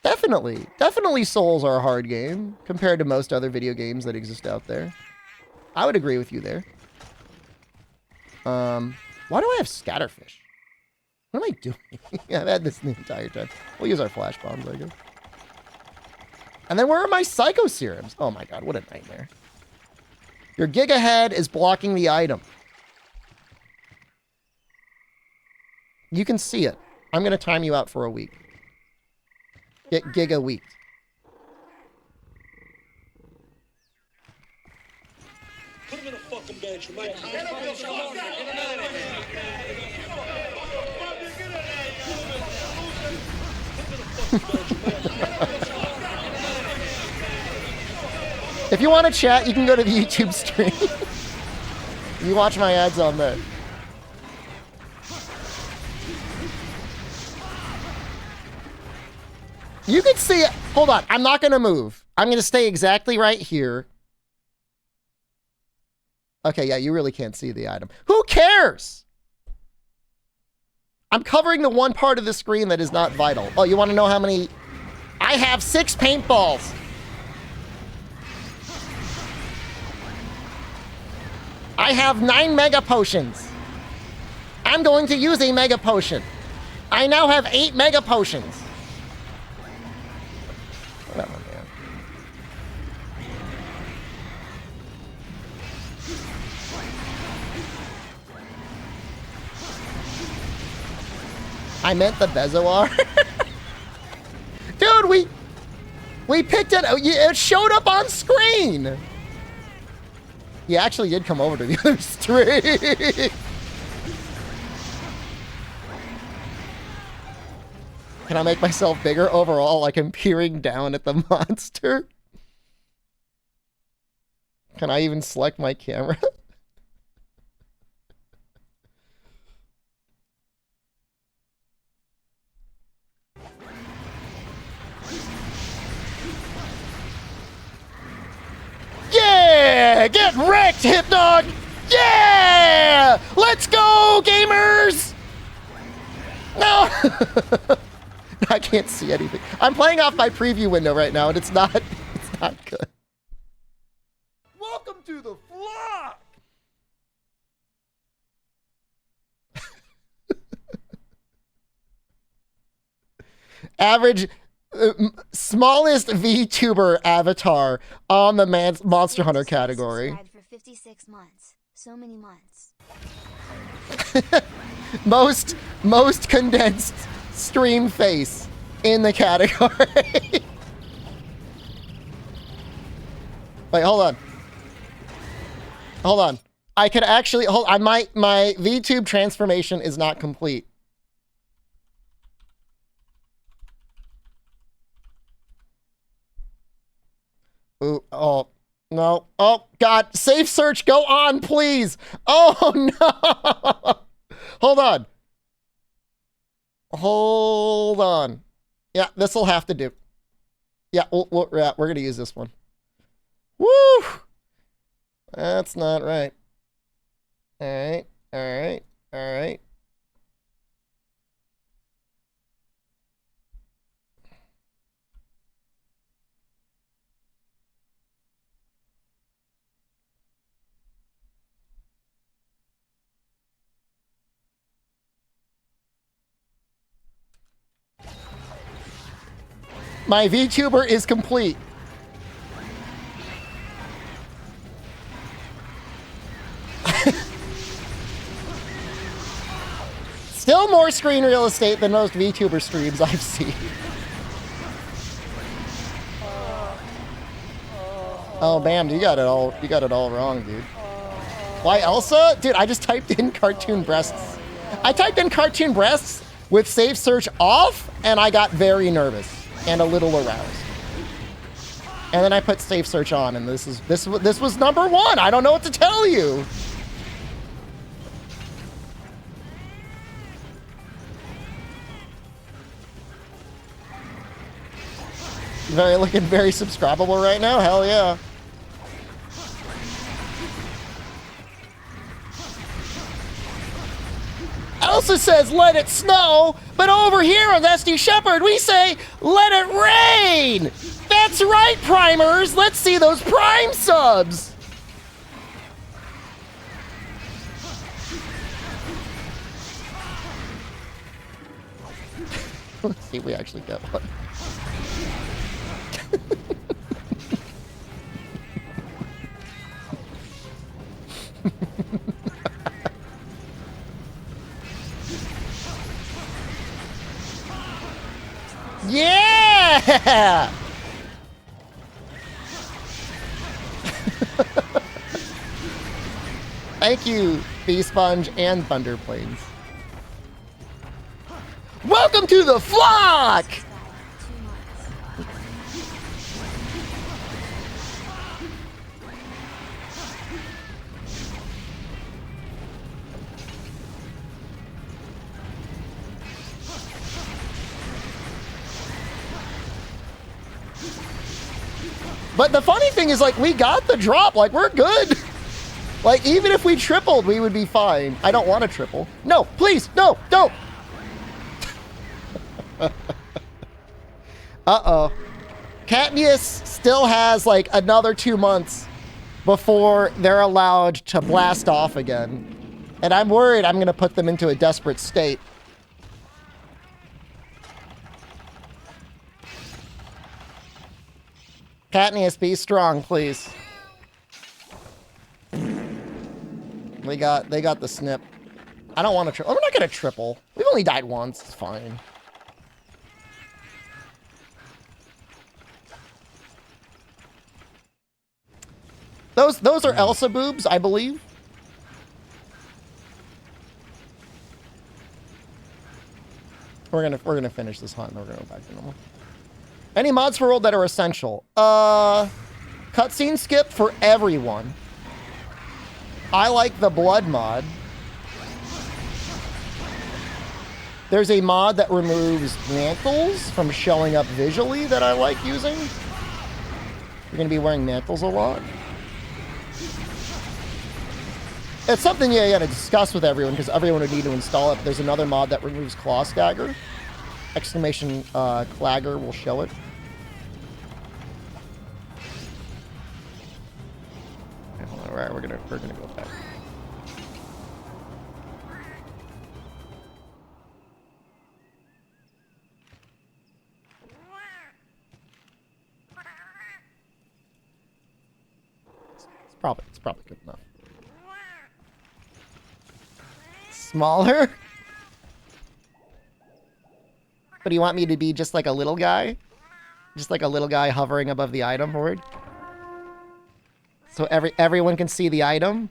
Definitely. Definitely Souls are a hard game compared to most other video games that exist out there. I would agree with you there. Why do I have Scatterfish? What am I doing? Yeah, I've had this the entire time. We'll use our flash bombs, I guess. And then where are my Psycho Serums? Oh my god, what a nightmare. Your Giga Head is blocking the item. You can see it. I'm going to time you out for a week. Get Giga Week. Put him in a fucking bench. You might If you want to chat, you can go to the YouTube stream. You watch my ads on there. You can see it. Hold on. I'm not going to move. I'm going to stay exactly right here. Okay, yeah, you really can't see the item. Who cares? I'm covering the one part of the screen that is not vital. Oh, you want to know how many? I have 6 paintballs. I have 9 mega potions. I'm going to use a mega potion. I now have 8 mega potions. Whatever, man. I meant the Bezoar. Dude, we picked it. It showed up on screen. He actually did come over to the other stream. Can I make myself bigger overall, like I'm peering down at the monster? Can I even select my camera? Yeah! Get wrecked, Hypnog! Yeah! Let's go, gamers! No! I can't see anything. I'm playing off my preview window right now, and it's not good. Welcome to the fly! Average, smallest VTuber avatar on the Monster Hunter category. Subscribed for 56 months. So many months. most condensed stream face in the category. Wait, hold on. Hold on. I could actually hold on. My VTube transformation is not complete. Ooh, oh no. Oh God. Safe search. Go on, please. Oh no. Hold on. Hold on. Yeah, this will have to do. Yeah, we're gonna use this one. Woo! That's not right. All right, all right, all right. My VTuber is complete. Still more screen real estate than most VTuber streams I've seen. Oh, bam, you got it all wrong, dude. Why Elsa? Dude, I just typed in cartoon breasts. I typed in cartoon breasts with safe search off, and I got very nervous and a little aroused. And then I put safe search on, and this was number one. I don't know what to tell you. Looking very subscribable right now. Hell yeah. Elsa says, let it snow, but over here on SDShepard, we say, let it rain. That's right, primers. Let's see those prime subs. Let's see if we actually get one. Yeah! Thank you, Bee Sponge and Thunder Plains. Welcome to the flock! But the funny thing is, like, we got the drop. Like, we're good. Like, even if we tripled, we would be fine. I don't want to triple. No, please, no, don't. Uh-oh. Katniss still has, like, another 2 months before they're allowed to blast off again. And I'm worried I'm going to put them into a desperate state. Katniss, be strong, please. They got the snip. I don't want to triple. We're not going to triple. We've only died once. It's fine. Those are Elsa boobs, I believe. We're gonna finish this hunt and we're gonna go back to normal. Any mods for World that are essential? Cutscene skip for everyone. I like the blood mod. There's a mod that removes mantles from showing up visually that I like using. You're gonna be wearing mantles a lot. It's something you gotta discuss with everyone because everyone would need to install it. But there's another mod that removes claw stagger. Exclamation clagger will show it. All right, we're gonna go back. It's probably good enough. Smaller? But do you want me to be just like a little guy? Just like a little guy hovering above the item board? So everyone can see the item?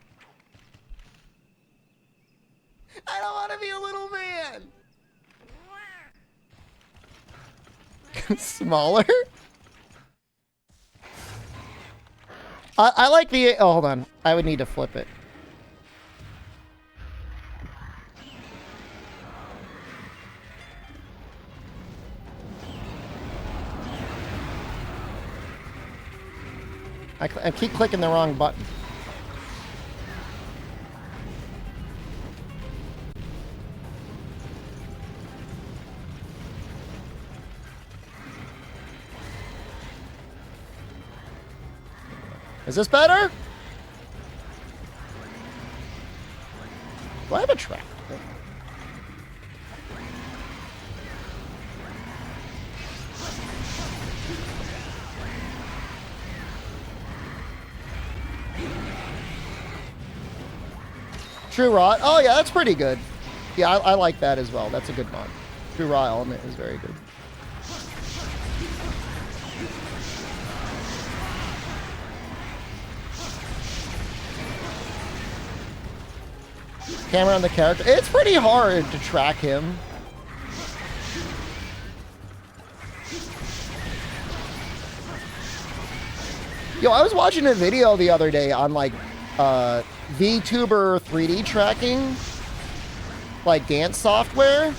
I don't want to be a little man! Smaller? I like the... Oh, hold on. I would need to flip it. I keep clicking the wrong button. Is this better? Do I have a track? True Raw. Oh yeah, that's pretty good. Yeah, I like that as well. That's a good mod. True Raw element is very good. Camera on the character. It's pretty hard to track him. Yo, I was watching a video the other day on like VTuber 3D tracking, like dance software.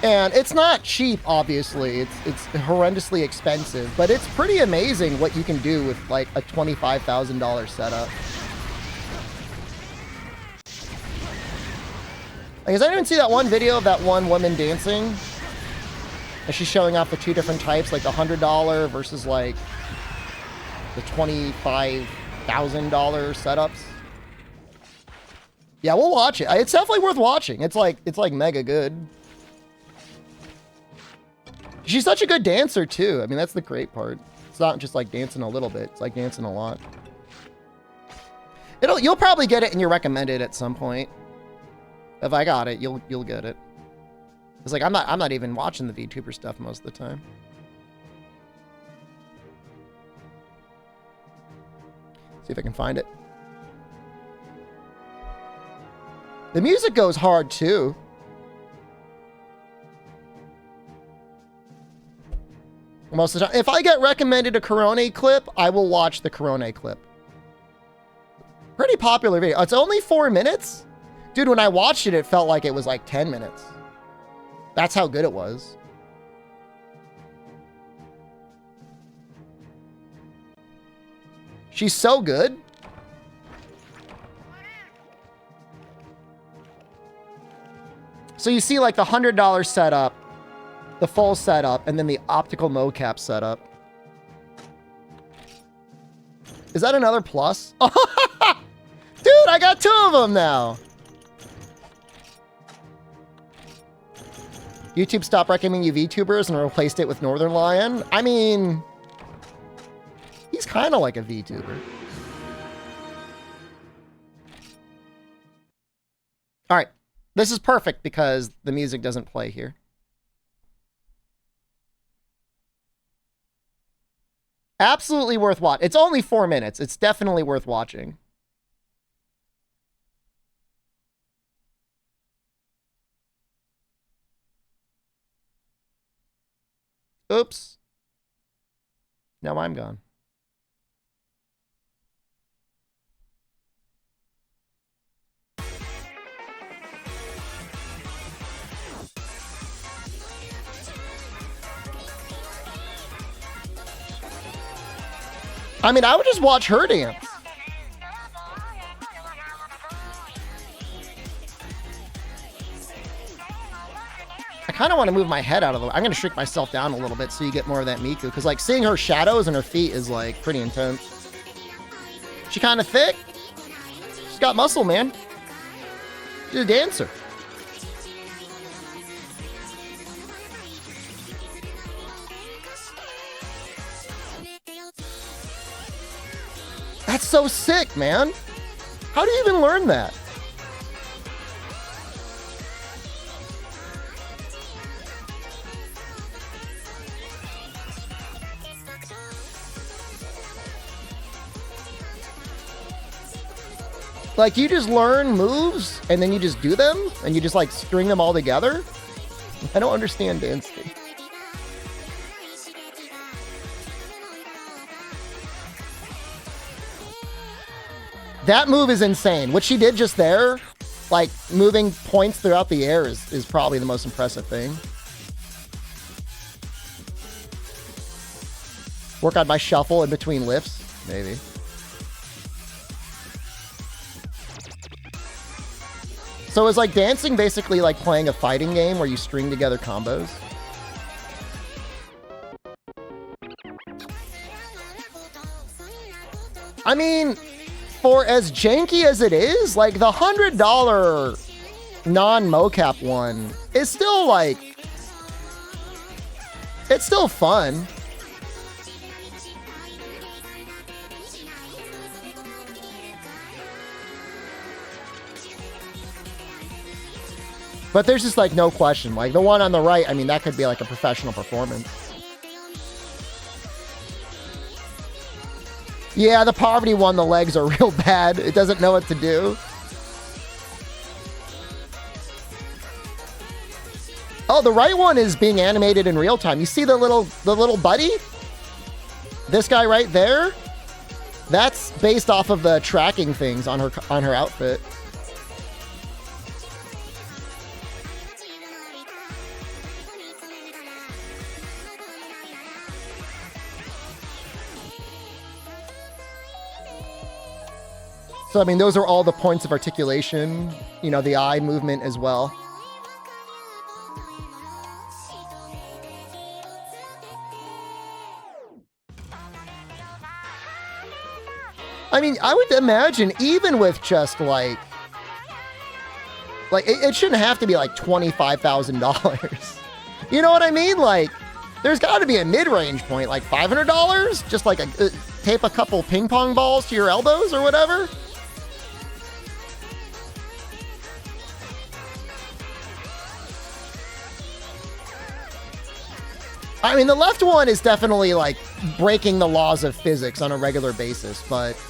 And it's not cheap, obviously. It's horrendously expensive, but it's pretty amazing what you can do with like a $25,000 setup. Like, does anyone see that one video of that one woman dancing? And she's showing off the two different types, like the $100 versus like the $25,000 setups. Yeah, we'll watch it. It's definitely worth watching. It's like mega good. She's such a good dancer too. I mean, that's the great part. It's not just like dancing a little bit. It's like dancing a lot. You'll probably get it in your recommended at some point. If I got it, you'll get it. It's like I'm not even watching the VTuber stuff most of the time. See if I can find it. The music goes hard too. Most of the time. If I get recommended a Corone clip, I will watch the Corone clip. Pretty popular video. It's only 4 minutes? Dude, when I watched it, it felt like it was like 10 minutes. That's how good it was. She's so good. So you see like the $100 setup, the full setup, and then the optical mocap setup. Is that another plus? Dude, I got 2 of them now. YouTube stopped recommending you VTubers and replaced it with Northern Lion. I mean, he's kind of like a VTuber. All right. This is perfect because the music doesn't play here. Absolutely worth watching. It's only 4 minutes. It's definitely worth watching. Oops. Now I'm gone. I mean, I would just watch her dance. I kind of want to move my head out of the way. I'm going to shrink myself down a little bit so you get more of that Miku. Because, like, seeing her shadows and her feet is, like, pretty intense. She kind of thick. She's got muscle, man. She's a dancer. so sick, man. How do you even learn that? Like, you just learn moves and then you just do them and you just like string them all together? I don't understand dancing. That move is insane. What she did just there, like moving points throughout the air, is probably the most impressive thing. Work on my shuffle in between lifts, maybe. So is like dancing basically like playing a fighting game where you string together combos? I mean, for as janky as it is, like the $100 non-mocap one is still like, it's still fun. But there's just like no question. Like the one on the right, I mean, that could be like a professional performance. Yeah, the poverty one, the legs are real bad. It doesn't know what to do. Oh, the right one is being animated in real time. You see the little buddy? This guy right there? That's based off of the tracking things on her outfit. So, I mean, those are all the points of articulation, you know, the eye movement as well. I mean, I would imagine even with just like it shouldn't have to be like $25,000. You know what I mean? Like, there's got to be a mid-range point, like $500? Just like tape a couple ping pong balls to your elbows or whatever. I mean, the left one is definitely like breaking the laws of physics on a regular basis, but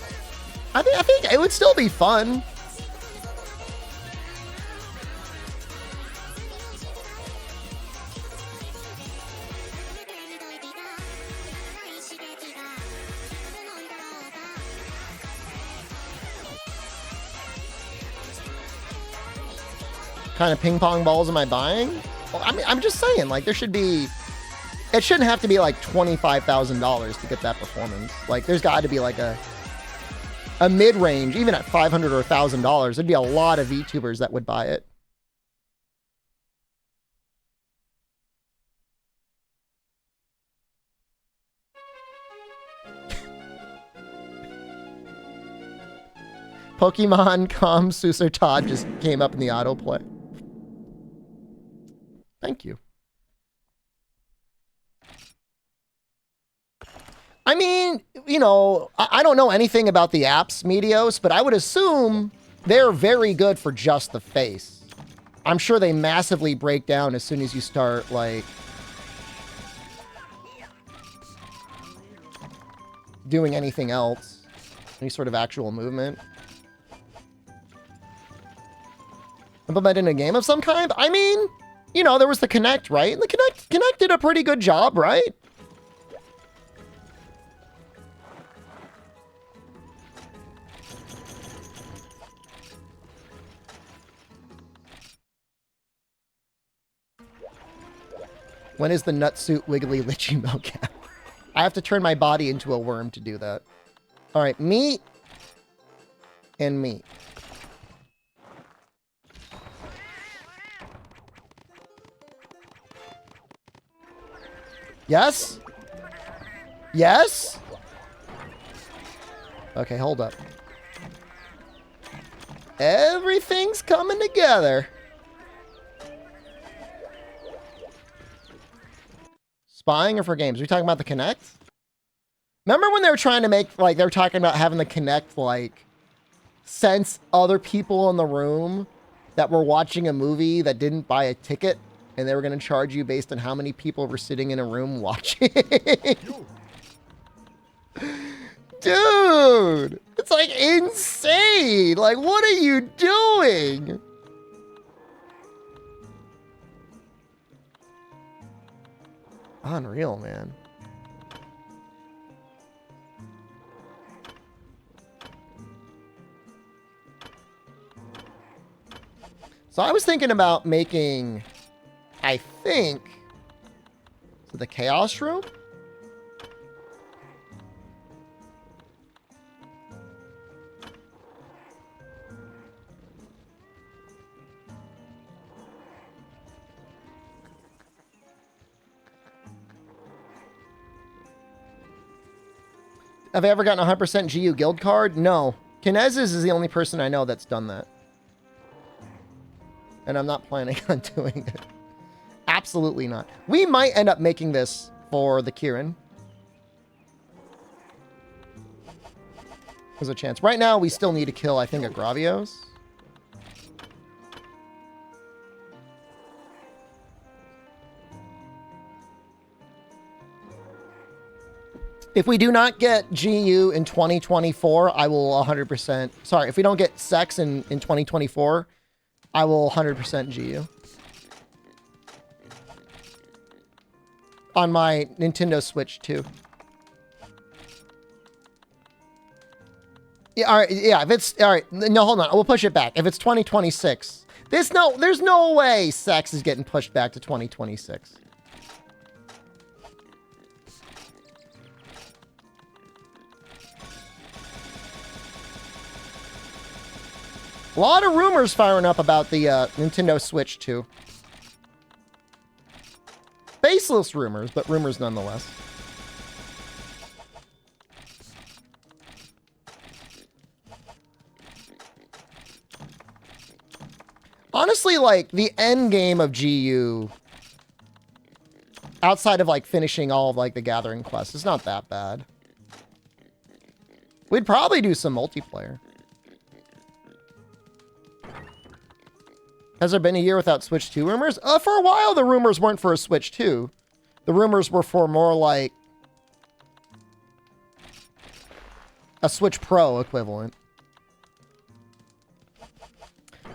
I think it would still be fun. What kind of ping pong balls am I buying? Well, I mean, I'm just saying, like, there should be... It shouldn't have to be like $25,000 to get that performance. Like, there's got to be like a mid-range, even at $500 or $1,000. There'd be a lot of VTubers that would buy it. Pokemon Com Susur Todd just came up in the autoplay. Thank you. I mean, you know, I don't know anything about the apps, Meteos, but I would assume they're very good for just the face. I'm sure they massively break down as soon as you start, like, doing anything else. Any sort of actual movement. Implemented in a game of some kind? I mean, you know, there was the Kinect, right? And the Kinect did a pretty good job, right? When is the nutsuit wiggly litchy mocap? I have to turn my body into a worm to do that. All right, meat and meat. Yes? Yes? Okay, hold up. Everything's coming together. Spying or for games? Are we talking about the Kinect? Remember when they were trying to make, like, they were talking about having the Kinect, like, sense other people in the room that were watching a movie that didn't buy a ticket, and they were going to charge you based on how many people were sitting in a room watching? Dude, it's like insane. Like, what are you doing? Unreal, man. So I was thinking about making, I think, so the Chaos Room? Have I ever gotten a 100% GU guild card? No. Kinez's is the only person I know that's done that. And I'm not planning on doing it. Absolutely not. We might end up making this for the Kieran. There's a chance. Right now, we still need to kill, I think, a Gravios. If we do not get GU in 2024, I will 100%... Sorry, if we don't get sex in 2024, I will 100% GU. On my Nintendo Switch, too. Yeah, all right, yeah, if it's... All right, no, hold on. We'll push it back. If it's 2026... There's no way sex is getting pushed back to 2026. A lot of rumors firing up about the Nintendo Switch 2. Baseless rumors, but rumors nonetheless. Honestly, like, the end game of GU, outside of, like, finishing all of, like, the Gathering quests, is not that bad. We'd probably do some multiplayer. Has there been a year without Switch 2 rumors? For a while, the rumors weren't for a Switch 2. The rumors were for more like a Switch Pro equivalent.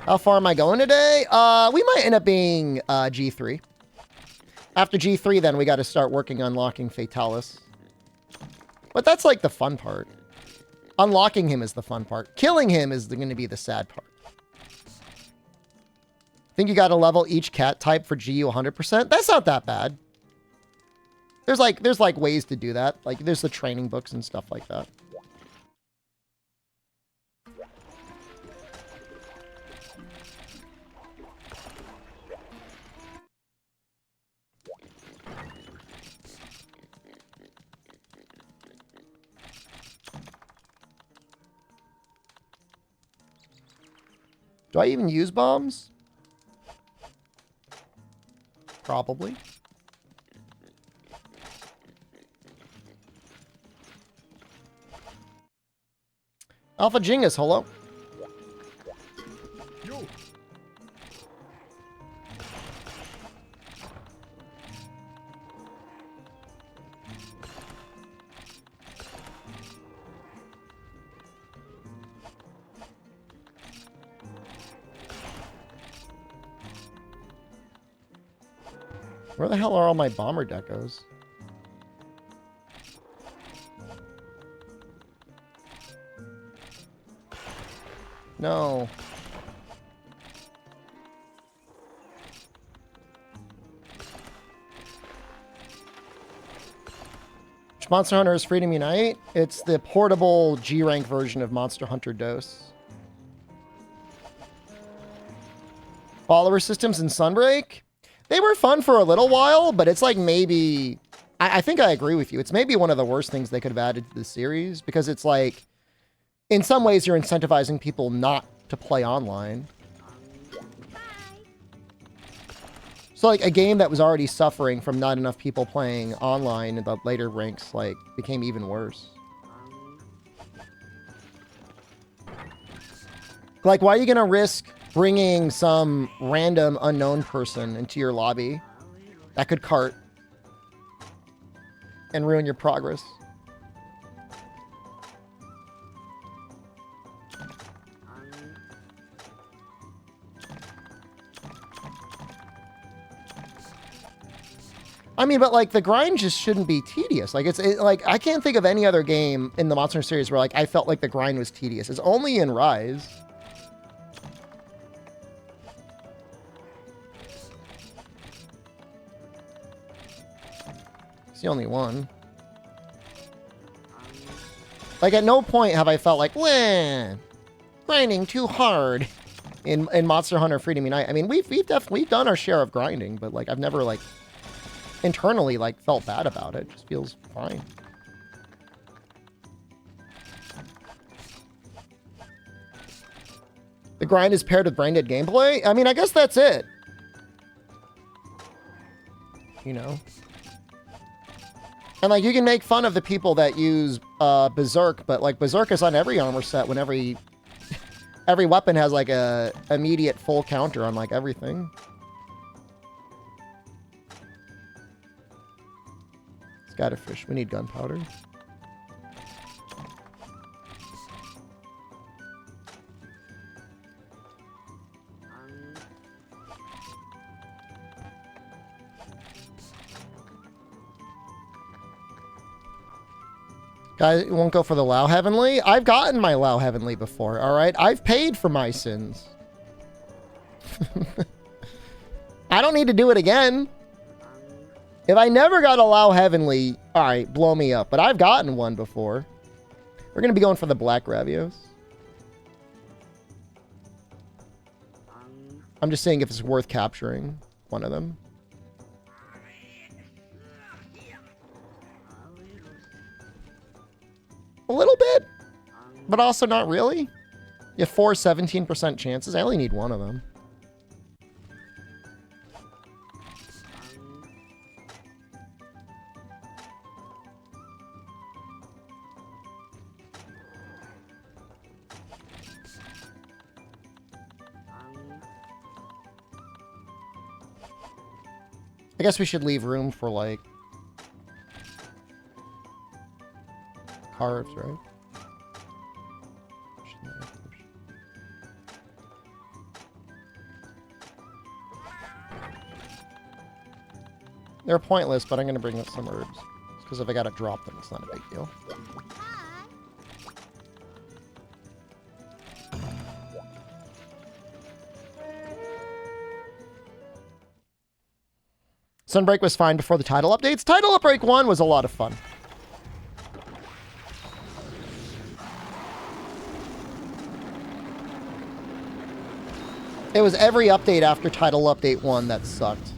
How far am I going today? We might end up being G3. After G3, then we got to start working on unlocking Fatalis. But that's like the fun part. Unlocking him is the fun part. Killing him is going to be the sad part. Think you got to level each cat type for GU 100%? That's not that bad. There's like ways to do that. Like there's the training books and stuff like that. Do I even use bombs? Probably. Alpha Jingus, hello. Yo. Where the hell are all my bomber decos? No. Which Monster Hunter is Freedom Unite? It's the portable G-rank version of Monster Hunter DOS. Follower systems and Sunbreak? They were fun for a little while, but it's like maybe... I think I agree with you. It's maybe one of the worst things they could have added to the series, because it's like... In some ways, you're incentivizing people not to play online. So like a game that was already suffering from not enough people playing online in the later ranks, like, became even worse. Like, why are you gonna risk bringing some random unknown person into your lobby that could cart and ruin your progress? I mean, but like the grind just shouldn't be tedious. Like like I can't think of any other game in the Monster Hunter series where like I felt like the grind was tedious. It's only in Rise. It's the only one. Like at no point have I felt like, wah, grinding too hard in Monster Hunter Freedom Unite. I mean, we've definitely done our share of grinding, but like I've never like internally like felt bad about it. It just feels fine. The grind is paired with brain dead gameplay. I mean, I guess that's it. You know. And like you can make fun of the people that use Berserk, but like Berserk is on every armor set when every weapon has like a immediate full counter on like everything. Scatterfish. We need gunpowder. Guys, you won't go for the Lao Heavenly? I've gotten my Lao Heavenly before, alright? I've paid for my sins. I don't need to do it again. If I never got a Lao Heavenly, alright, blow me up. But I've gotten one before. We're going to be going for the Black Ravios. I'm just saying if it's worth capturing one of them. A little bit, but also not really. You have 4 17% chances. I only need one of them. I guess we should leave room for, like, cards, right? They're pointless, but I'm going to bring up some herbs. Because if I got to drop them, it's not a big deal. Sunbreak was fine before the title updates. Title Upbreak 1 was a lot of fun. It was every update after Title Update 1 that sucked.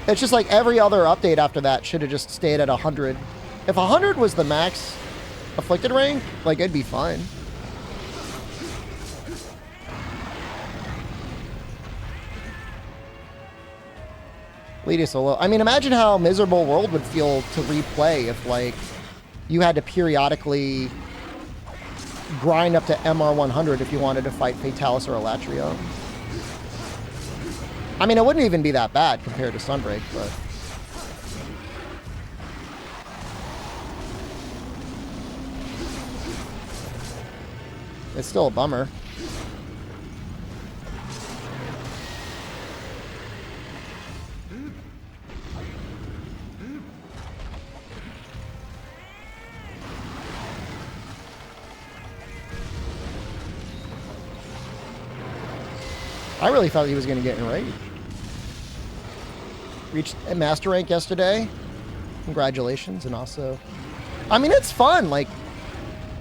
It's just like every other update after that should have just stayed at 100. If 100 was the max afflicted rank, like it'd be fine. Lead us solo. I mean, imagine how miserable world would feel to replay if, like, you had to periodically grind up to MR 100 if you wanted to fight Fatalis or Elatrio. I mean, it wouldn't even be that bad compared to Sunbreak, but... it's still a bummer. I really thought he was going to get enraged. Reached a master rank yesterday. Congratulations. And also, I mean, it's fun. Like,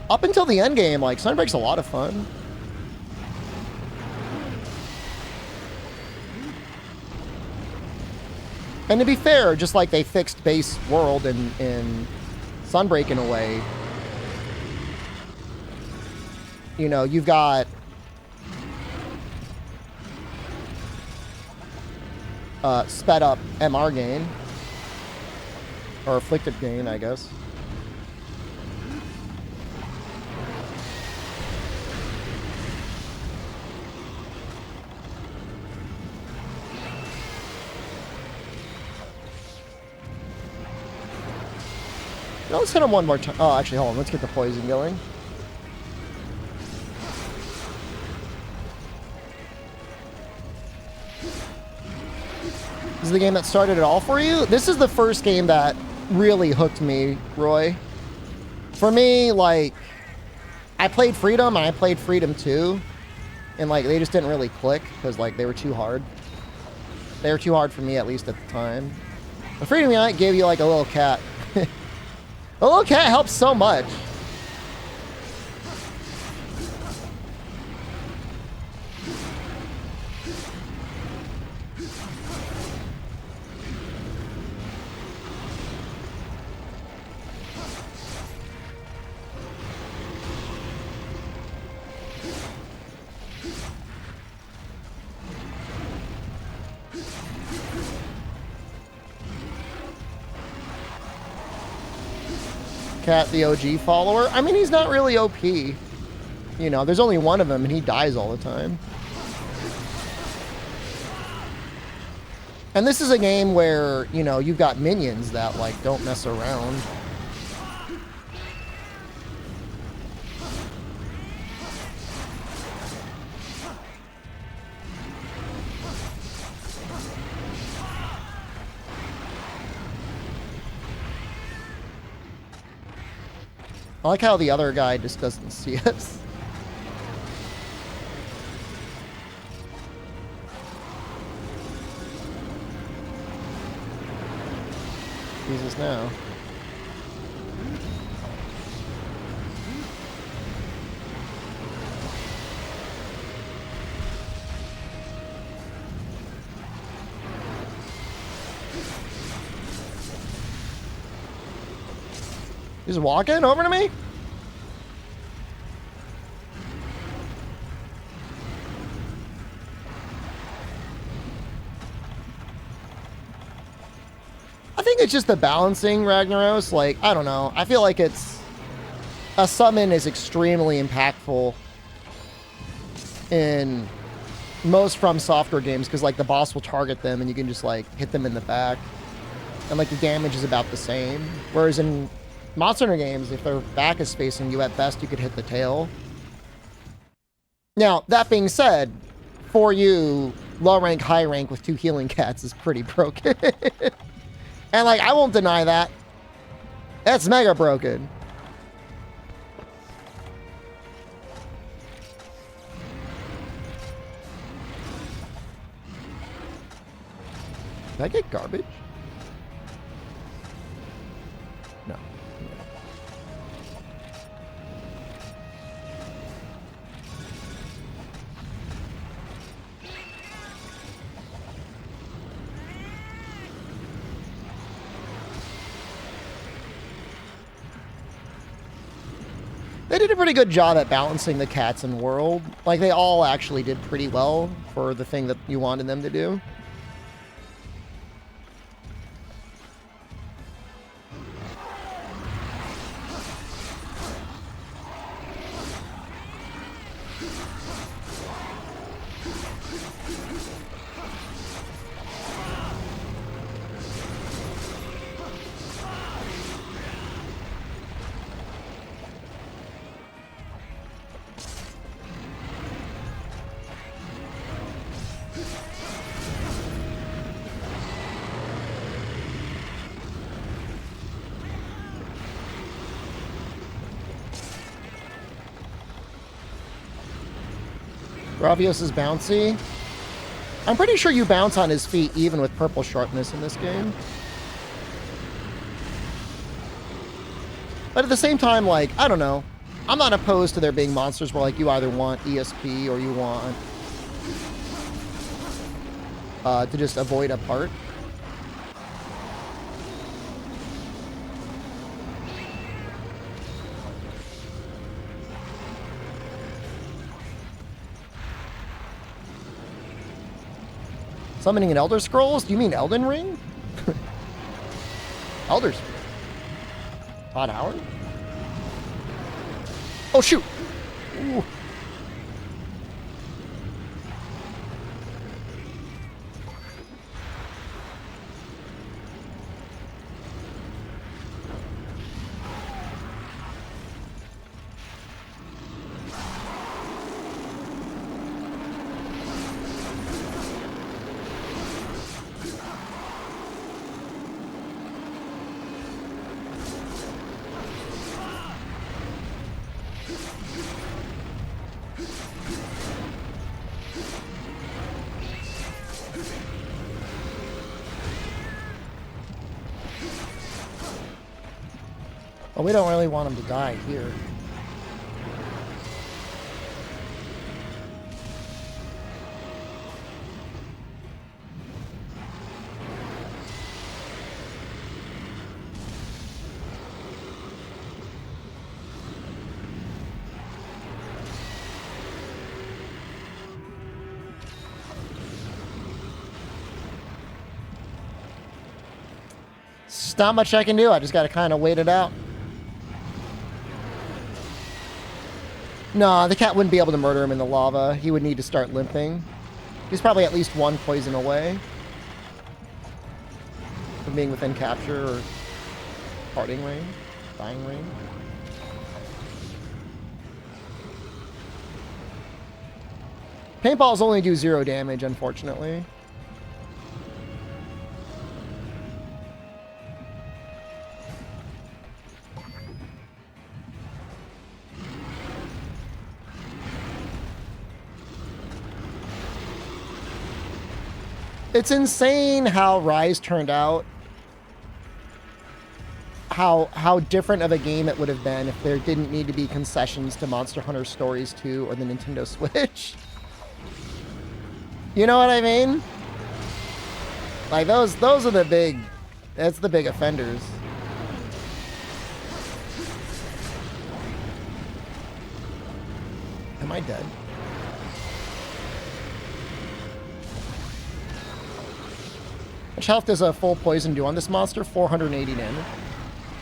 up until the end game, like, Sunbreak's a lot of fun. And to be fair, just like they fixed base world in Sunbreak in a way. You know, you've got sped up MR gain. Or afflicted gain, I guess. No, let's hit him one more time. Oh, actually, hold on. Let's get the poison going. This is the game that started it all for you? This is the first game that really hooked me, Roy. For me, like, I played Freedom and I played Freedom 2. And, like, they just didn't really click because, like, they were too hard. They were too hard for me, at least at the time. But Freedom Unite gave you, like, a little cat. A little cat helps so much. Cat, the OG follower. I mean, he's not really OP. You know, there's only one of him and he dies all the time. And this is a game where, you know, you've got minions that, like, don't mess around. I like how the other guy just doesn't see us. Jesus, now. He's walking over to me? I think it's just the balancing, Ragnaros. Like, I don't know. I feel like it's... A summon is extremely impactful in most From Software games because, like, the boss will target them and you can just, like, hit them in the back. And, like, the damage is about the same. Whereas in Monster Hunter games, if their back is facing you, at best you could hit the tail. Now, that being said, for you, low rank, high rank with 2 healing cats is pretty broken. And, like, I won't deny that. That's mega broken. Did I get garbage? No. They did a pretty good job at balancing the cats in World. Like, they all actually did pretty well for the thing that you wanted them to do. Gravios is bouncy. I'm pretty sure you bounce on his feet even with purple sharpness in this game. But at the same time, like, I don't know. I'm not opposed to there being monsters where, like, you either want ESP or you want to just avoid a part. Summoning an Elder Scrolls? Do you mean Elden Ring? Elder Scrolls. Todd Howard? Oh, shoot! Ooh. Well, we don't really want him to die here. There's not much I can do. I just got to kind of wait it out. No, the cat wouldn't be able to murder him in the lava. He would need to start limping. He's probably at least one poison away from being within capture or parting range, dying range. Paintballs only do 0 damage, unfortunately. It's insane how Rise turned out. How different of a game it would have been if there didn't need to be concessions to Monster Hunter Stories 2 or the Nintendo Switch. You know what I mean? Like those are the big, that's the big offenders. Am I dead? How much health does a full poison do on this monster? 480 damage.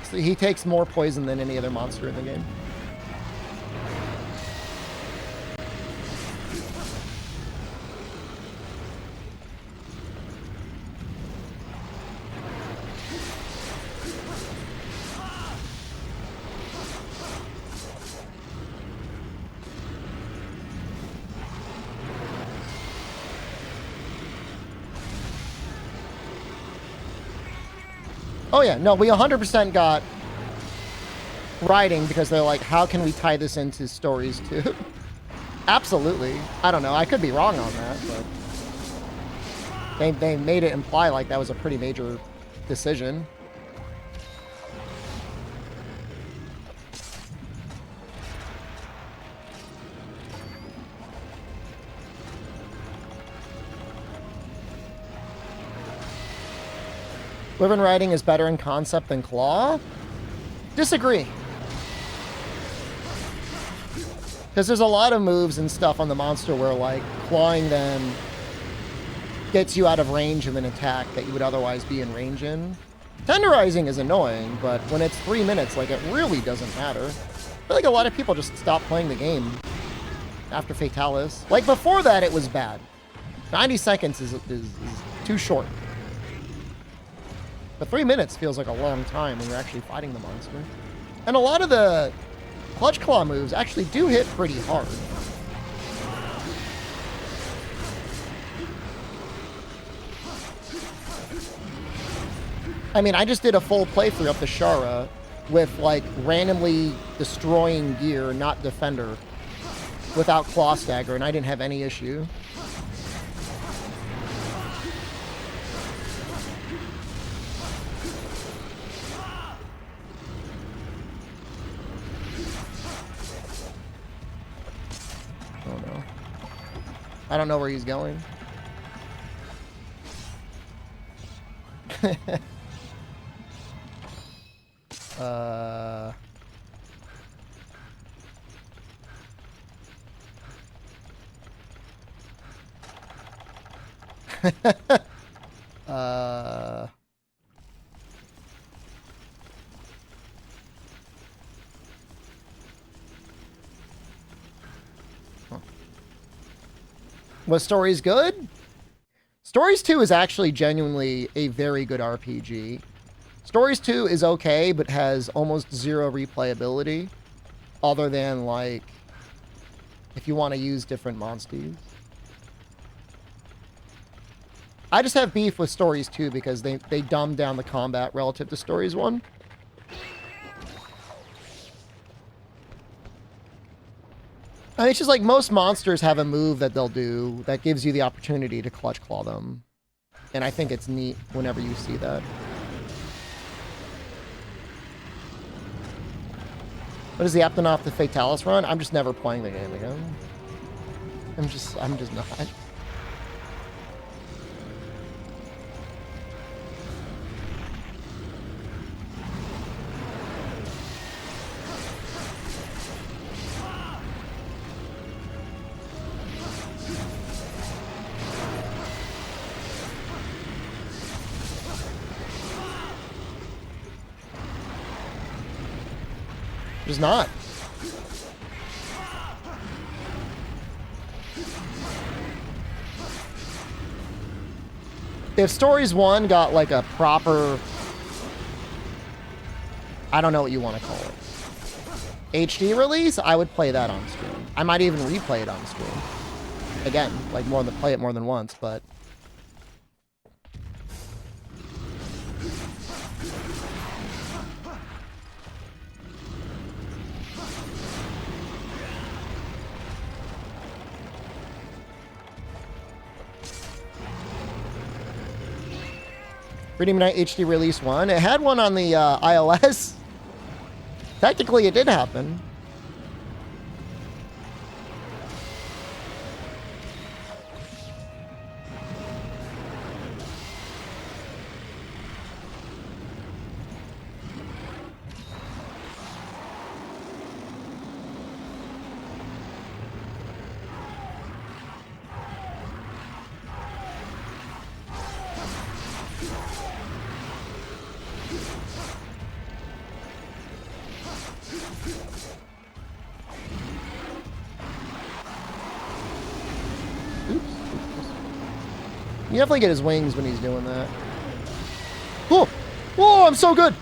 So he takes more poison than any other monster in the game. Oh yeah, no, we 100% got writing because they're like, how can we tie this into Stories 2? Absolutely. I don't know, I could be wrong on that, but they made it imply like that was a pretty major decision. Wyvern riding is better in concept than claw? Disagree. Because there's a lot of moves and stuff on the monster where, like, clawing them gets you out of range of an attack that you would otherwise be in range in. Tenderizing is annoying, but when it's 3 minutes, like, it really doesn't matter. I feel like a lot of people just stop playing the game after Fatalis. Like, before that, it was bad. 90 seconds is too short. But 3 minutes feels like a long time when you're actually fighting the monster. And a lot of the Clutch Claw moves actually do hit pretty hard. I mean, I just did a full playthrough of the Shara with, like, randomly destroying gear, not Defender, without Claw Stagger, and I didn't have any issue. I don't know where he's going. uh... huh. Was Stories good? Stories 2 is actually genuinely a very good RPG. Stories 2 is okay, but has almost zero replayability, other than, like, if you want to use different monsters. I just have beef with Stories 2 because they dumbed down the combat relative to Stories 1. I mean, it's just like most monsters have a move that they'll do that gives you the opportunity to clutch claw them. And I think it's neat whenever you see that. What is the Aptonoff the Fatalis run? I'm just never playing the game again. I'm just not. Just not. If Stories 1 got like a proper, I don't know what you want to call it, HD release, I would play that on stream. I might even replay it on stream. Again, like play it more than once, but Freedom Unite HD Release 1. It had one on the iOS. Technically, it did happen. You definitely get his wings when he's doing that. Oh! Whoa, I'm so good!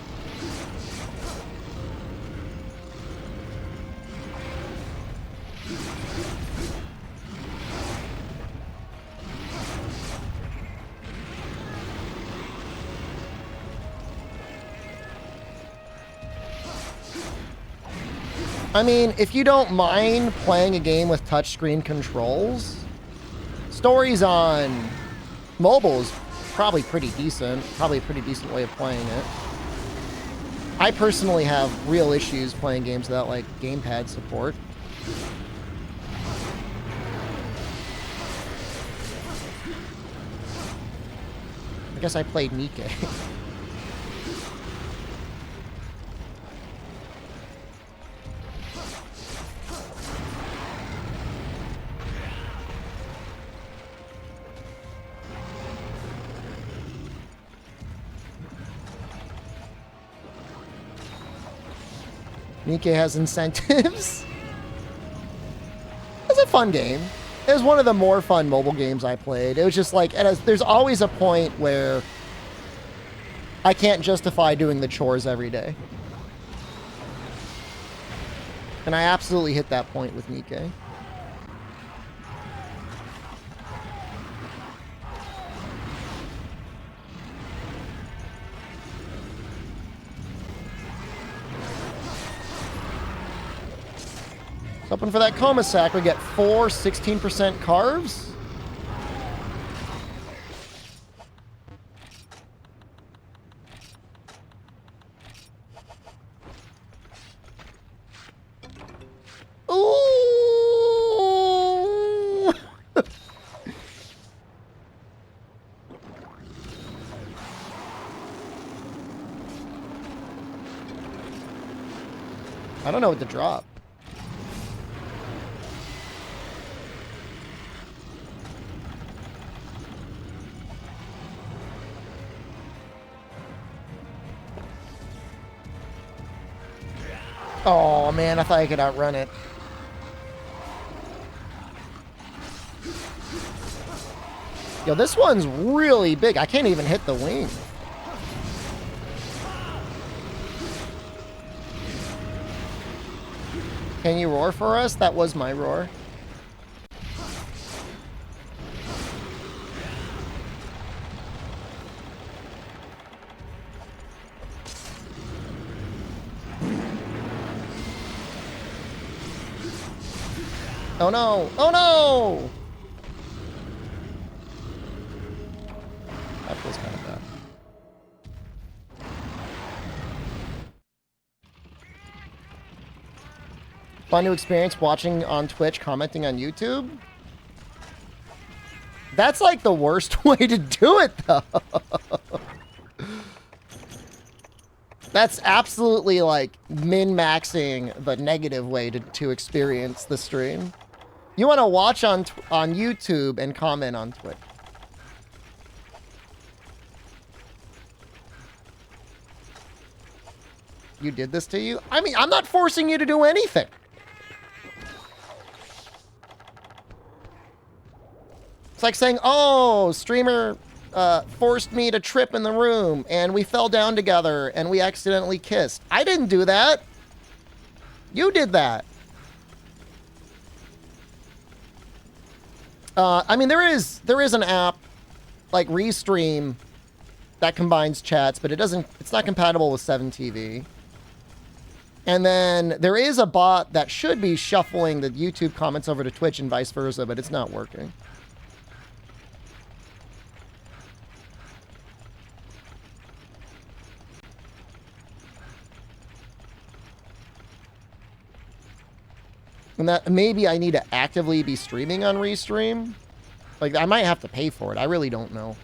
I mean, if you don't mind playing a game with touchscreen controls, Stories on mobile is probably pretty decent. Probably a pretty decent way of playing it. I personally have real issues playing games without, like, gamepad support. I guess I played Nikke. Nikke has incentives. It's a fun game. It was one of the more fun mobile games I played. It was just like, there's always a point where I can't justify doing the chores every day. And I absolutely hit that point with Nikke. Hoping for that coma sack, we get 4 16% carbs. Ooh! I don't know what to drop. Oh, man, I thought I could outrun it. Yo, this one's really big. I can't even hit the wing. Can you roar for us? That was my roar. Oh no! Oh no! That feels kind of bad. Fun new experience watching on Twitch, commenting on YouTube. That's like the worst way to do it, though. That's absolutely like min-maxing the negative way to experience the stream. You want to watch on YouTube and comment on Twitch. You did this to you? I mean, I'm not forcing you to do anything. It's like saying, oh, streamer forced me to trip in the room and we fell down together and we accidentally kissed. I didn't do that. You did that. I mean, there is an app like Restream that combines chats, but it's not compatible with 7TV. And then there is a bot that should be shuffling the YouTube comments over to Twitch and vice versa, but it's not working. And that maybe I need to actively be streaming on Restream. Like, I might have to pay for it. I really don't know.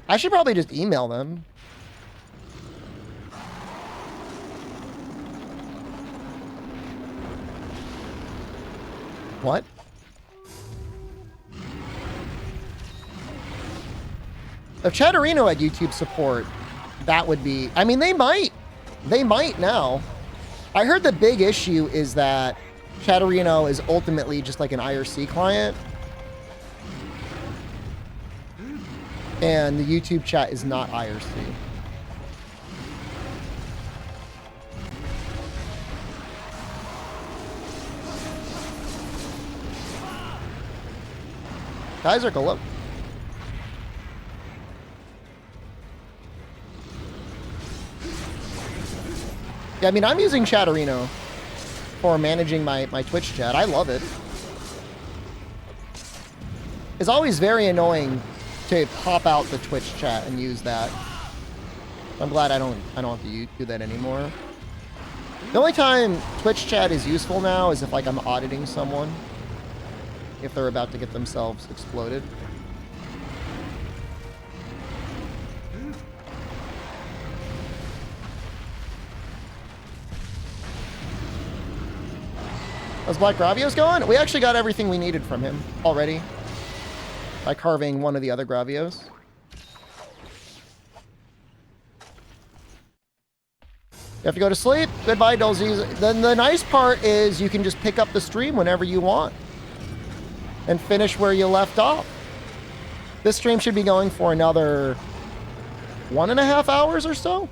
I should probably just email them. What? If Chatterino had YouTube support, that would be... I mean, they might. They might now. I heard the big issue is that Chatterino is ultimately just like an IRC client. And the YouTube chat is not IRC. Kaiser, go look. Yeah, I mean, I'm using Chatterino for managing my Twitch chat. I love it. It's always very annoying to pop out the Twitch chat and use that. I'm glad I don't have to do that anymore. The only time Twitch chat is useful now is if like I'm auditing someone, if they're about to get themselves exploded. How's Black Gravios going? We actually got everything we needed from him already by carving one of the other Gravios. You have to go to sleep? Goodbye, Dolzies. Then the nice part is you can just pick up the stream whenever you want and finish where you left off. This stream should be going for another 1.5 hours or so.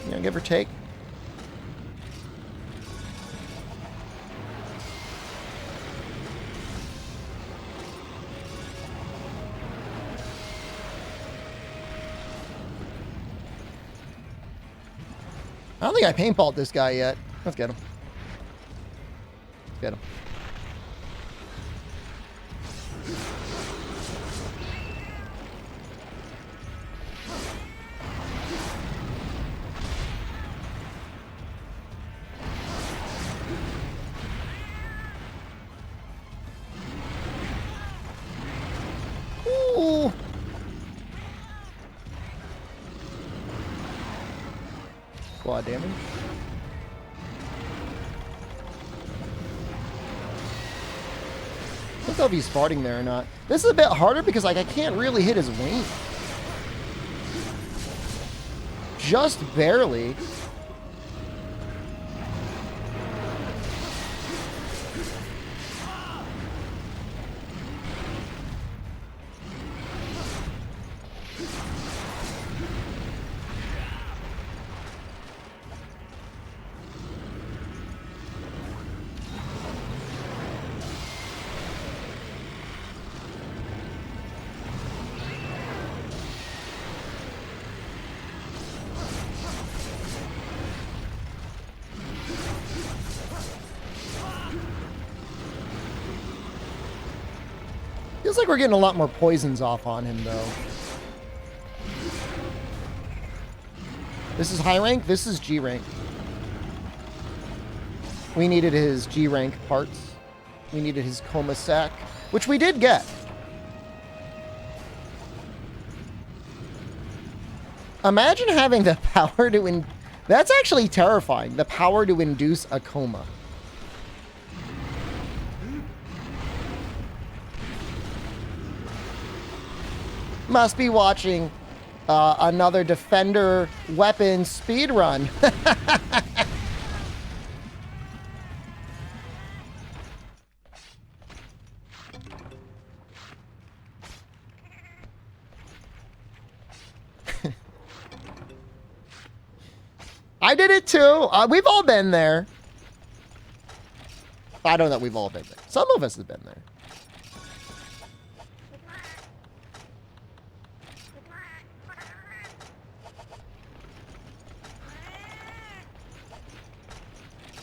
Yeah, give or take. I don't think I paintballed this guy yet. Let's get him. Let's get him. Ooh. Squad damage. I don't know if he's farting there or not. This is a bit harder because like I can't really hit his wing. Just barely. Feels like we're getting a lot more poisons off on him, though. This is high rank. This is G rank. We needed his G rank parts. We needed his coma sack, which we did get. Imagine having the power to... That's actually terrifying. The power to induce a coma. Must be watching another Defender weapon speed run. I did it too. We've all been there. I don't know that we've all been there. Some of us have been there.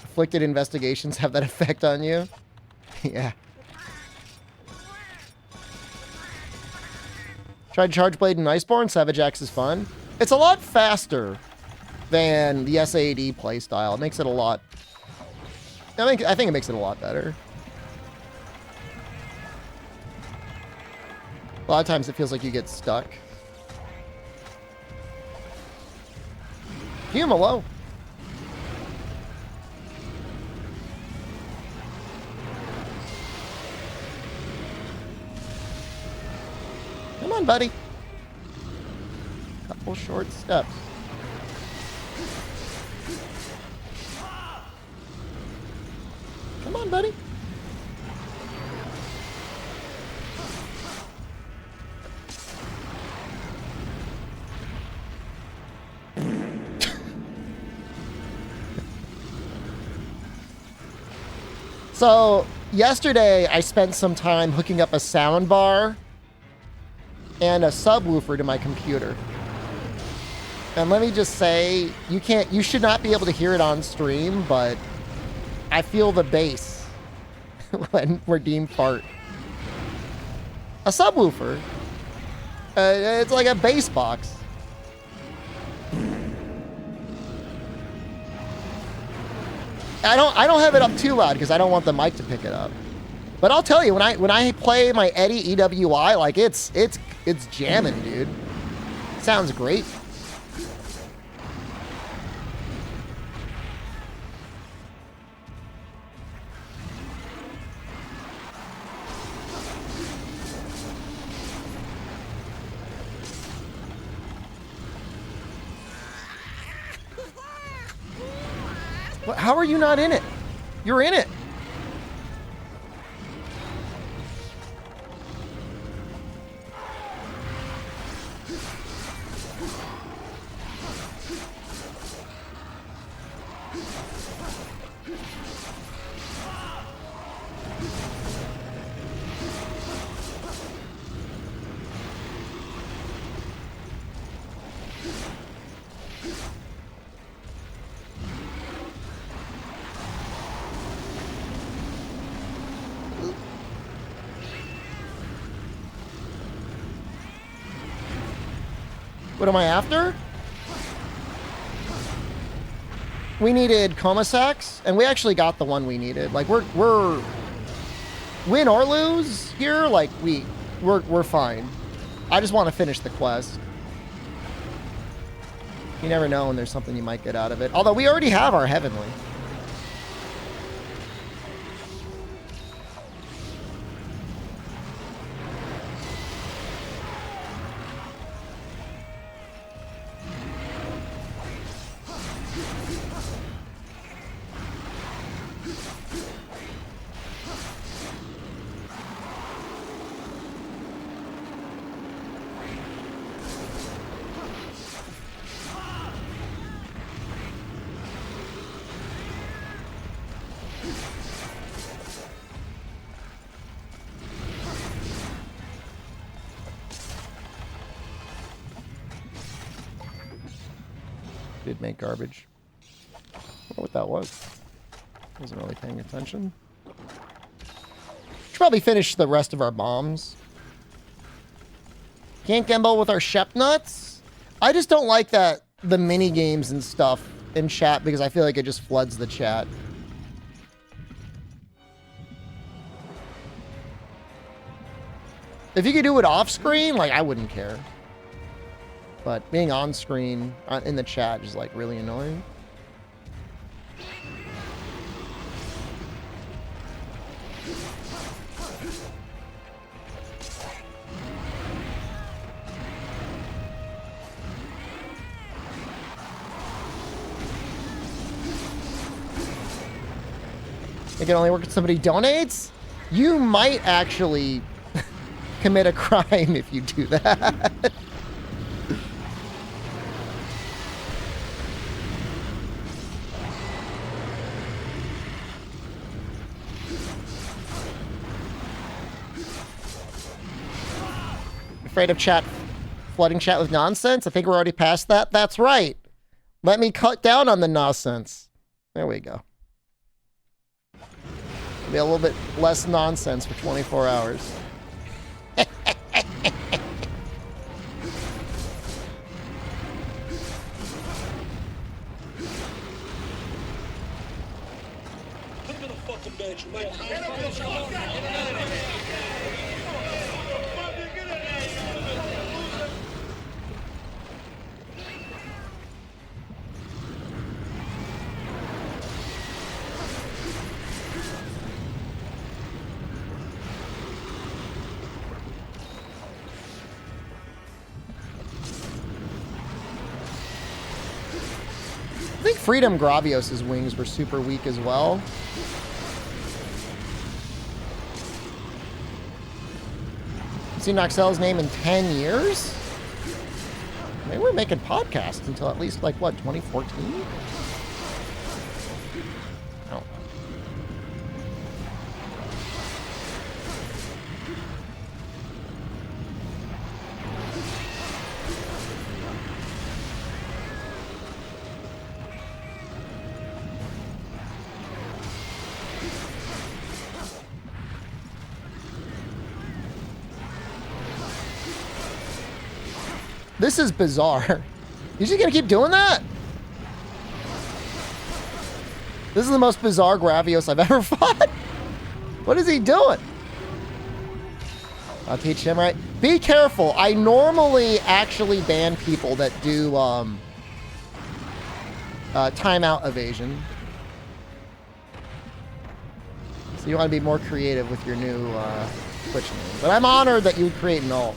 Afflicted investigations have that effect on you? Yeah. Tried Charge Blade and Iceborne. Savage Axe is fun. It's a lot faster than the SAD playstyle. It makes it a lot... I think it makes it a lot better. A lot of times it feels like you get stuck. Hume, hello. Come on, buddy. Couple short steps. Come on, buddy. So, yesterday I spent some time hooking up a sound bar and a subwoofer to my computer. And let me just say, you should not be able to hear it on stream, but I feel the bass when Redeem fart. A subwoofer. It's like a bass box. I don't have it up too loud because I don't want the mic to pick it up. But I'll tell you, when I play my Eddie EWI, like it's jamming, dude. Sounds great. How are you not in it? You're in it. What am I after? We needed coma sacks, and we actually got the one we needed. Like we're win or lose here. Like we're fine. I just want to finish the quest. You never know when there's something you might get out of it. Although we already have our heavenly. Did make garbage. I don't know what that was. Wasn't really paying attention. Should probably finish the rest of our bombs. Can't gamble with our Shep nuts? I just don't like that the mini games and stuff in chat because I feel like it just floods the chat. If you could do it off screen, like, I wouldn't care. But being on screen in the chat is, like, really annoying. It can only work if somebody donates? You might actually commit a crime if you do that. Afraid of chat flooding chat with nonsense? I think we're already past that. That's right. Let me cut down on the nonsense. There we go. Be a little bit less nonsense for 24 hours. I think Freedom Gravios' wings were super weak as well. Seen Noxell's name in 10 years? Maybe we're making podcasts until at least, like, what, 2014? Oh. This is bizarre. You just gonna keep doing that? This is the most bizarre Gravios I've ever fought. What is he doing? I'll teach him right. Be careful. I normally actually ban people that do timeout evasion. So you want to be more creative with your new Twitch name. But I'm honored that you would create an ult.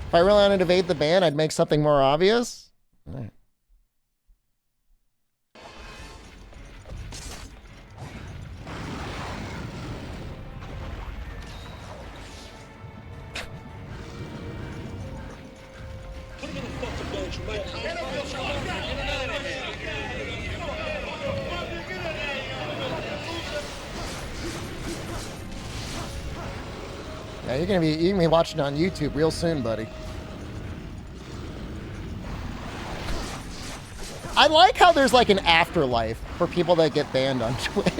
If I really wanted to evade the ban, I'd make something more obvious. All right. Yeah, you're gonna be watching on YouTube real soon, buddy. I like how there's like an afterlife for people that get banned on Twitch.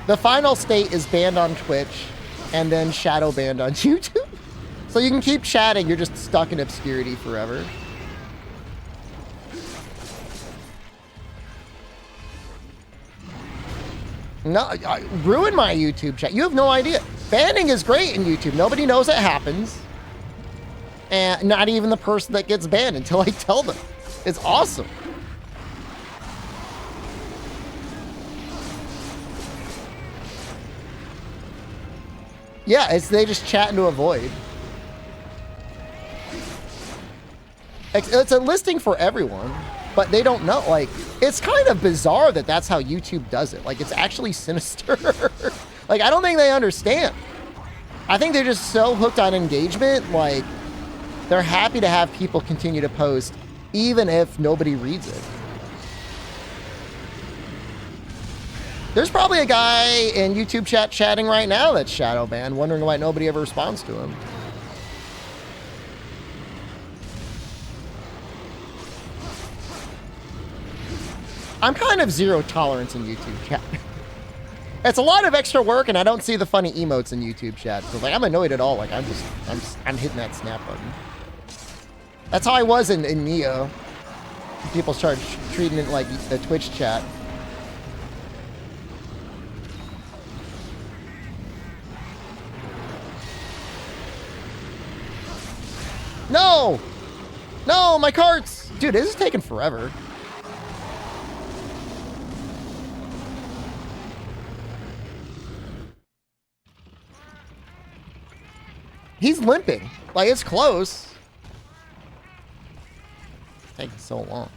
The final state is banned on Twitch and then shadow banned on YouTube. So you can keep chatting, you're just stuck in obscurity forever. No, ruin my YouTube chat. You have no idea. Banning is great in YouTube. Nobody knows it happens. And not even the person that gets banned until I tell them. It's awesome. Yeah, they just chat into a void. It's a listing for everyone, but they don't know. Like, it's kind of bizarre that that's how YouTube does it. Like, it's actually sinister. Like, I don't think they understand. I think they're just so hooked on engagement. Like, they're happy to have people continue to post, even if nobody reads it. There's probably a guy in YouTube chat chatting right now that's shadow banned, wondering why nobody ever responds to him. I'm kind of zero tolerance in YouTube chat. It's a lot of extra work, and I don't see the funny emotes in YouTube chat. So like, I'm annoyed at all. Like, I'm hitting that snap button. That's how I was in Neo. People started treating it like the Twitch chat. No! No, my carts! Dude, this is taking forever. He's limping. Like, it's close. It's taking so long.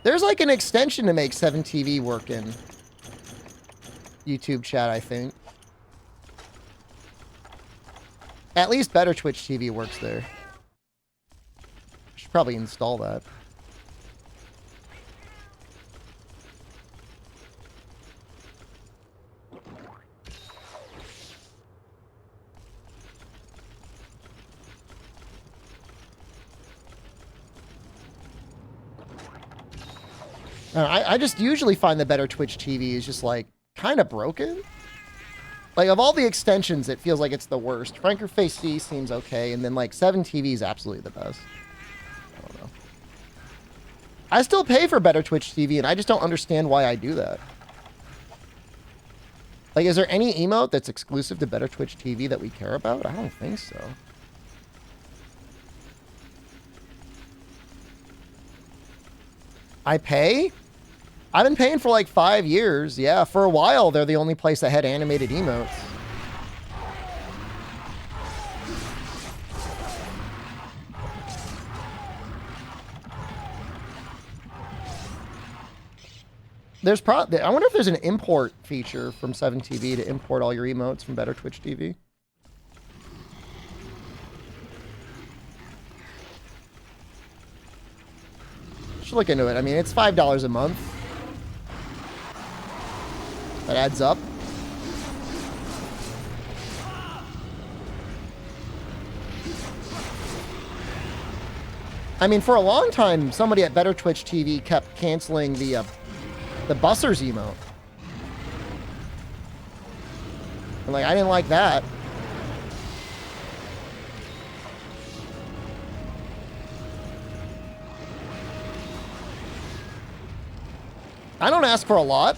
There's like an extension to make 7TV work in YouTube chat, I think. At least Better Twitch TV works there. Should probably install that. I just usually find the Better Twitch TV is just like kind of broken. Like, of all the extensions, it feels like it's the worst. Franker Face C seems okay, and then like 7TV is absolutely the best. I don't know. I still pay for Better Twitch TV, and I just don't understand why I do that. Like, is there any emote that's exclusive to Better Twitch TV that we care about? I don't think so. I pay? I've been paying for like 5 years. Yeah, for a while, they're the only place that had animated emotes. There's probably, I wonder if there's an import feature from 7TV to import all your emotes from Better Twitch TV. Should look into it. I mean, it's $5 a month. That adds up. I mean, for a long time, somebody at Better Twitch TV kept canceling the Bussers emote. And like, I didn't like that. I don't ask for a lot.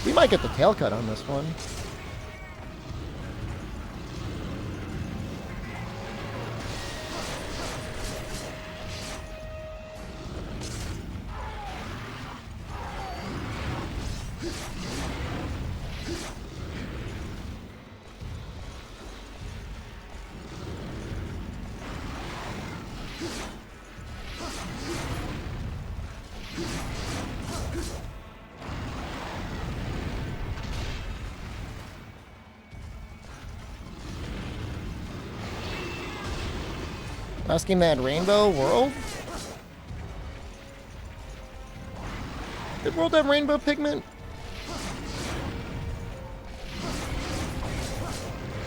We might get the tail cut on this one. Last game had Rainbow World? Did World have Rainbow Pigment?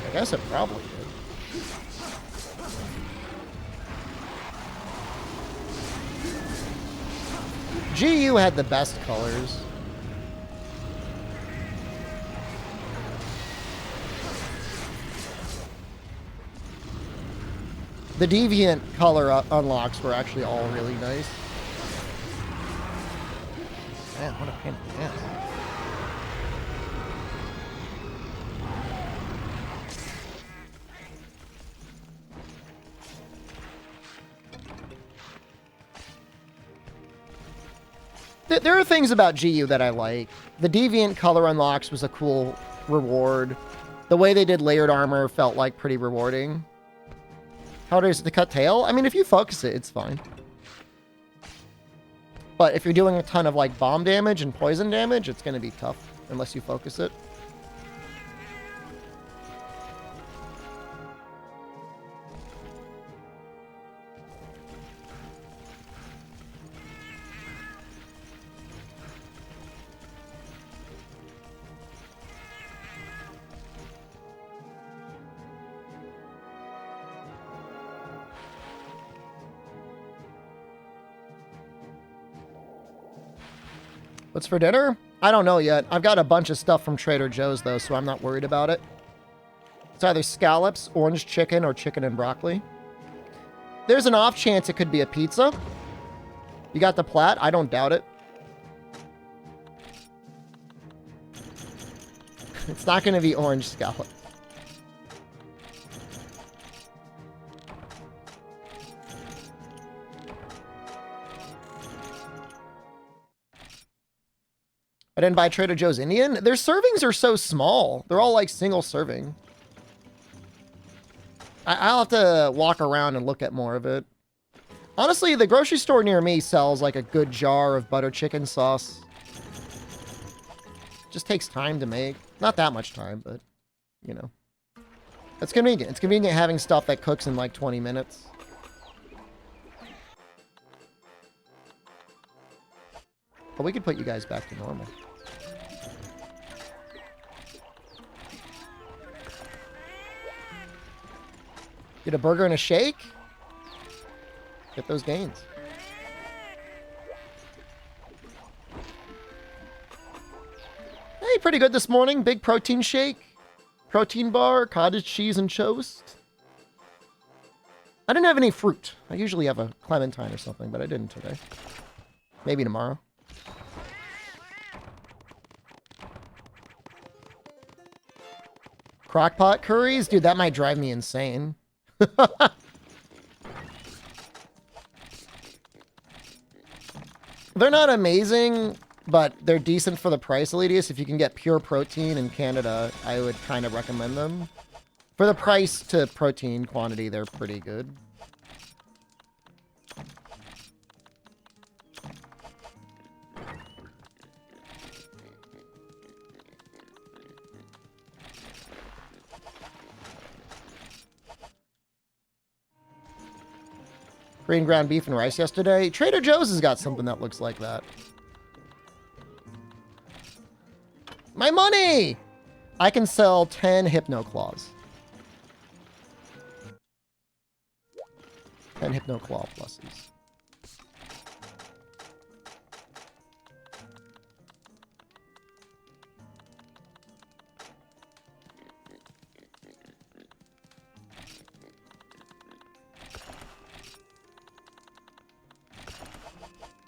I guess it probably did. GU had the best colors. The deviant color unlocks were actually all really nice. Man, what a pain in the ass. There are things about GU that I like. The deviant color unlocks was a cool reward. The way they did layered armor felt like pretty rewarding. How hard is it to cut tail? I mean, if you focus it, it's fine. But if you're doing a ton of like bomb damage and poison damage, it's going to be tough unless you focus it. What's for dinner? I don't know yet. I've got a bunch of stuff from Trader Joe's, though, so I'm not worried about it. It's either scallops, orange chicken, or chicken and broccoli. There's an off chance it could be a pizza. You got the plat? I don't doubt it. It's not going to be orange scallop. I didn't buy Trader Joe's Indian. Their servings are so small. They're all like single serving. I'll have to walk around and look at more of it. Honestly, the grocery store near me sells like a good jar of butter chicken sauce. Just takes time to make. Not that much time, but you know. It's convenient. It's convenient having stuff that cooks in like 20 minutes. But we could put you guys back to normal. Get a burger and a shake? Get those gains. Hey, pretty good this morning. Big protein shake. Protein bar, cottage cheese and toast. I didn't have any fruit. I usually have a clementine or something, but I didn't today. Maybe tomorrow. Crockpot curries? Dude, that might drive me insane. They're not amazing, but they're decent for the price, Elitius. If you can get pure protein in Canada, I would kind of recommend them. For the price to protein quantity, they're pretty good. Green ground beef and rice yesterday. Trader Joe's has got something that looks like that. My money! I can sell 10 Hypno Claws. 10 Hypno Claw pluses.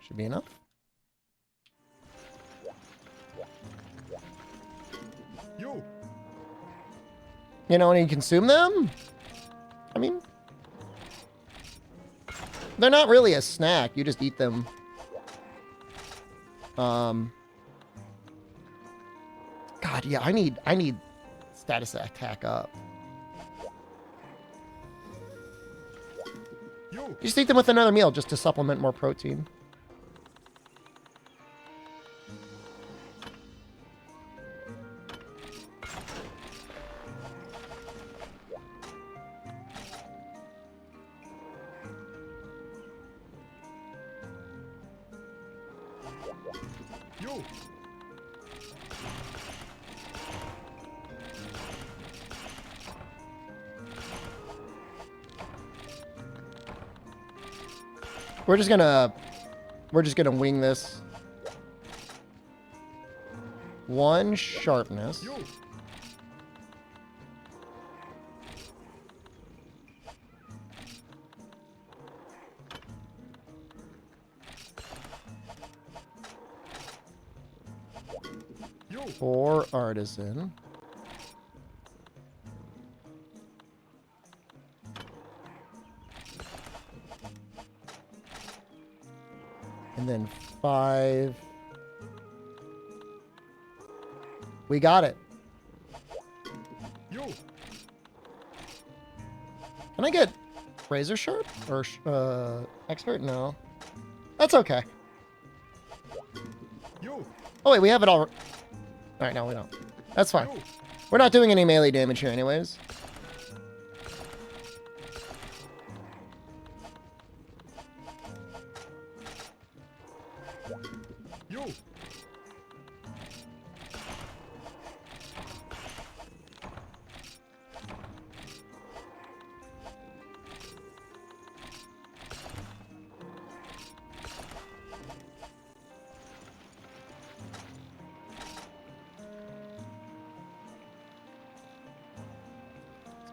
Should be enough. You know, when you consume them? I mean, they're not really a snack. You just eat them. God, yeah, I need status attack up. You just eat them with another meal just to supplement more protein. We're just gonna wing this. One sharpness. 4 artisan. And then 5. We got it. Can I get razor sharp or expert? No. That's okay. Oh wait, we have it all. All right, no, we don't. That's fine. We're not doing any melee damage here anyways.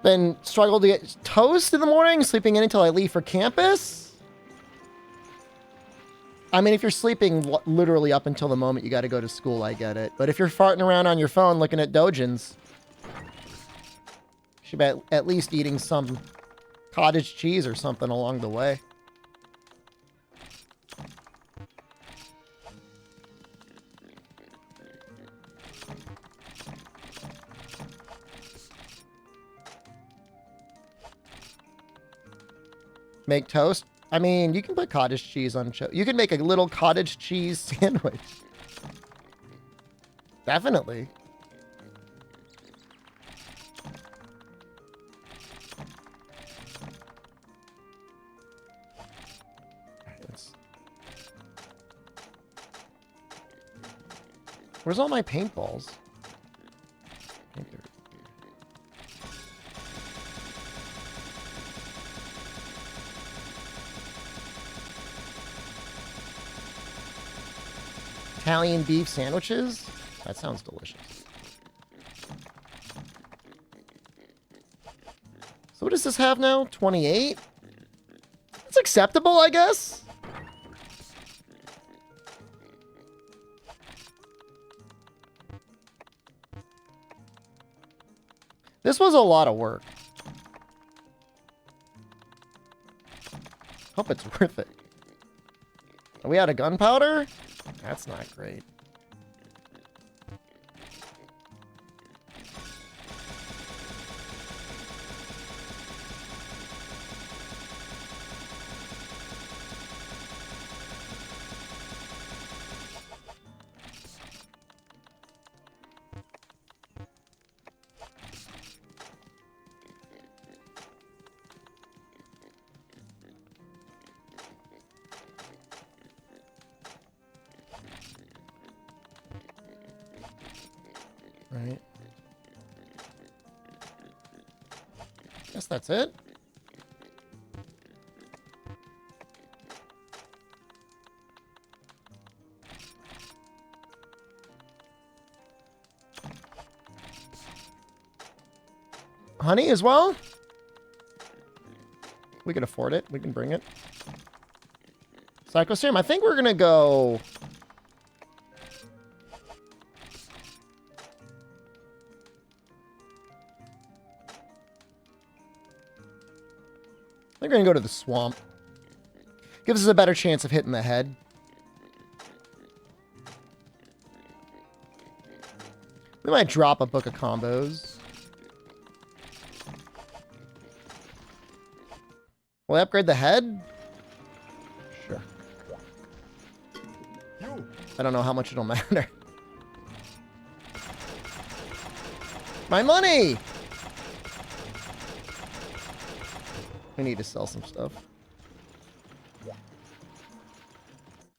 Been struggled to get toast in the morning, sleeping in until I leave for campus. I mean, if you're sleeping literally up until the moment you got to go to school, I get it. But if you're farting around on your phone looking at dojins, you should be at least eating some cottage cheese or something along the way. Make toast? I mean, you can put cottage cheese on you can make a little cottage cheese sandwich. Definitely. Where's all my paintballs? Italian beef sandwiches? That sounds delicious. So what does this have now? 28? It's acceptable, I guess. This was a lot of work. Hope it's worth it. Are we out of gunpowder? That's not great. Right. Guess that's it. Honey as well? We can afford it. We can bring it. Psychoserum. I think we're going to go... They're going to go to the swamp. Gives us a better chance of hitting the head. We might drop a book of combos. Will I upgrade the head? Sure. I don't know how much it'll matter. My money! We need to sell some stuff.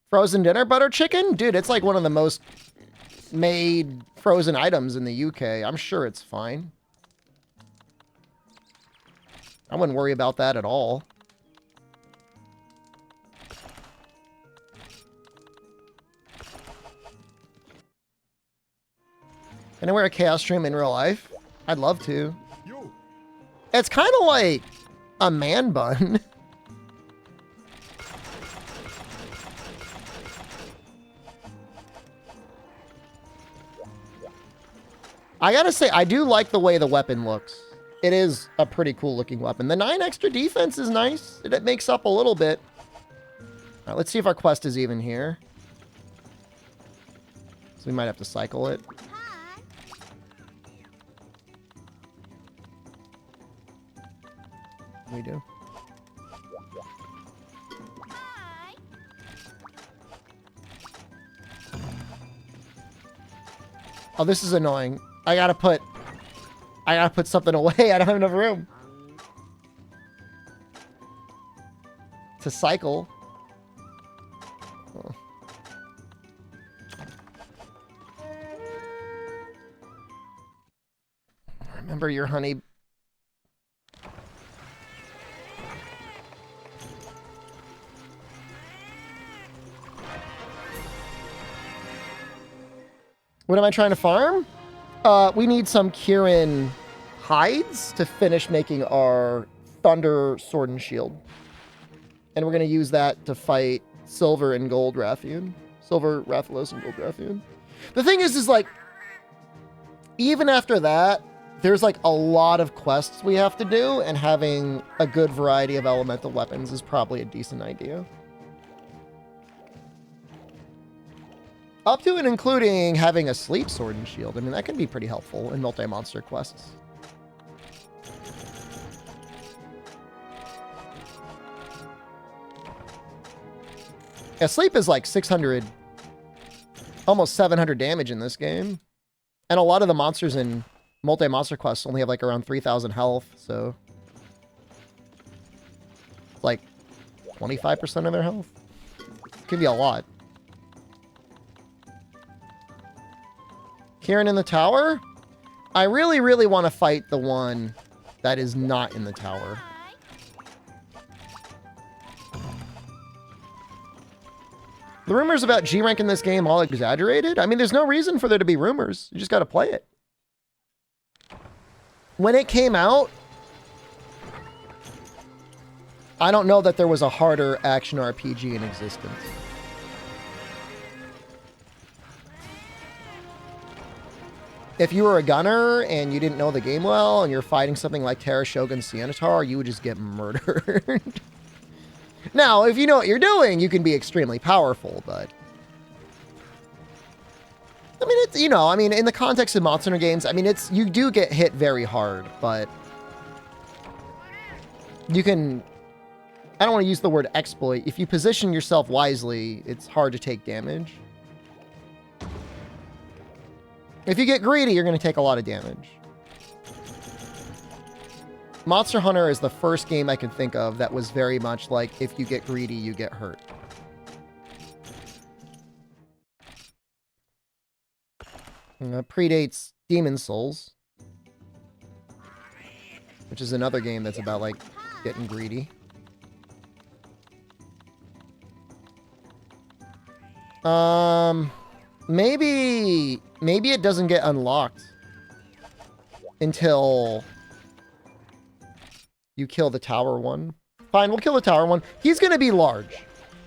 Frozen dinner butter chicken? Dude, it's like one of the most made frozen items in the UK. I'm sure it's fine. I wouldn't worry about that at all. Can I wear a chaos stream in real life? I'd love to. It's kind of like a man bun. I gotta say, I do like the way the weapon looks. It is a pretty cool looking weapon. The 9 extra defense is nice. It makes up a little bit. All right, let's see if our quest is even here. So we might have to cycle it. We do. Oh, this is annoying. I gotta put something away. I don't have enough room to cycle. Oh. Remember your honey. What am I trying to farm? We need some Kirin hides to finish making our Thunder Sword and Shield. And we're going to use that to fight Silver and Gold Rathian. Silver Rathalos and Gold Rathian. The thing is like, even after that, there's like a lot of quests we have to do, and having a good variety of elemental weapons is probably a decent idea. Up to and including having a sleep sword and shield. I mean, that can be pretty helpful in multi-monster quests. Yeah, sleep is like 600, almost 700 damage in this game. And a lot of the monsters in multi-monster quests only have like around 3,000 health, so it's like 25% of their health. Could be a lot. Kirin in the tower? I really, really want to fight the one that is not in the tower. The rumors about G-Rank in this game all exaggerated? I mean, there's no reason for there to be rumors. You just got to play it. When it came out, I don't know that there was a harder action RPG in existence. If you were a gunner and you didn't know the game well and you're fighting something like Terra Shogun Siennatar, you would just get murdered. Now, if you know what you're doing, you can be extremely powerful, but I mean, it's, you know, I mean, in the context of Monster Hunter games, I mean, it's, you do get hit very hard, but you can, I don't want to use the word exploit. If you position yourself wisely, it's hard to take damage. If you get greedy, you're going to take a lot of damage. Monster Hunter is the first game I can think of that was very much like, if you get greedy, you get hurt. Predates Demon's Souls, which is another game that's about, like, getting greedy. Maybe it doesn't get unlocked until you kill the tower one. Fine, we'll kill the tower one. He's going to be large.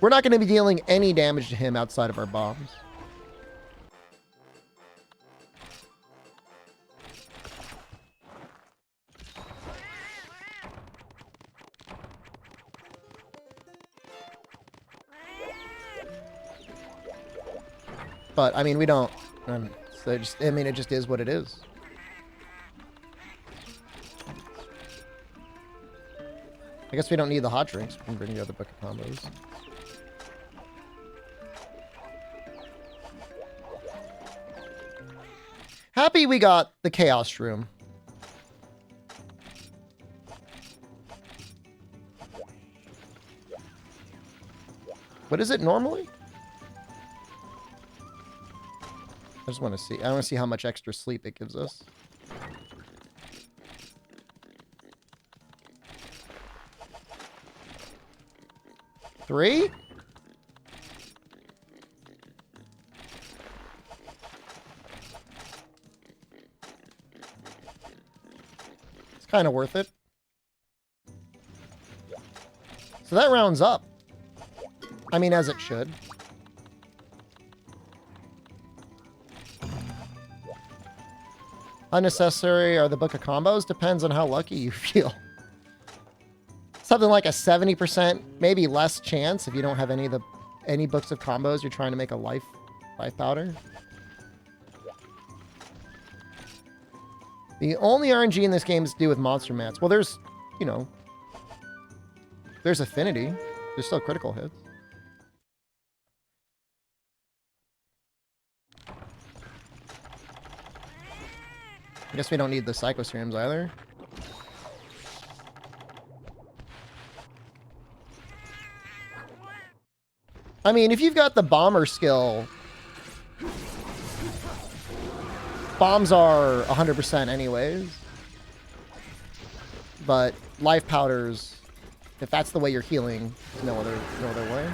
We're not going to be dealing any damage to him outside of our bombs. But, I mean, we don't... so just, I mean, it just is what it is. I guess we don't need the hot drinks. We can bring the other book of combos. Happy we got the Chaos Room. What is it normally? I just want to see. I want to see how much extra sleep it gives us. Three? It's kind of worth it. So that rounds up. I mean, as it should. Unnecessary are the book of combos. Depends on how lucky you feel. Something like a 70%, maybe less chance if you don't have any books of combos. You're trying to make a life powder. The only RNG in this game is to do with monster mats. Well, there's, you know, there's affinity. There's still critical hits. I guess we don't need the Psycho Serums either. I mean, if you've got the bomber skill, bombs are 100% anyways. But life powders, if that's the way you're healing, there's no other way.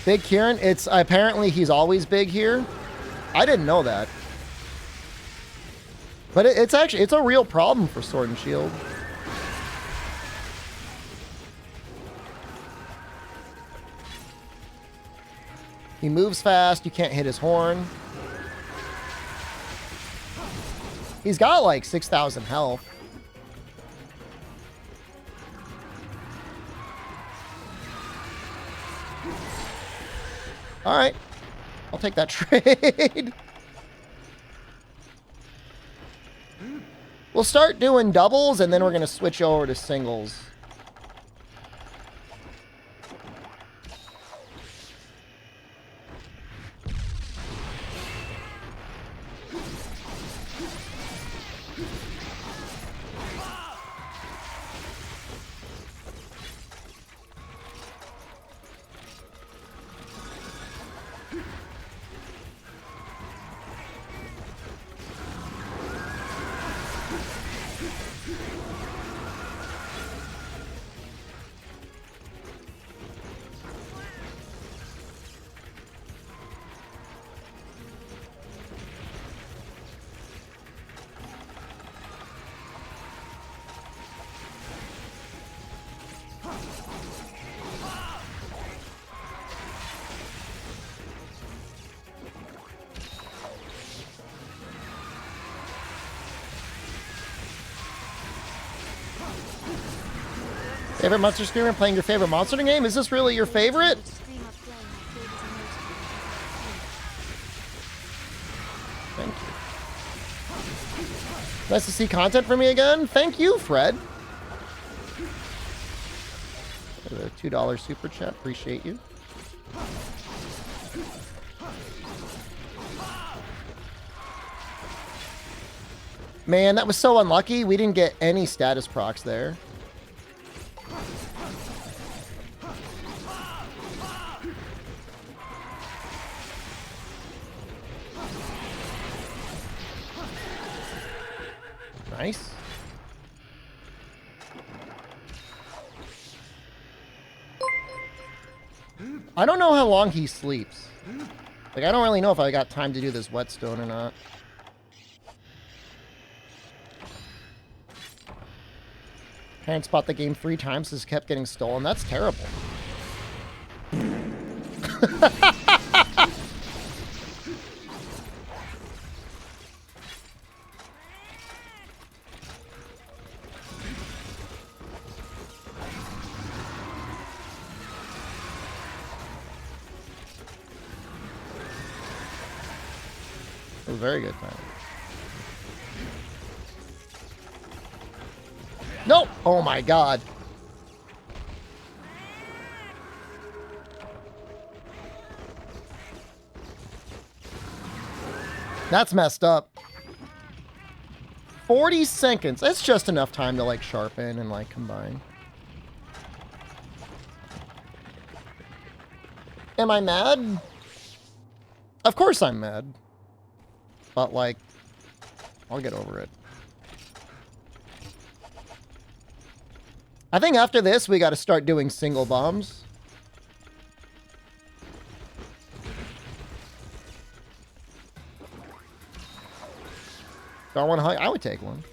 Big Kieran, it's apparently he's always big here. I didn't know that. But it's a real problem for Sword and Shield. He moves fast, you can't hit his horn. He's got like 6,000 health. All right, I'll take that trade. We'll start doing doubles, and then we're going to switch over to singles. Favorite monster streamer playing your favorite monster game? Is this really your favorite? Thank you. Nice to see content from me again. Thank you, Fred. A $2 super chat. Appreciate you. Man, that was so unlucky. We didn't get any status procs there. Nice. I don't know how long he sleeps. Like, I don't really know if I got time to do this whetstone or not. Parents bought the game 3 times, has kept getting stolen. That's terrible. It was very good time. Nope! Oh my god. That's messed up. 40 seconds. That's just enough time to, like, sharpen and, like, combine. Am I mad? Of course I'm mad. But, like, I'll get over it. I think after this, we got to start doing single bombs. Do I want to hug? I would take one.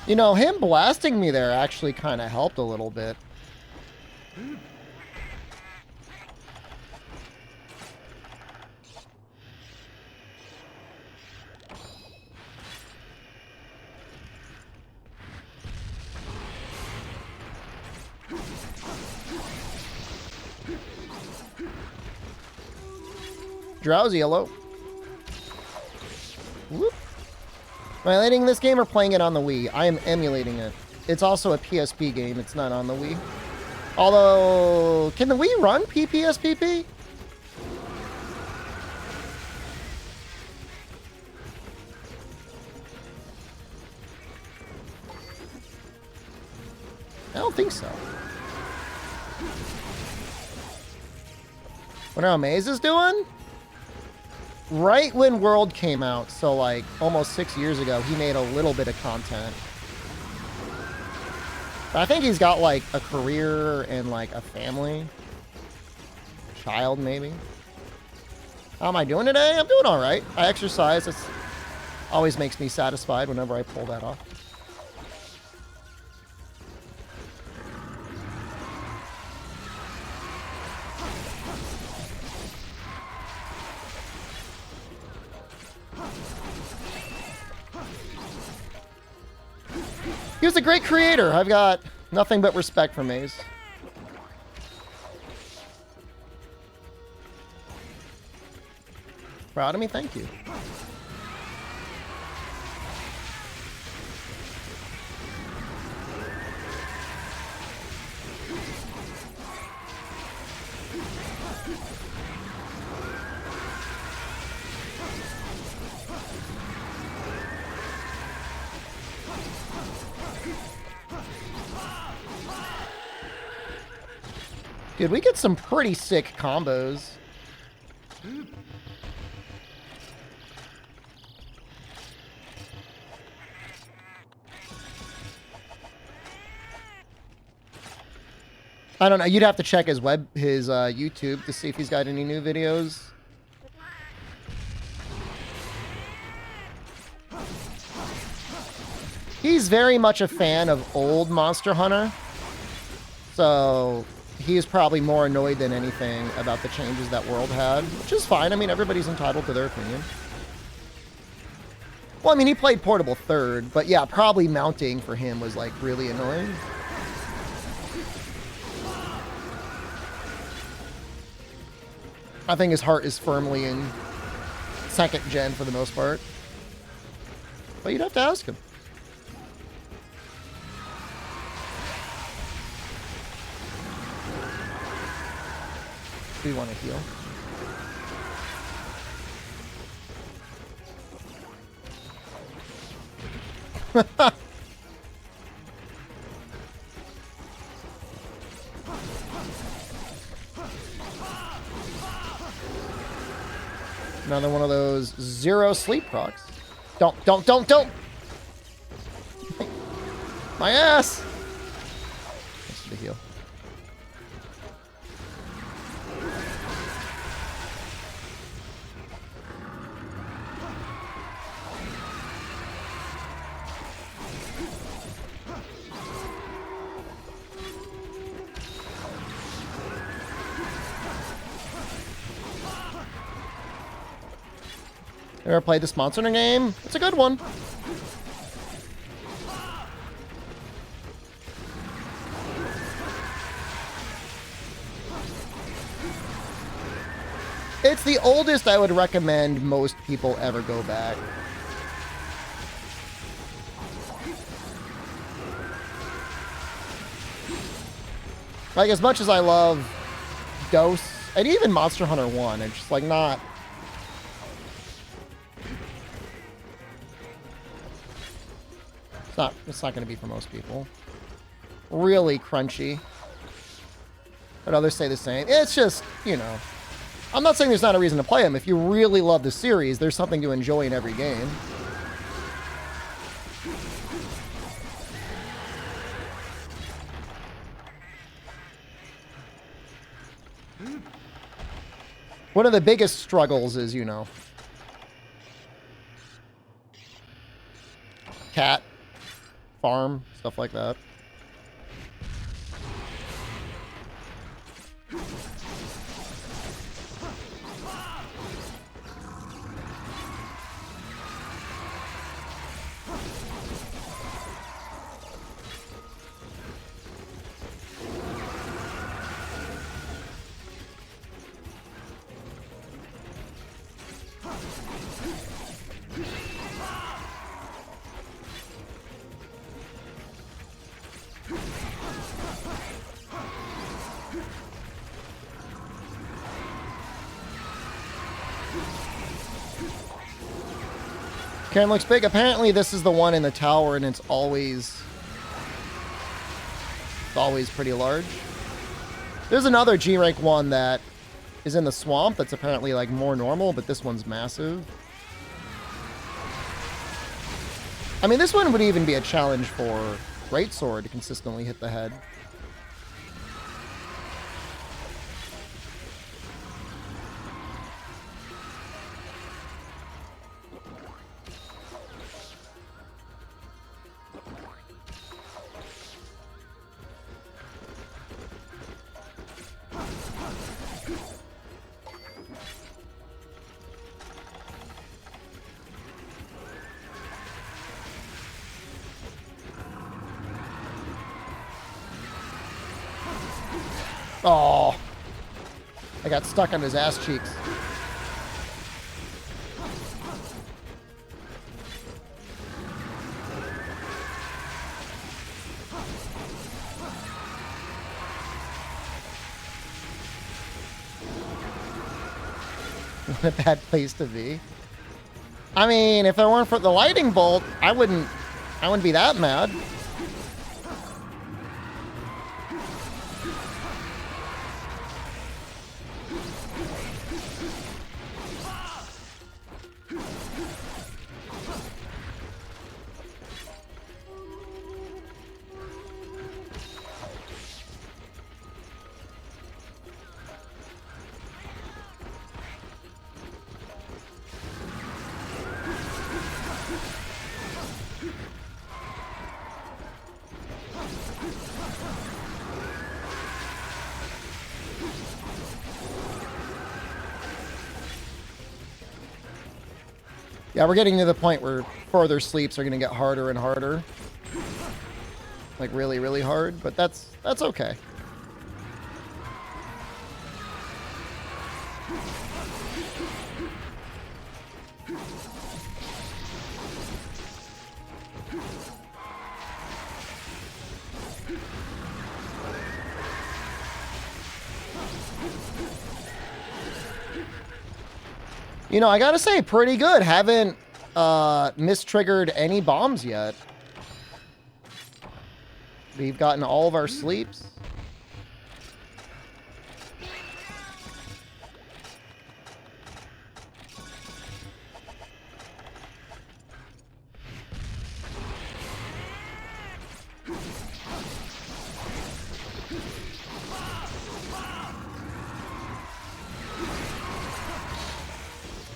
You know, him blasting me there actually kind of helped a little bit. Drowsy, hello. Whoop. Am I emulating this game or playing it on the Wii? I am emulating it. It's also a PSP game. It's not on the Wii. Although, can the Wii run PPSPP? I don't think so. Wonder how Maze is doing? Right when World came out, so like almost 6 years ago, he made a little bit of content. But I think he's got like a career and like a family. Child, maybe. How am I doing today? I'm doing all right. I exercise. It always makes me satisfied whenever I pull that off. He was a great creator. I've got nothing but respect for Maze. Proud of me? Thank you. Dude, we get some pretty sick combos. I don't know. You'd have to check his YouTube to see if he's got any new videos. He's very much a fan of old Monster Hunter. So he's probably more annoyed than anything about the changes that World had, which is fine. I mean, everybody's entitled to their opinion. Well, I mean, he played Portable third, but yeah, probably mounting for him was like really annoying. I think his heart is firmly in second gen for the most part. But you'd have to ask him. Do you want to heal? Another one of those 0 sleep procs. Don't. My ass. That's the heal. Ever played this Monster Hunter game? It's a good one. It's the oldest I would recommend most people ever go back. Like, as much as I love Dose, and even Monster Hunter 1, it's just like not... It's not going to be for most people. Really crunchy. But others say the same. It's just, you know. I'm not saying there's not a reason to play them. If you really love the series, there's something to enjoy in every game. One of the biggest struggles is, you know, cat. farm, stuff like that. Cairn looks big. Apparently this is the one in the tower and it's always pretty large. There's another G rank one that is in the swamp that's apparently like more normal, but this one's massive. I mean, this one would even be a challenge for Greatsword to consistently hit the head. Oh, I got stuck on his ass cheeks. What a bad place to be. I mean, if it weren't for the lightning bolt, I wouldn't be that mad. Yeah, we're getting to the point where further sleeps are going to get harder and harder. Like really, really hard, but that's okay. You know, I gotta say, pretty good. Haven't mistriggered any bombs yet. We've gotten all of our sleeps.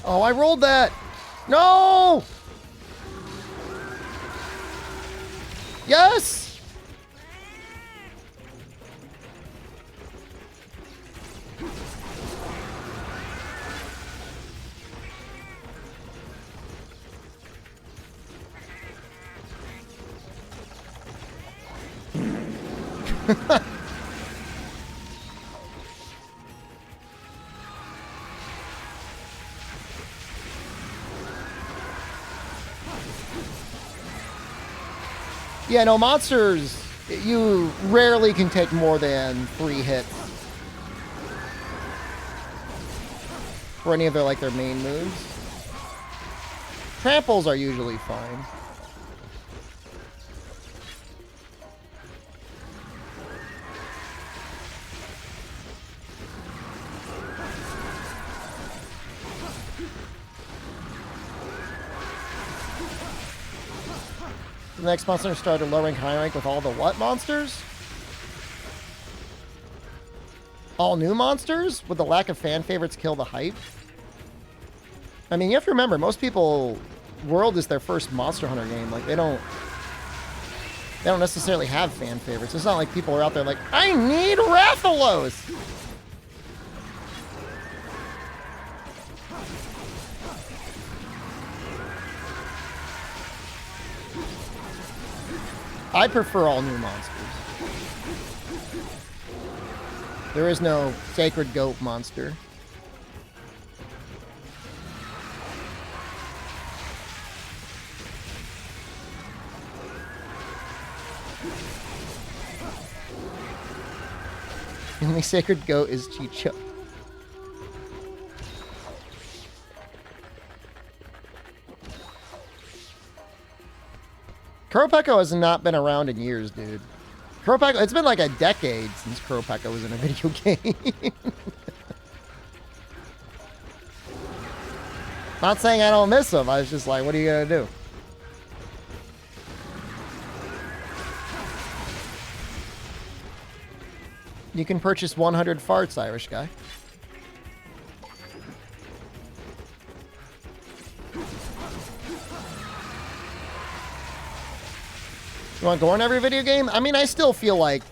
Oh, I rolled that. No! Yes! Yeah, no, monsters, you rarely can take more than 3 hits for any of their, like, their main moves. Tramples are usually fine. The next monster started low rank, high rank with all the what monsters? All new monsters? Would the lack of fan favorites kill the hype? I mean, you have to remember, most people, World is their first Monster Hunter game. Like, they don't They don't necessarily have fan favorites. It's not like people are out there like, I need Rathalos! I prefer all new monsters. There is no sacred goat monster. The only sacred goat is Chicho. Kuropeko has not been around in years, dude. Kuropeko, it's been like a decade since Kuropeko was in a video game. Not saying I don't miss him. I was just like, what are you gonna do? You can purchase 100 farts, Irish guy. You want gore in every video game? I mean, I still feel like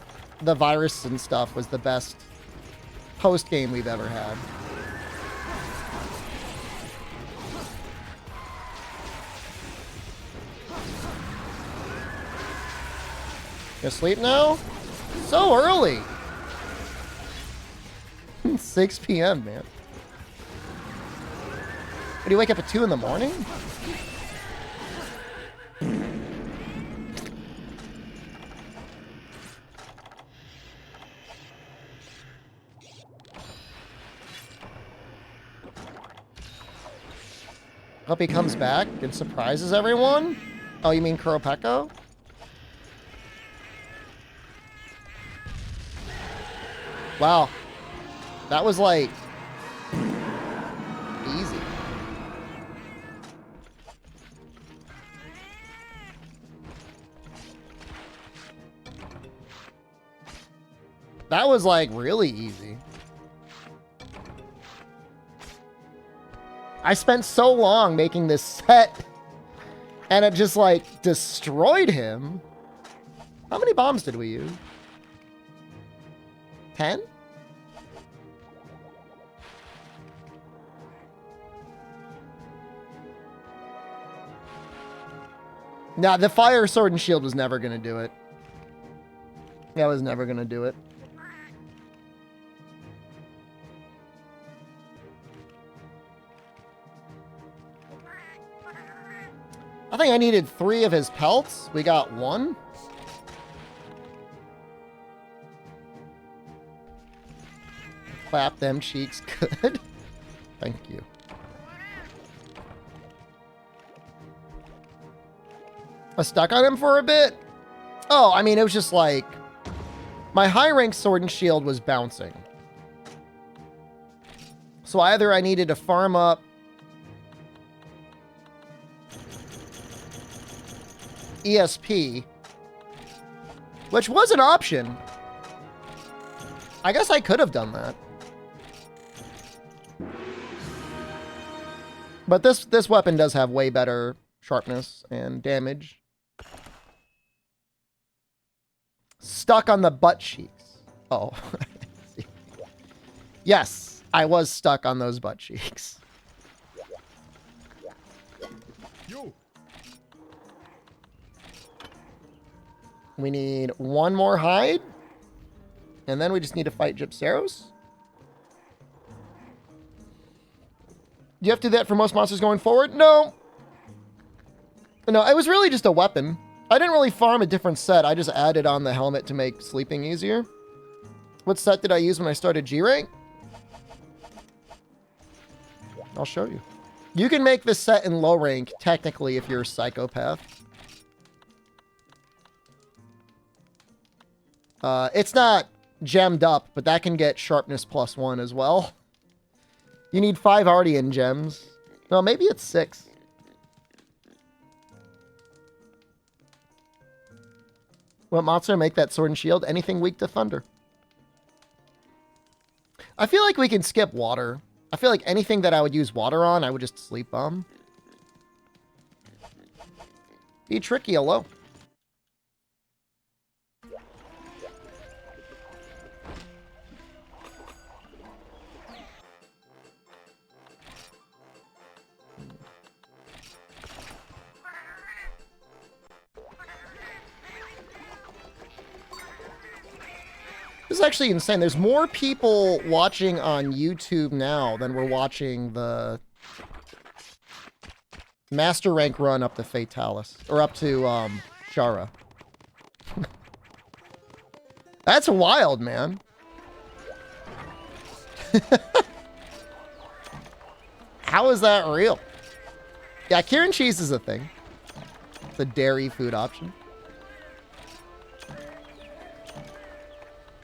the virus and stuff was the best post game we've ever had. You asleep now? So early. 6 p.m., man. What, do you wake up at 2 in the morning? Hope he comes back and surprises everyone. Oh, you mean Kuropeko? Wow. That was like easy. That was like really easy. I spent so long making this set and it just like destroyed him. How many bombs did we use? 10? Nah, the fire sword and shield was never gonna do it. That was never gonna do it. I think I needed 3 of his pelts. We got 1. Clap them cheeks good. Thank you. I was stuck on him for a bit. Oh, I mean, it was just like my high rank sword and shield was bouncing. So either I needed to farm up ESP, which was an option. I guess I could have done that. But this weapon does have way better sharpness and damage. Stuck on the butt cheeks. Oh. Yes, I was stuck on those butt cheeks. Yo. We need 1 more hide. And then we just need to fight Gypceros. Do you have to do that for most monsters going forward? No. No, it was really just a weapon. I didn't really farm a different set. I just added on the helmet to make sleeping easier. What set did I use when I started G-Rank? I'll show you. You can make this set in low rank, technically, if you're a psychopath. It's not gemmed up, but that can get sharpness +1 as well. You need 5 already in gems. No, maybe it's 6. What monster make that sword and shield? Anything weak to thunder. I feel like we can skip water. I feel like anything that I would use water on, I would just sleep bomb. Be tricky, hello. This is actually insane. There's more people watching on YouTube now than were watching the Master Rank run up to Fatalis. Or up to, Shara. That's wild, man. How is that real? Yeah, Kieran cheese is a thing. It's a dairy food option.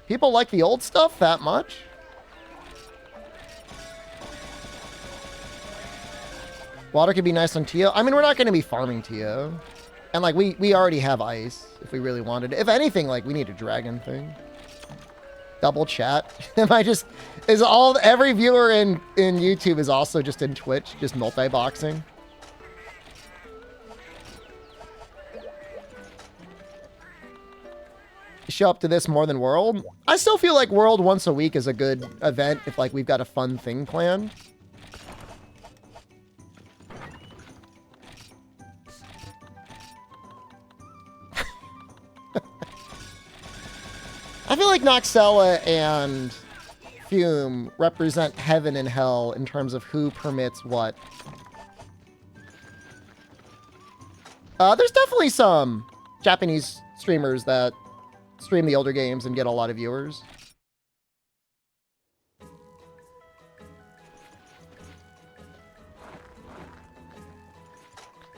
People like the old stuff that much? Water could be nice on Tio. I mean, we're not going to be farming Tio. And, like, we already have ice if we really wanted it. If anything, like, we need a dragon thing. Double chat. Am I just... Every viewer in YouTube is also just in Twitch, just multi-boxing? Show up to this more than World? I still feel like World once a week is a good event if, like, we've got a fun thing planned. I feel like Noxella and Fume represent heaven and hell in terms of who permits what. There's definitely some Japanese streamers that stream the older games and get a lot of viewers.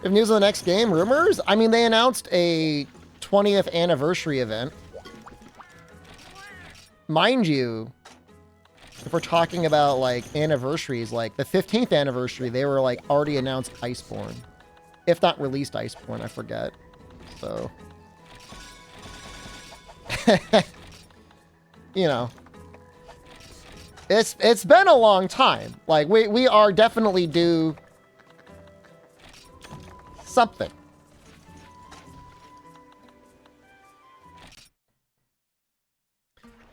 If news of the next game, rumors? I mean, they announced a 20th anniversary event. Mind you, if we're talking about, like, anniversaries, like, the 15th anniversary, they were, like, already announced Iceborne. If not released Iceborne, I forget. So... you know. It's been a long time. Like, we are definitely due... something.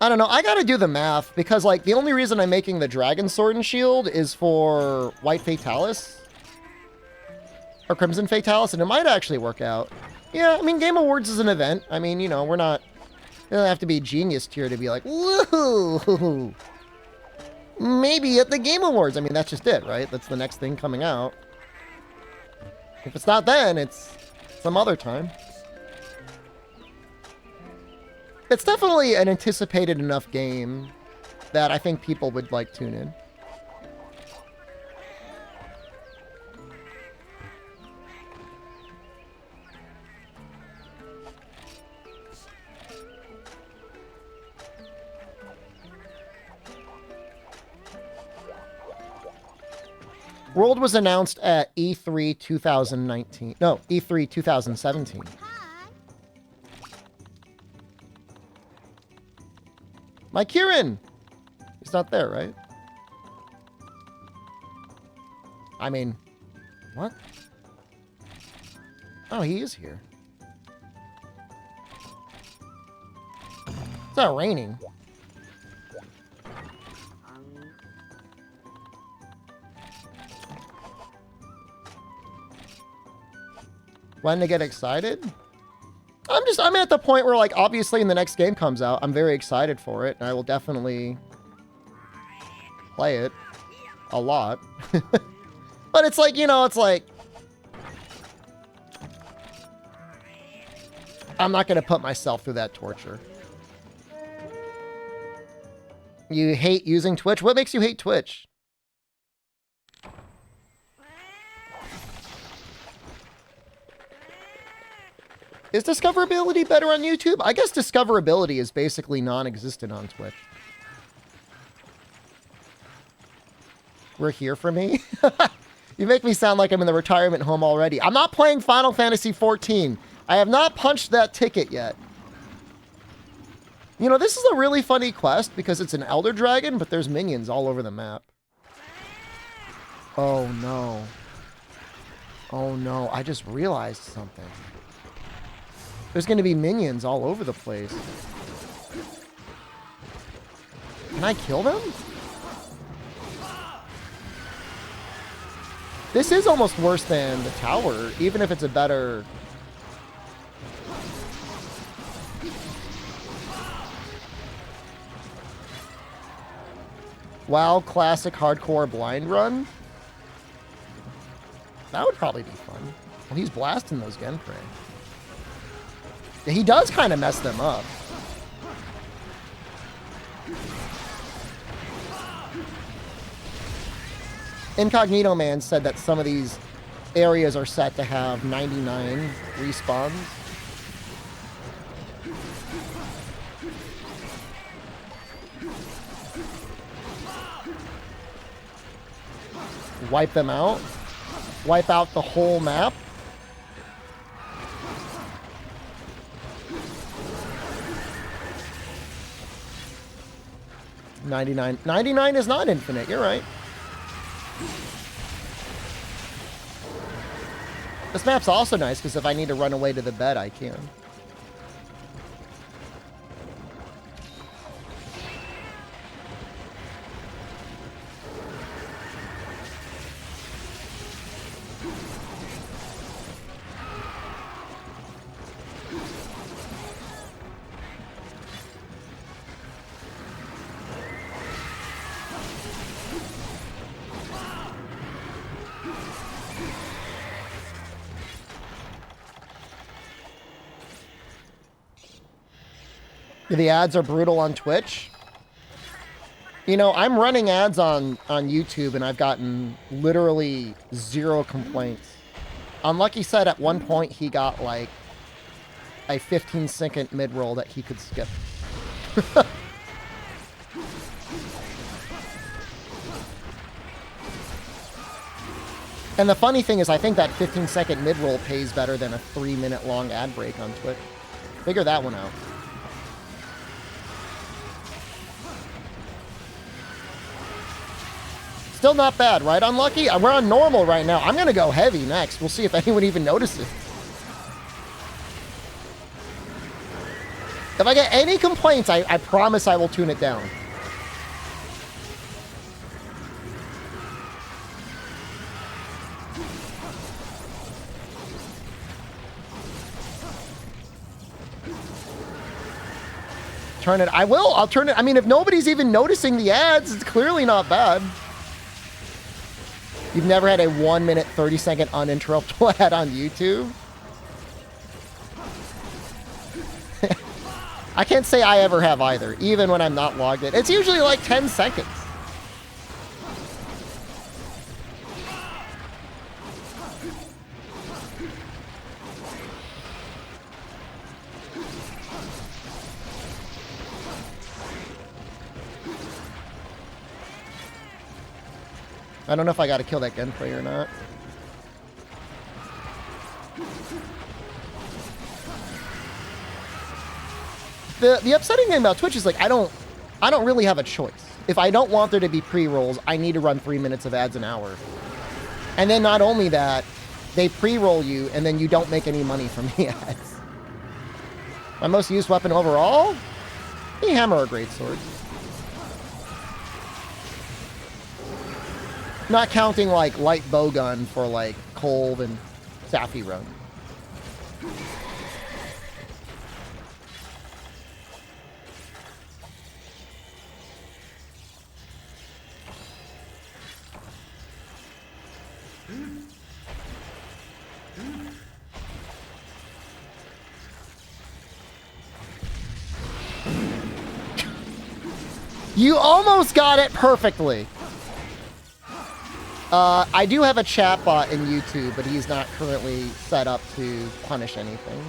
I don't know. I gotta do the math because, like, the only reason I'm making the Dragon Sword and Shield is for White Fatalis. Or Crimson Fatalis, and it might actually work out. Yeah, I mean, Game Awards is an event. I mean, you know, we're not... You don't have to be genius tier to be like, woohoo! Maybe at the Game Awards. I mean, that's just it, right? That's the next thing coming out. If it's not then, it's some other time. It's definitely an anticipated enough game that I think people would, like, tune in. World was announced at E3 2019. No, E3 2017. My Kieran! He's not there, right? I mean, what? Oh, he is here. It's not raining. When to get excited? I'm at the point where, like, obviously when the next game comes out, I'm very excited for it, and I will definitely play it a lot. But it's like, you know, it's like, I'm not going to put myself through that torture. You hate using Twitch? What makes you hate Twitch? Is discoverability better on YouTube? I guess discoverability is basically non-existent on Twitch. We're here for me? You make me sound like I'm in the retirement home already. I'm not playing Final Fantasy XIV. I have not punched that ticket yet. You know, this is a really funny quest because it's an Elder Dragon, but there's minions all over the map. Oh no. Oh no, I just realized something. There's going to be minions all over the place. Can I kill them? This is almost worse than the tower, even if it's a better... WoW Classic Hardcore Blind Run? That would probably be fun. Well, he's blasting those Genfrey. Yeah, he does kind of mess them up. Incognito Man said that some of these areas are set to have 99 respawns. Wipe them out. Wipe out the whole map. $99 is not infinite, you're right. This map's also nice because if I need to run away to the bed, I can. The ads are brutal on Twitch. You know, I'm running ads on YouTube and I've gotten literally 0 complaints. Unlucky said at one point he got like a 15-second mid-roll that he could skip. And the funny thing is I think that 15-second mid-roll pays better than a 3-minute long ad break on Twitch. Figure that one out. Still not bad, right? Unlucky? We're on normal right now. I'm going to go heavy next. We'll see if anyone even notices. If I get any complaints, I promise I will tune it down. Turn it. I will. I'll turn it. I mean, if nobody's even noticing the ads, it's clearly not bad. You've never had a 1-minute, 30-second uninterruptible ad on YouTube? I can't say I ever have either, even when I'm not logged in. It's usually like 10 seconds. I don't know if I got to kill that Genfrey or not. The upsetting thing about Twitch is like I don't really have a choice. If I don't want there to be pre-rolls, I need to run 3 minutes of ads an hour. And then not only that, they pre-roll you and then you don't make any money from the ads. My most used weapon overall? The hammer or greatsword. Not counting, like, light bowgun for, like, Kolv and Safi Run. You almost got it perfectly. I do have a chat bot in YouTube, but he's not currently set up to punish anything.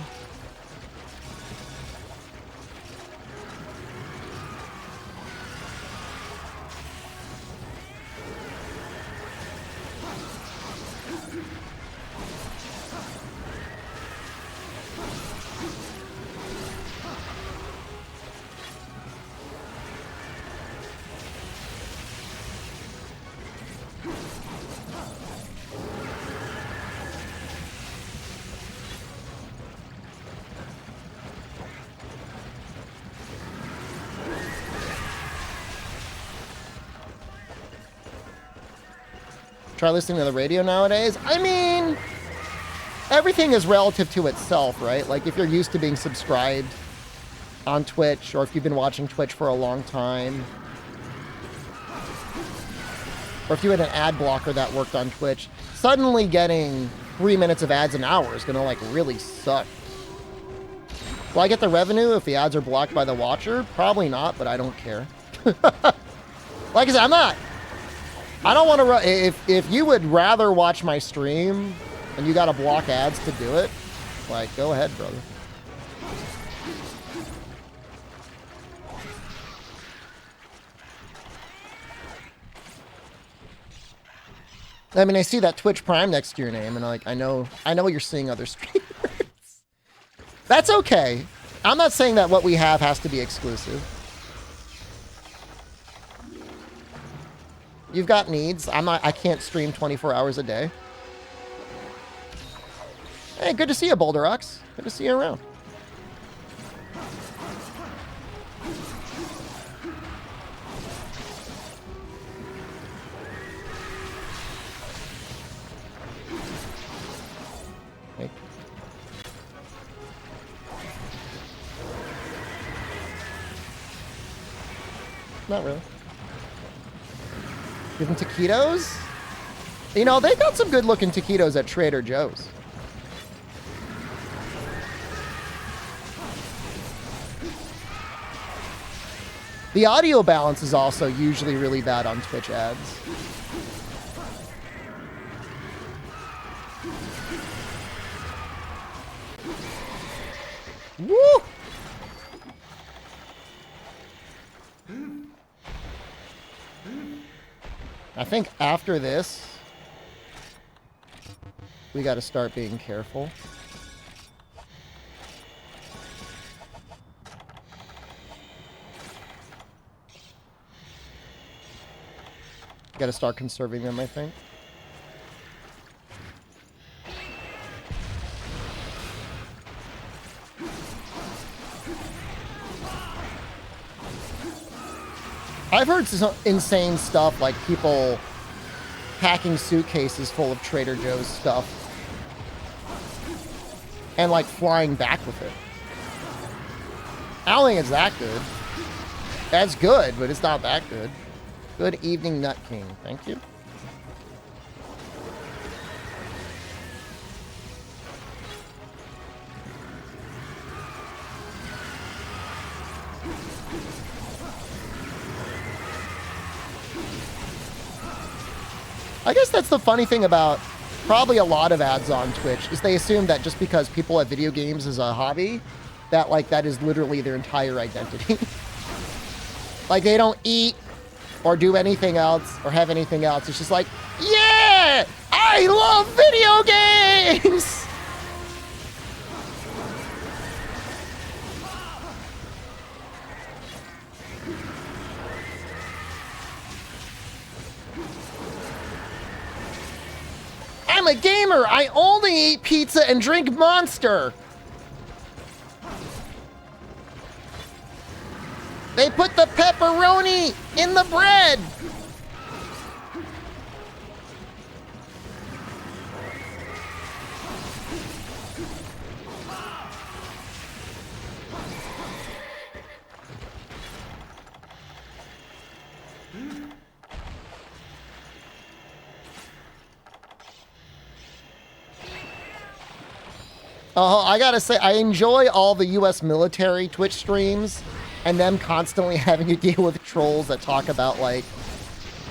Try listening to the radio nowadays. I mean, everything is relative to itself, right? Like if you're used to being subscribed on Twitch or if you've been watching Twitch for a long time, or if you had an ad blocker that worked on Twitch, suddenly getting 3 minutes of ads an hour is gonna like really suck. Will I get the revenue if the ads are blocked by the watcher? Probably not, but I don't care. Like I said, I don't want to if you would rather watch my stream and you got to block ads to do it, like, go ahead, brother. I mean, I see that Twitch Prime next to your name, and like, I know you're seeing other streamers. That's okay. I'm not saying that what we have has to be exclusive. You've got needs. I can't stream 24 hours a day. Hey, good to see you, Boulder Ox. Good to see you around. Hey. Not really. Give them taquitos? You know, they got some good looking taquitos at Trader Joe's. The audio balance is also usually really bad on Twitch ads. Woo! I think after this, we got to start being careful. Got to start conserving them, I think. I've heard some insane stuff, like people packing suitcases full of Trader Joe's stuff and like flying back with it. I don't think it's that good. That's good, but it's not that good. Good evening, Nut King. Thank you. I guess that's the funny thing about probably a lot of ads on Twitch is they assume that just because people have video games as a hobby, that like that is literally their entire identity. Like they don't eat or do anything else or have anything else. It's just like, yeah, I love video games. I'm a gamer. I only eat pizza and drink Monster. They put the pepperoni in the bread. I gotta say, I enjoy all the U.S. military Twitch streams and them constantly having to deal with trolls that talk about, like,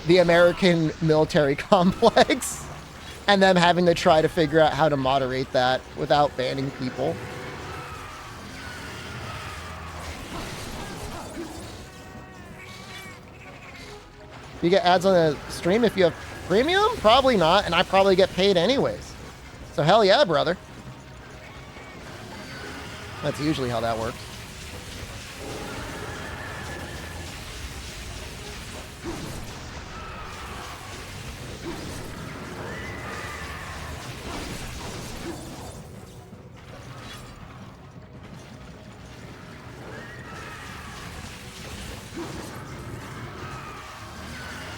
the American military complex and them having to try to figure out how to moderate that without banning people. You get ads on the stream if you have premium? Probably not, and I probably get paid anyways. So hell yeah, brother. That's usually how that works.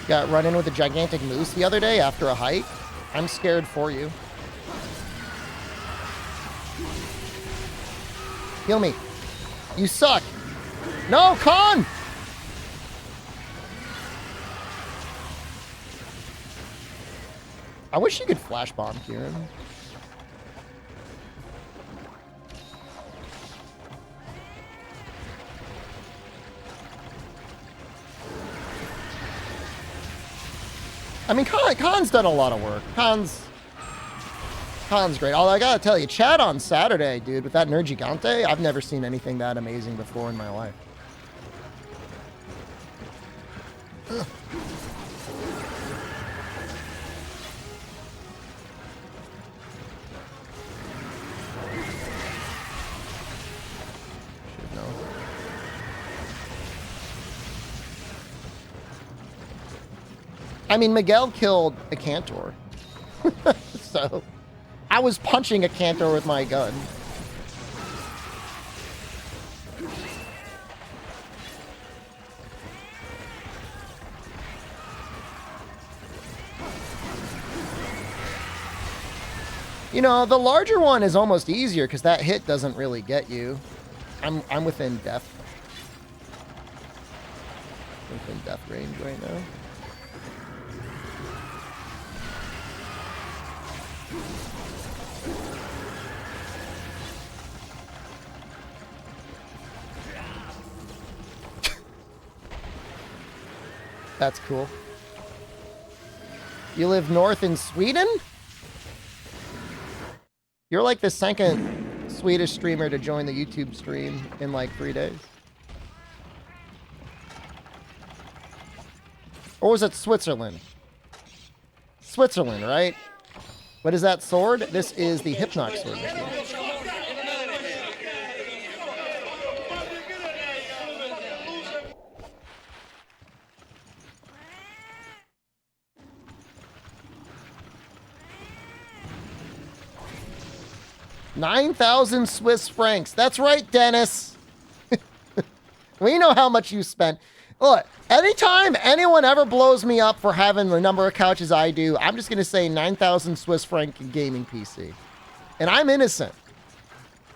Got run in with a gigantic moose the other day after a hike. I'm scared for you. Heal me. You suck. No, Con! I wish you could flash bomb Kieran. I mean, Khan's done a lot of work. Khan's great. Although I gotta tell you, chat on Saturday, dude, with that Nerd Gigante, I've never seen anything that amazing before in my life. Ugh. Should know. I mean, Miguel killed a Cantor. So, I was punching a Cantor with my gun. You know, the larger one is almost easier because that hit doesn't really get you. I'm within death. Within death range right now. That's cool. You live north in Sweden? You're like the second Swedish streamer to join the YouTube stream in like 3 days. Or was it Switzerland? Switzerland, right? What is that sword? This is the Hypnox sword. 9,000 Swiss francs. That's right, Dennis. We know how much you spent. Look, anytime anyone ever blows me up for having the number of couches I do, I'm just going to say 9,000 Swiss franc gaming PC. And I'm innocent.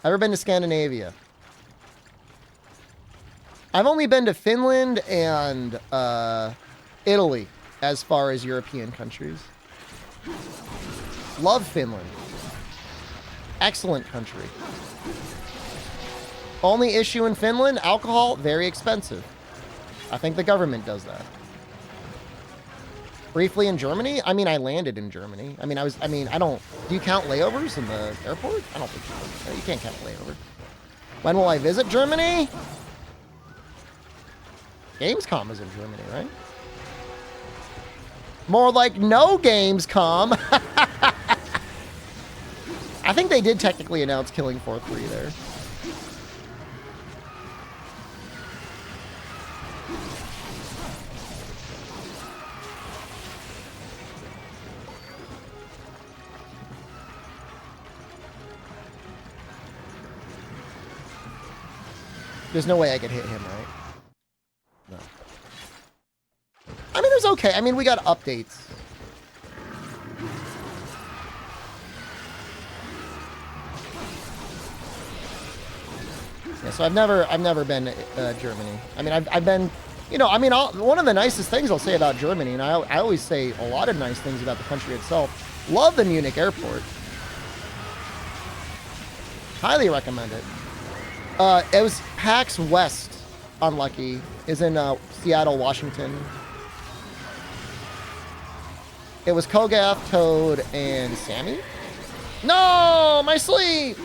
Ever been to Scandinavia? I've only been to Finland and Italy as far as European countries. Love Finland. Excellent country. Only issue in Finland, alcohol, very expensive. I think the government does that. Briefly in Germany? I mean, I landed in Germany. I don't... Do you count layovers in the airport? I don't think so. You can't count layovers. When will I visit Germany? Gamescom is in Germany, right? More like no Gamescom. I think they did technically announce Killing Floor 3 there. There's no way I could hit him, right? No. I mean, it was okay. I mean, we got updates. Yeah, so I've never been to Germany. I mean, I've been, you know, I mean, one of the nicest things I'll say about Germany, and I always say a lot of nice things about the country itself. Love the Munich airport. Highly recommend it. It was PAX West, unlucky, is in Seattle, Washington. It was Kogath, Toad, and Sammy. No, my sleep!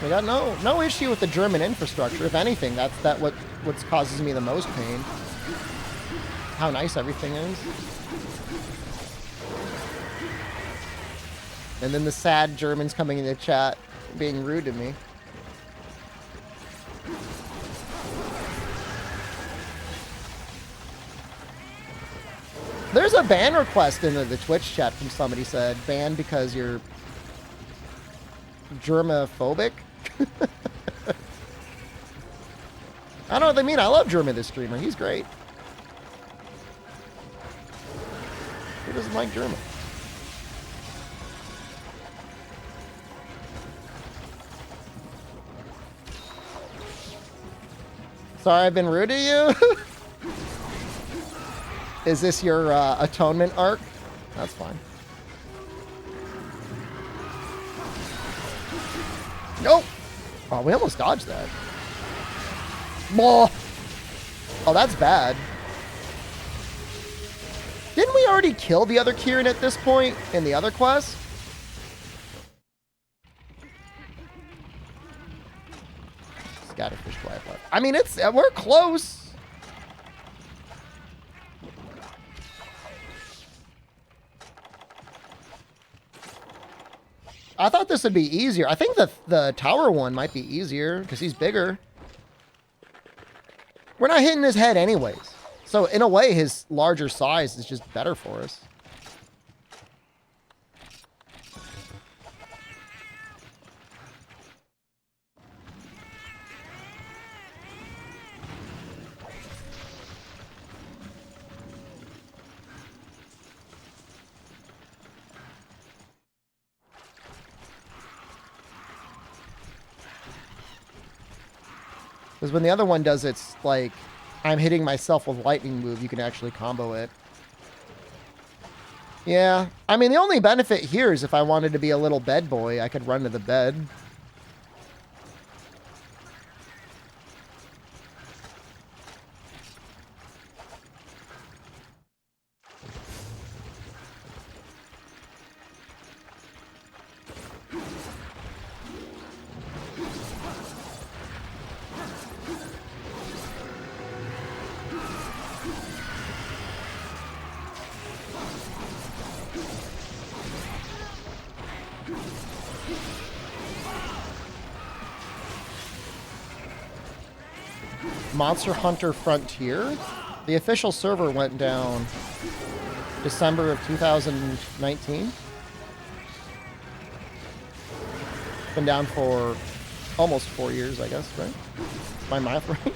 We got no issue with the German infrastructure. If anything, that's what causes me the most pain. How nice everything is. And then the sad Germans coming into chat being rude to me. There's a ban request in the Twitch chat from somebody said, banned because you're germophobic. I don't know what they mean. I love German, this streamer. He's great. Who doesn't like German? Sorry I've been rude to you. Is this your atonement arc? That's fine. Nope. Oh, we almost dodged that. Oh, that's bad. Didn't we already kill the other Kieran at this point in the other quest? Scatterfish fly apart. I mean, we're close. I thought this would be easier. I think the tower one might be easier because he's bigger. We're not hitting his head anyways. So in a way, his larger size is just better for us. Because when the other one does it's like, I'm hitting myself with lightning move, you can actually combo it. Yeah, I mean, the only benefit here is if I wanted to be a little bed boy, I could run to the bed. Monster Hunter Frontier. The official server went down December of 2019. Been down for almost 4 years, I guess, right? My math right?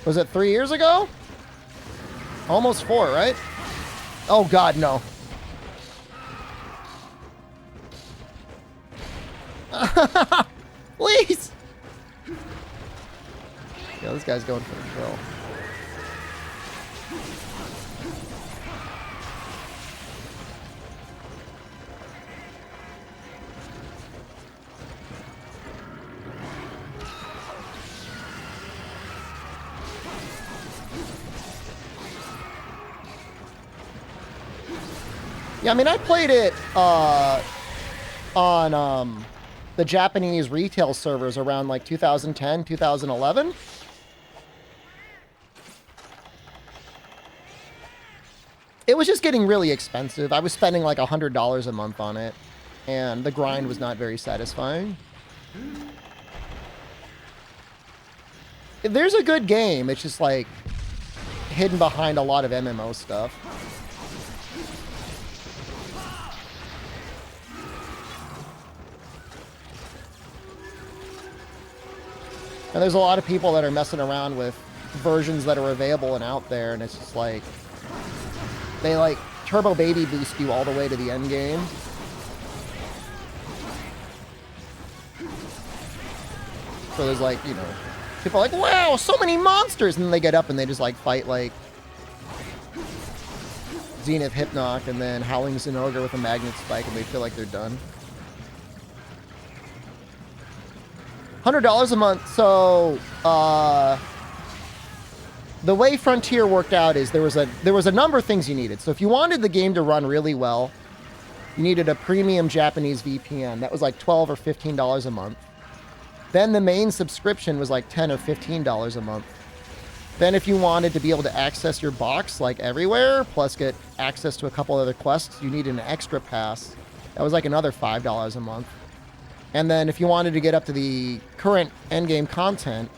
Was it 3 years ago? Almost 4, right? Oh God, no. Please! Yeah, this guy's going for the kill. Yeah, I mean, I played it on the Japanese retail servers around like 2010, 2011. It was just getting really expensive. I was spending like $100 a month on it, and the grind was not very satisfying. There's a good game. It's just like hidden behind a lot of MMO stuff. And there's a lot of people that are messing around with versions that are available and out there, and it's just like, they like turbo baby boost you all the way to the end game. So there's like, you know, people are like, wow, so many monsters! And then they get up and they just like fight like Zenith Hypnoc and then Howling Zinogre with a magnet spike, and they feel like they're done. $100 a month. So the way Frontier worked out is there was a number of things you needed. So if you wanted the game to run really well, you needed a premium Japanese VPN. That was like $12 or $15 a month. Then the main subscription was like $10 or $15 a month. Then if you wanted to be able to access your box like everywhere, plus get access to a couple other quests, you needed an extra pass. That was like another $5 a month. And then if you wanted to get up to the current endgame content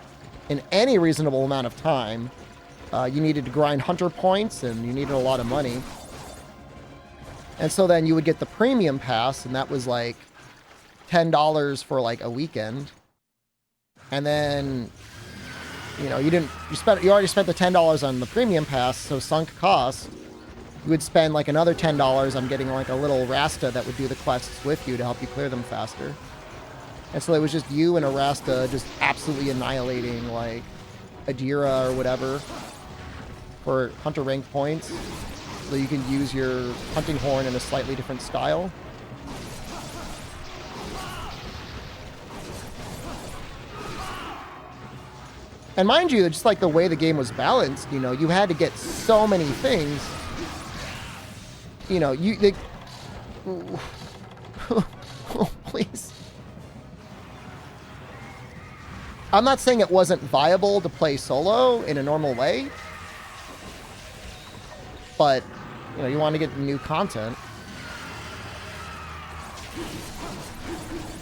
in any reasonable amount of time, you needed to grind hunter points, and you needed a lot of money. And so then you would get the premium pass, and that was like $10 for like a weekend. And then, you know, you already spent the $10 on the premium pass, so sunk cost. You would spend like another $10 on getting like a little Rasta that would do the quests with you to help you clear them faster. And so it was just you and a Rasta just absolutely annihilating like Adira or whatever for hunter rank points. So you can use your hunting horn in a slightly different style. And mind you, just like the way the game was balanced, you know, you had to get so many things. You know, oh, please. I'm not saying it wasn't viable to play solo in a normal way, but, you know, you want to get new content.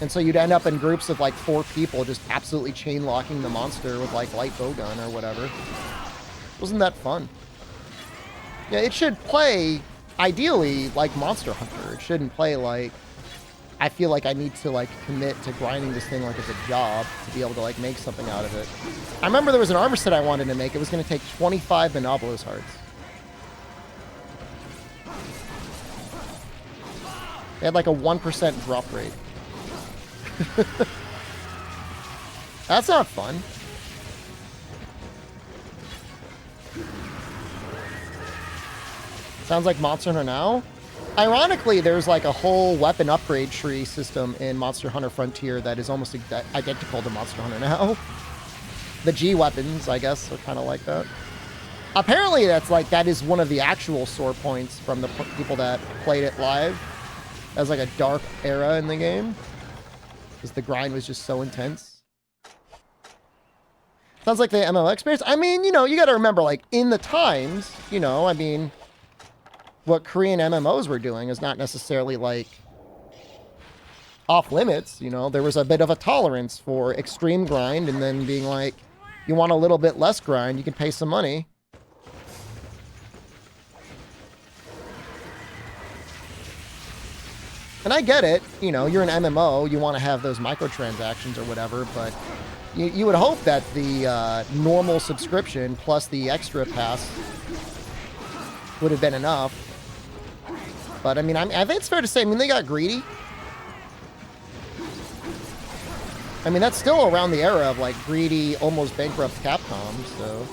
And so you'd end up in groups of like 4 people just absolutely chain locking the monster with like light bowgun or whatever. Wasn't that fun? Yeah, it should play ideally like Monster Hunter. It shouldn't play like, I feel like I need to like commit to grinding this thing like it's a job to be able to like make something out of it. I remember there was an armor set I wanted to make. It was going to take 25 Monobolos hearts. It had like a 1% drop rate. That's not fun. Sounds like Monster Hunter now. Ironically, there's like a whole weapon upgrade tree system in Monster Hunter Frontier that is almost identical to Monster Hunter now. The G weapons, I guess, are kind of like that. Apparently, that is one of the actual sore points from the people that played it live. As like a dark era in the game, because the grind was just so intense. Sounds like the MMO experience. I mean, you know, you got to remember, like in the times, you know, I mean, what Korean MMOs were doing is not necessarily like off limits. You know, there was a bit of a tolerance for extreme grind, and then being like, you want a little bit less grind, you can pay some money. And I get it, you know, you're an MMO, you want to have those microtransactions or whatever, but you would hope that the normal subscription plus the extra pass would have been enough. But I mean, I think it's fair to say, I mean, they got greedy. I mean, that's still around the era of like greedy, almost bankrupt Capcom, so.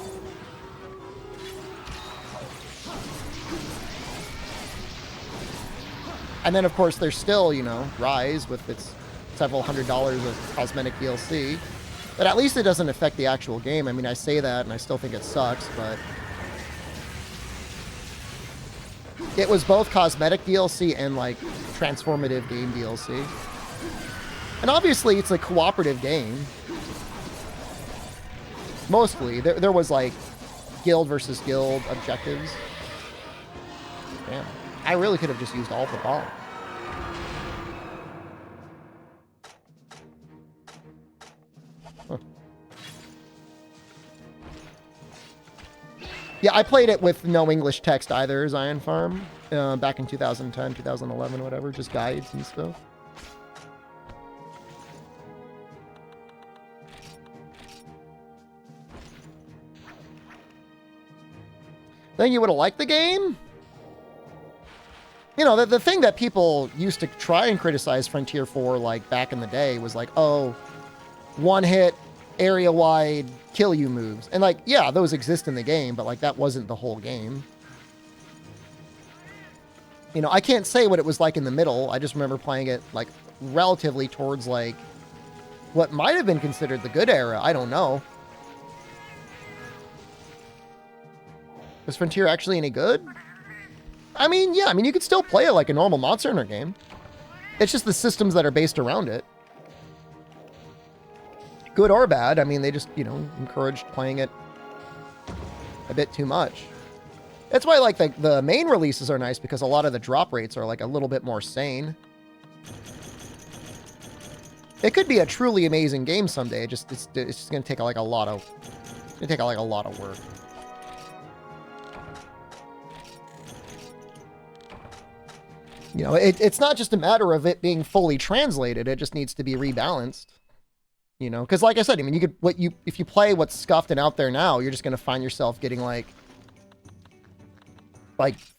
And then, of course, there's still, you know, Rise with its several $100s of cosmetic DLC. But at least it doesn't affect the actual game. I mean, I say that, and I still think it sucks, but it was both cosmetic DLC and, like, transformative game DLC. And obviously, it's a cooperative game. Mostly. There was, like, guild versus guild objectives. Damn. I really could have just used all the bomb. Huh. Yeah, I played it with no English text either, Zion Farm, back in 2010, 2011, whatever, just guides and stuff. Think you would have liked the game? You know, the thing that people used to try and criticize Frontier for, like, back in the day was like, oh, one-hit, area-wide, kill you moves. And, like, yeah, those exist in the game, but, like, that wasn't the whole game. You know, I can't say what it was like in the middle. I just remember playing it, like, relatively towards, like, what might have been considered the good era. I don't know. Was Frontier actually any good? I mean, yeah, I mean, you could still play it like a normal Monster Hunter game. It's just the systems that are based around it. Good or bad, I mean, they just, you know, encouraged playing it bit too much. That's why, like, the main releases are nice, because a lot of the drop rates are, like, a little bit more sane. It could be a truly amazing game someday. It's just gonna take, like, a lot of... It's gonna take, like, a lot of work. You know, it's not just a matter of it being fully translated. It just needs to be rebalanced. You know, because like I said, I mean, you could if you play what's scuffed and out there now, you're just gonna find yourself getting like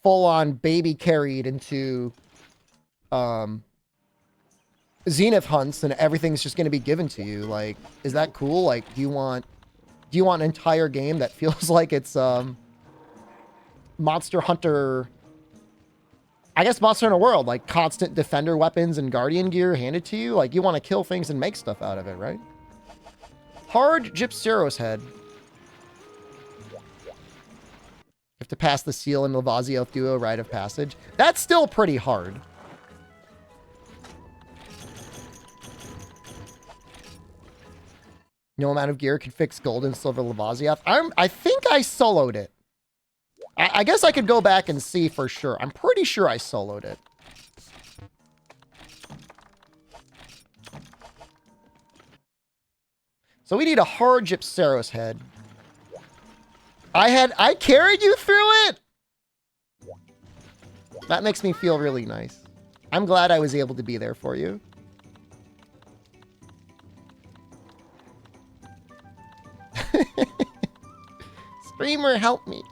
full on baby carried into Zenith hunts, and everything's just gonna be given to you. Like, is that cool? Like, do you want an entire game that feels like it's Monster Hunter? I guess Monster Hunter World, like constant defender weapons and guardian gear handed to you. Like, you want to kill things and make stuff out of it, right? Hard Gypceros head. You have to pass the seal in Lavazio Duo Rite of Passage. That's still pretty hard. No amount of gear can fix gold and silver Lavazioth. I think I soloed it. I guess I could go back and see for sure. I'm pretty sure I soloed it. So we need a hard Gypceros head. I carried you through it? That makes me feel really nice. I'm glad I was able to be there for you. Streamer, help me.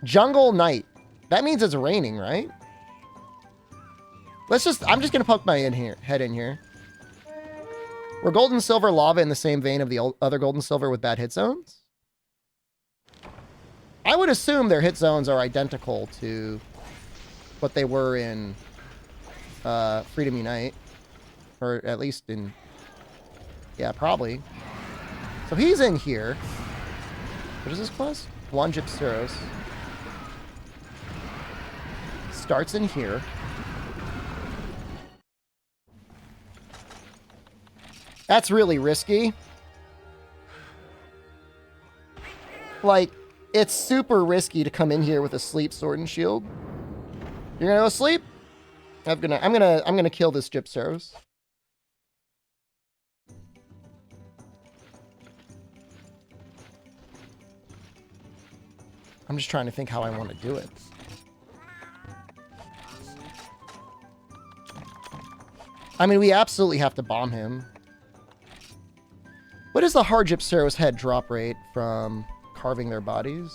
Jungle Night. That means it's raining, right? I'm just going to poke my head in here. Were gold and silver lava in the same vein of the other gold and silver with bad hit zones? I would assume their hit zones are identical to what they were in Freedom Unite. Or at least in... Yeah, probably. So he's in here. What is this quest? One Gypceros. Starts in here. That's really risky. Like, it's super risky to come in here with a sleep sword and shield. You're gonna go sleep? I'm gonna kill this Gypceros. I'm just trying to think how I want to do it. I mean, we absolutely have to bomb him. What is the hard Gypceros head drop rate from carving their bodies?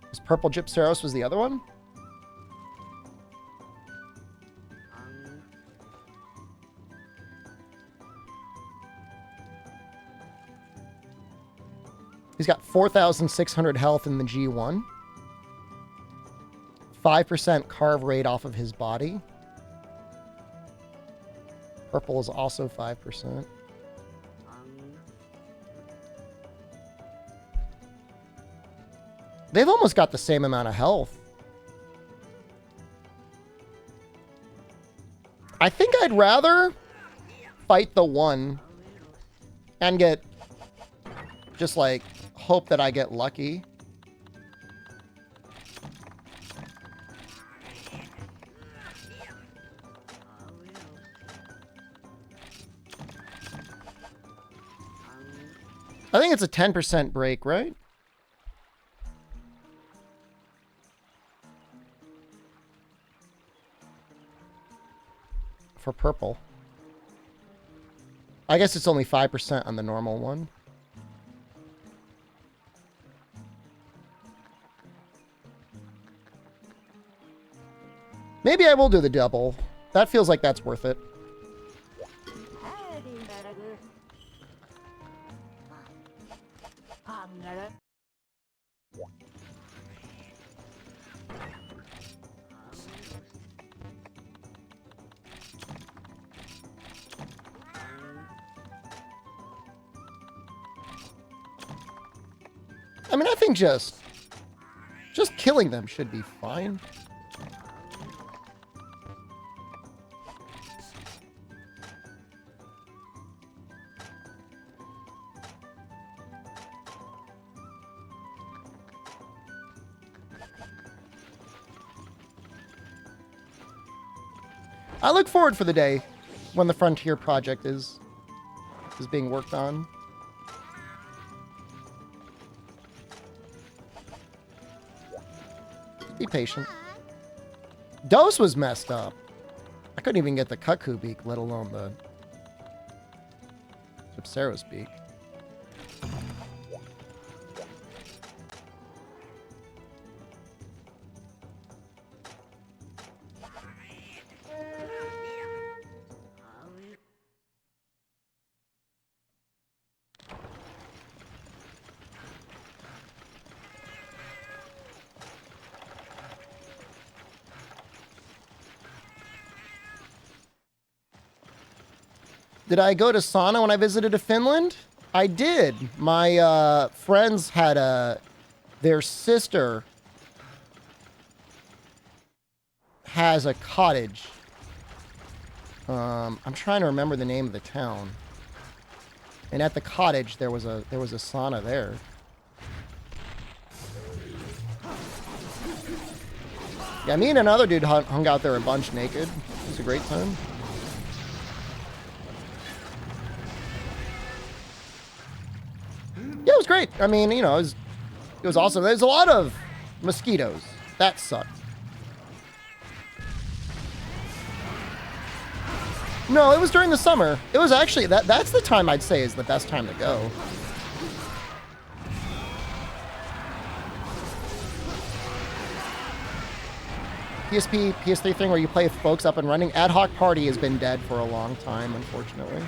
This purple Gypceros was the other one? He's got 4,600 health in the G1. 5% carve rate off of his body. Purple is also 5%. They've almost got the same amount of health. I think I'd rather fight the one and get... just, like, hope that I get lucky. I think it's a 10% break, right? For purple. I guess it's only 5% on the normal one. Maybe I will do the double. That feels like that's worth it. I mean, I think just killing them should be fine. I look forward for the day when the Frontier project is being worked on. Be patient. Dose was messed up. I couldn't even get the Cuckoo beak, let alone the Gypceros beak. Did I go to sauna when I visited Finland? I did. My friends had their sister has a cottage. I'm trying to remember the name of the town. And at the cottage there was a sauna there. Yeah, me and another dude hung out there a bunch naked. It was a great time. Yeah, it was great. I mean, you know, it was awesome. There's a lot of mosquitoes. That sucked. No, it was during the summer. It was actually, that's the time I'd say is the best time to go. PSP, PS3 thing where you play with folks up and running. Ad Hoc Party has been dead for a long time, unfortunately.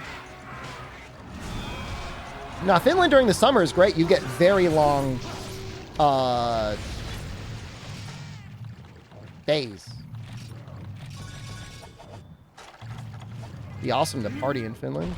Now, Finland during the summer is great. You get very long days. Be awesome to party in Finland.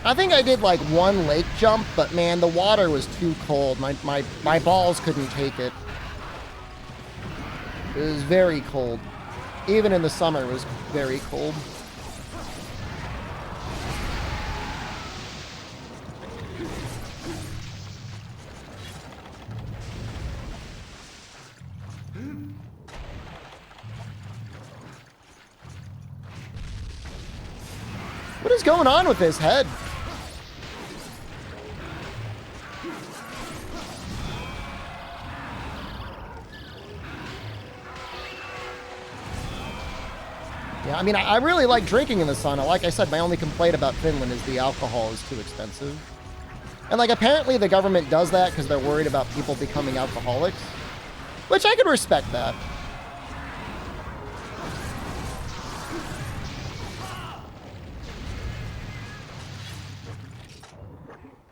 I think I did like one lake jump, but man, the water was too cold. My balls couldn't take it. It was very cold. Even in the summer, it was very cold. What is going on with his head? Yeah, I mean, I really like drinking in the sauna. Like I said, my only complaint about Finland is the alcohol is too expensive. And like, apparently the government does that because they're worried about people becoming alcoholics, which I could respect that.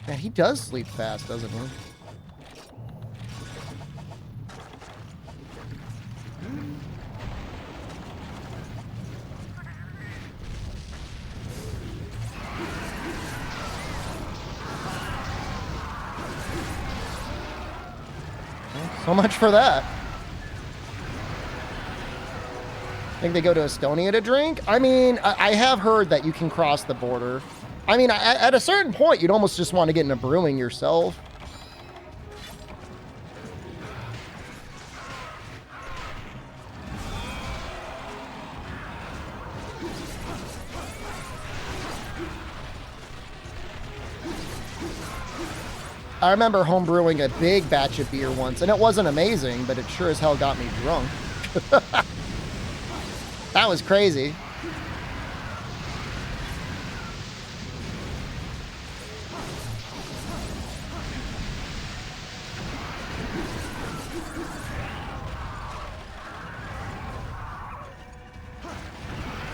Man, he does sleep fast, doesn't he? So much for that. Think they go to Estonia to drink? I mean, I have heard that you can cross the border. I mean, at a certain point, you'd almost just want to get into brewing yourself. I remember home brewing a big batch of beer once, and it wasn't amazing, but it sure as hell got me drunk. That was crazy.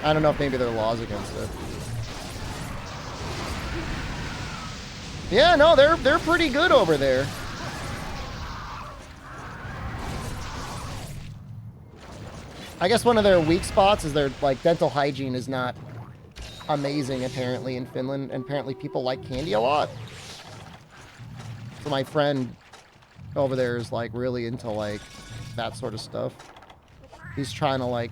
I don't know if maybe there are laws against it. Yeah, no, they're pretty good over there. I guess one of their weak spots is their like dental hygiene is not amazing apparently in Finland, and apparently people like candy a lot. So my friend over there is like really into like that sort of stuff. He's trying to like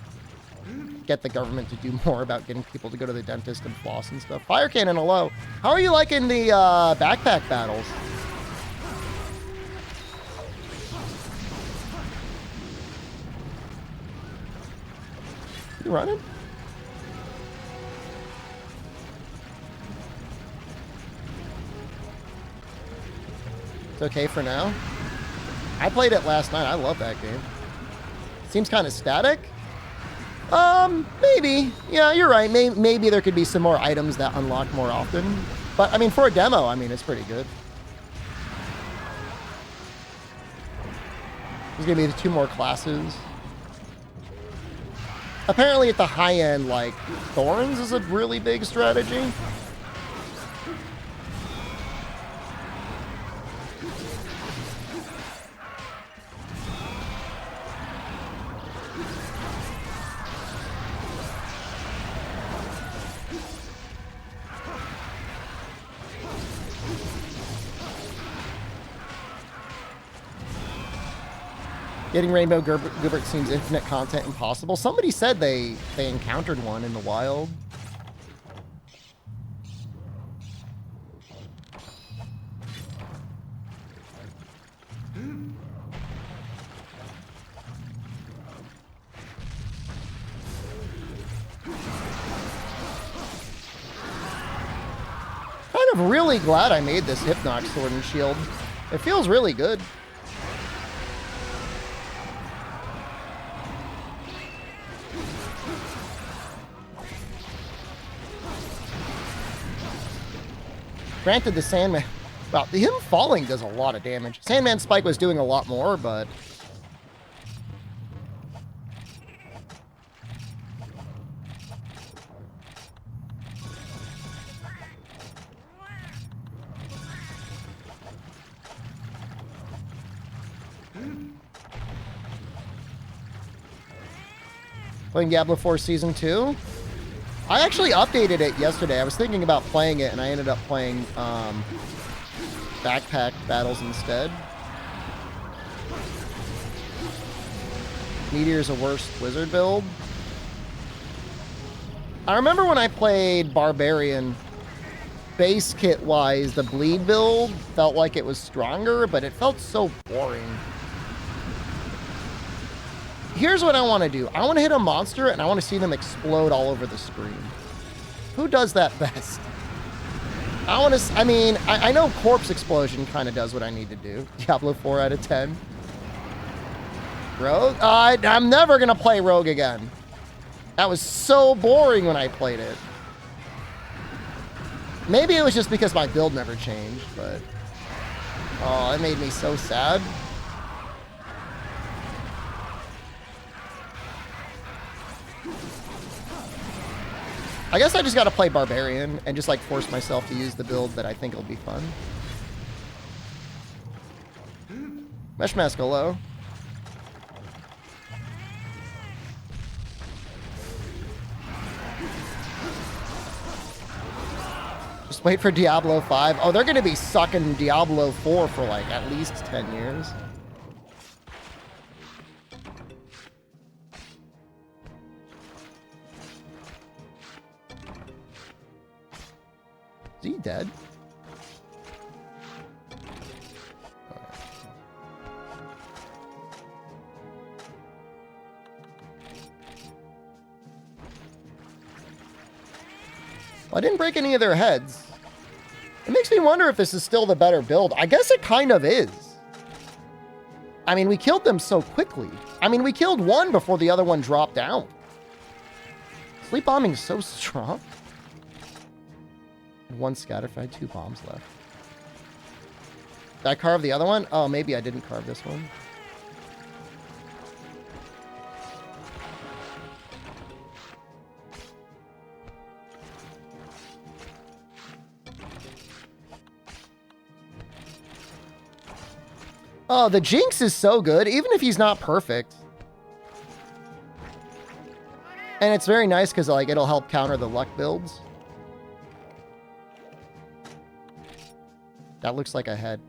get the government to do more about getting people to go to the dentist and floss and stuff. Fire Cannon, hello. How are you liking the backpack battles? You running? It's okay for now. I played it last night. I love that game. Seems kind of static. Maybe. Yeah, you're right. Maybe there could be some more items that unlock more often. But, I mean, for a demo, I mean, it's pretty good. There's going to be the 2 more classes. Apparently, at the high end, like, Thorns is a really big strategy. Getting Rainbow Goobert seems infinite content impossible. Somebody said they encountered one in the wild. Kind of really glad I made this Hypnox Sword and Shield. It feels really good. Granted, the Sandman... Well, him falling does a lot of damage. Sandman Spike was doing a lot more, but... Playing Diablo 4 Season 2? I actually updated it yesterday. I was thinking about playing it, and I ended up playing backpack battles instead. Meteor's a worst wizard build. I remember when I played Barbarian, base kit-wise, the bleed build felt like it was stronger, but it felt so boring. Here's what I want to do. I want to hit a monster, and I want to see them explode all over the screen. Who does that best? I want to... I mean, I know Corpse Explosion kind of does what I need to do. Diablo 4 out of 10. Rogue? I'm never going to play Rogue again. That was so boring when I played it. Maybe it was just because my build never changed, but... Oh, it made me so sad. I guess I just gotta play Barbarian and just like force myself to use the build that I think will be fun. Mesh Mask, hello. Just wait for Diablo 5. Oh, they're gonna be sucking Diablo 4 for like at least 10 years. Is he dead? Well, I didn't break any of their heads. It makes me wonder if this is still the better build. I guess it kind of is. I mean, we killed them so quickly. I mean, we killed one before the other one dropped down. Sleep bombing is so strong. One scatter if I had 2 bombs left. Did I carve the other one? Oh, maybe I didn't carve this one. Oh, the Jinx is so good, even if he's not perfect. And it's very nice because like it'll help counter the luck builds. That looks like a head.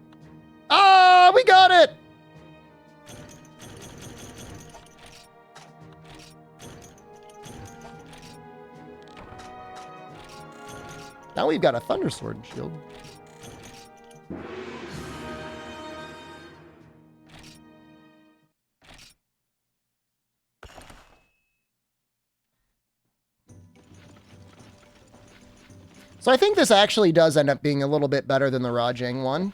Ah, we got it! Now we've got a Thunder Sword and Shield. So I think this actually does end up being a little bit better than the Rajang one.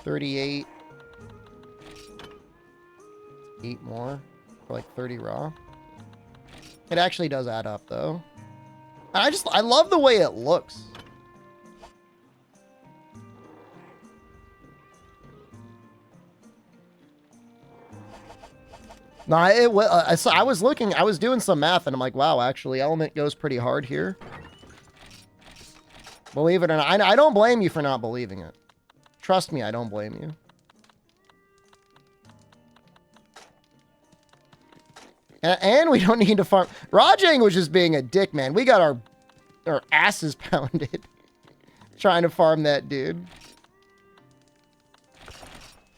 $38. 8 more for like 30 raw. It actually does add up though. I love the way it looks. No, I was doing some math and I'm like, wow, actually element goes pretty hard here. Believe it or not, I don't blame you for not believing it. Trust me, I don't blame you. And we don't need to farm. Rajang was just being a dick, man. We got our asses pounded trying to farm that dude.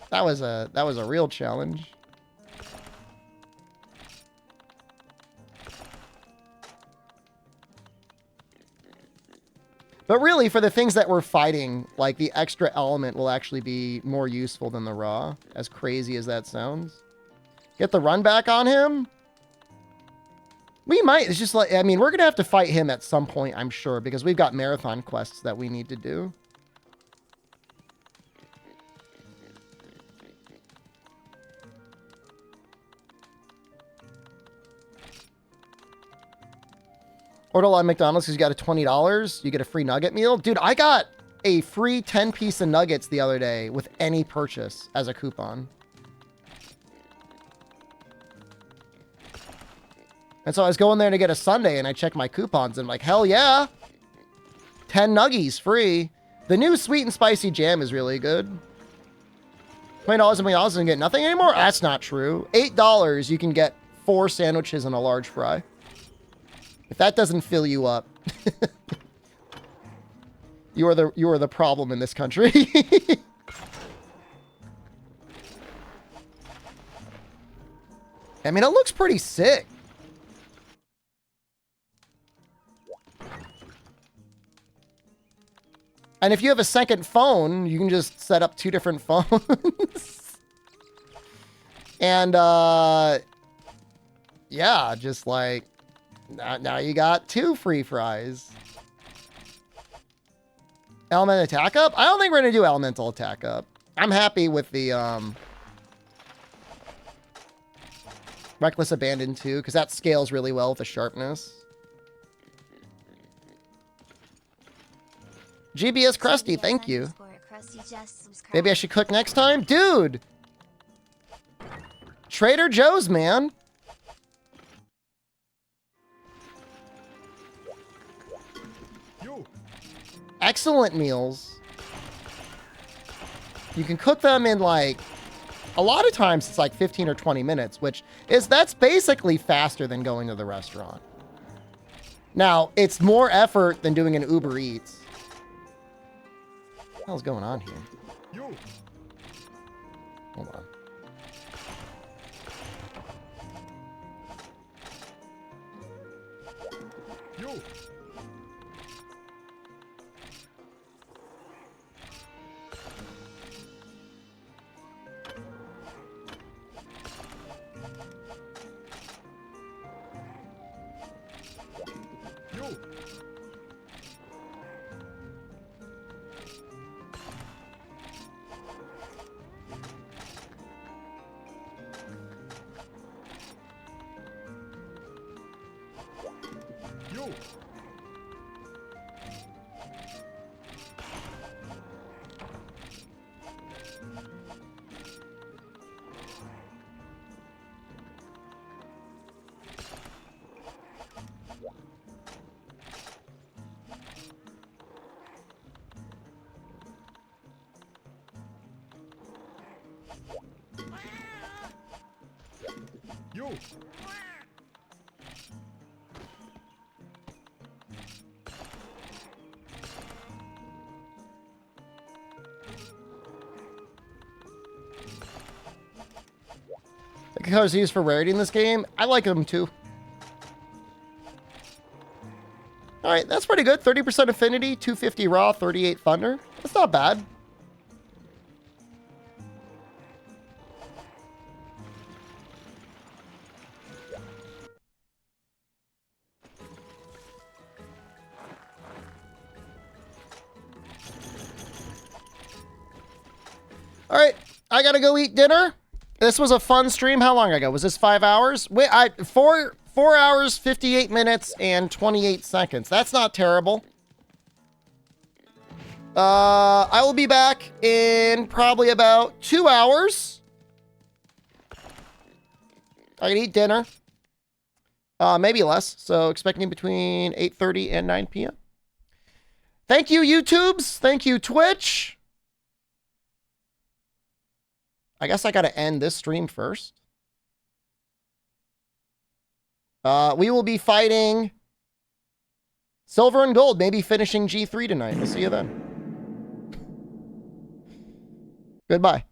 That was a real challenge. But really, for the things that we're fighting, like the extra element will actually be more useful than the raw, as crazy as that sounds. Get the run back on him. We might. It's just like, I mean, we're going to have to fight him at some point, I'm sure, because we've got marathon quests that we need to do. Order on McDonald's because you got a $20. You get a free nugget meal. Dude, I got a free 10-piece of nuggets the other day with any purchase as a coupon. And so I was going there to get a sundae, and I checked my coupons, and I'm like, hell yeah. 10 nuggies free. The new sweet and spicy jam is really good. $20 and McDonald's and get nothing anymore? That's not true. $8, you can get 4 sandwiches and a large fry. If that doesn't fill you up, you are the problem in this country. I mean, it looks pretty sick. And if you have a second phone, you can just set up 2 different phones. And, yeah, just like, now you got 2 free fries. Element attack up? I don't think we're going to do elemental attack up. I'm happy with the, Reckless Abandon too, because that scales really well with the sharpness. GBS Krusty, thank you. Maybe I should cook next time? Dude! Trader Joe's, man. Excellent meals. You can cook them in like, a lot of times it's like 15 or 20 minutes, that's basically faster than going to the restaurant. Now, it's more effort than doing an Uber Eats. What the hell's going on here? Hold on. You. The colors used for rarity in this game, I like them too. All right, that's pretty good. 30% affinity, 250 raw, 38 thunder. That's not bad. All right, I gotta go eat dinner. This was a fun stream. How long ago? Was this 5 hours? Wait, 4 hours, 58 minutes, and 28 seconds. That's not terrible. I will be back in probably about 2 hours. I can eat dinner. Maybe less. So expecting between 8:30 and 9 p.m. Thank you, YouTubes. Thank you, Twitch. I guess I got to end this stream first. We will be fighting silver and gold, maybe finishing G3 tonight. We'll see you then. Goodbye.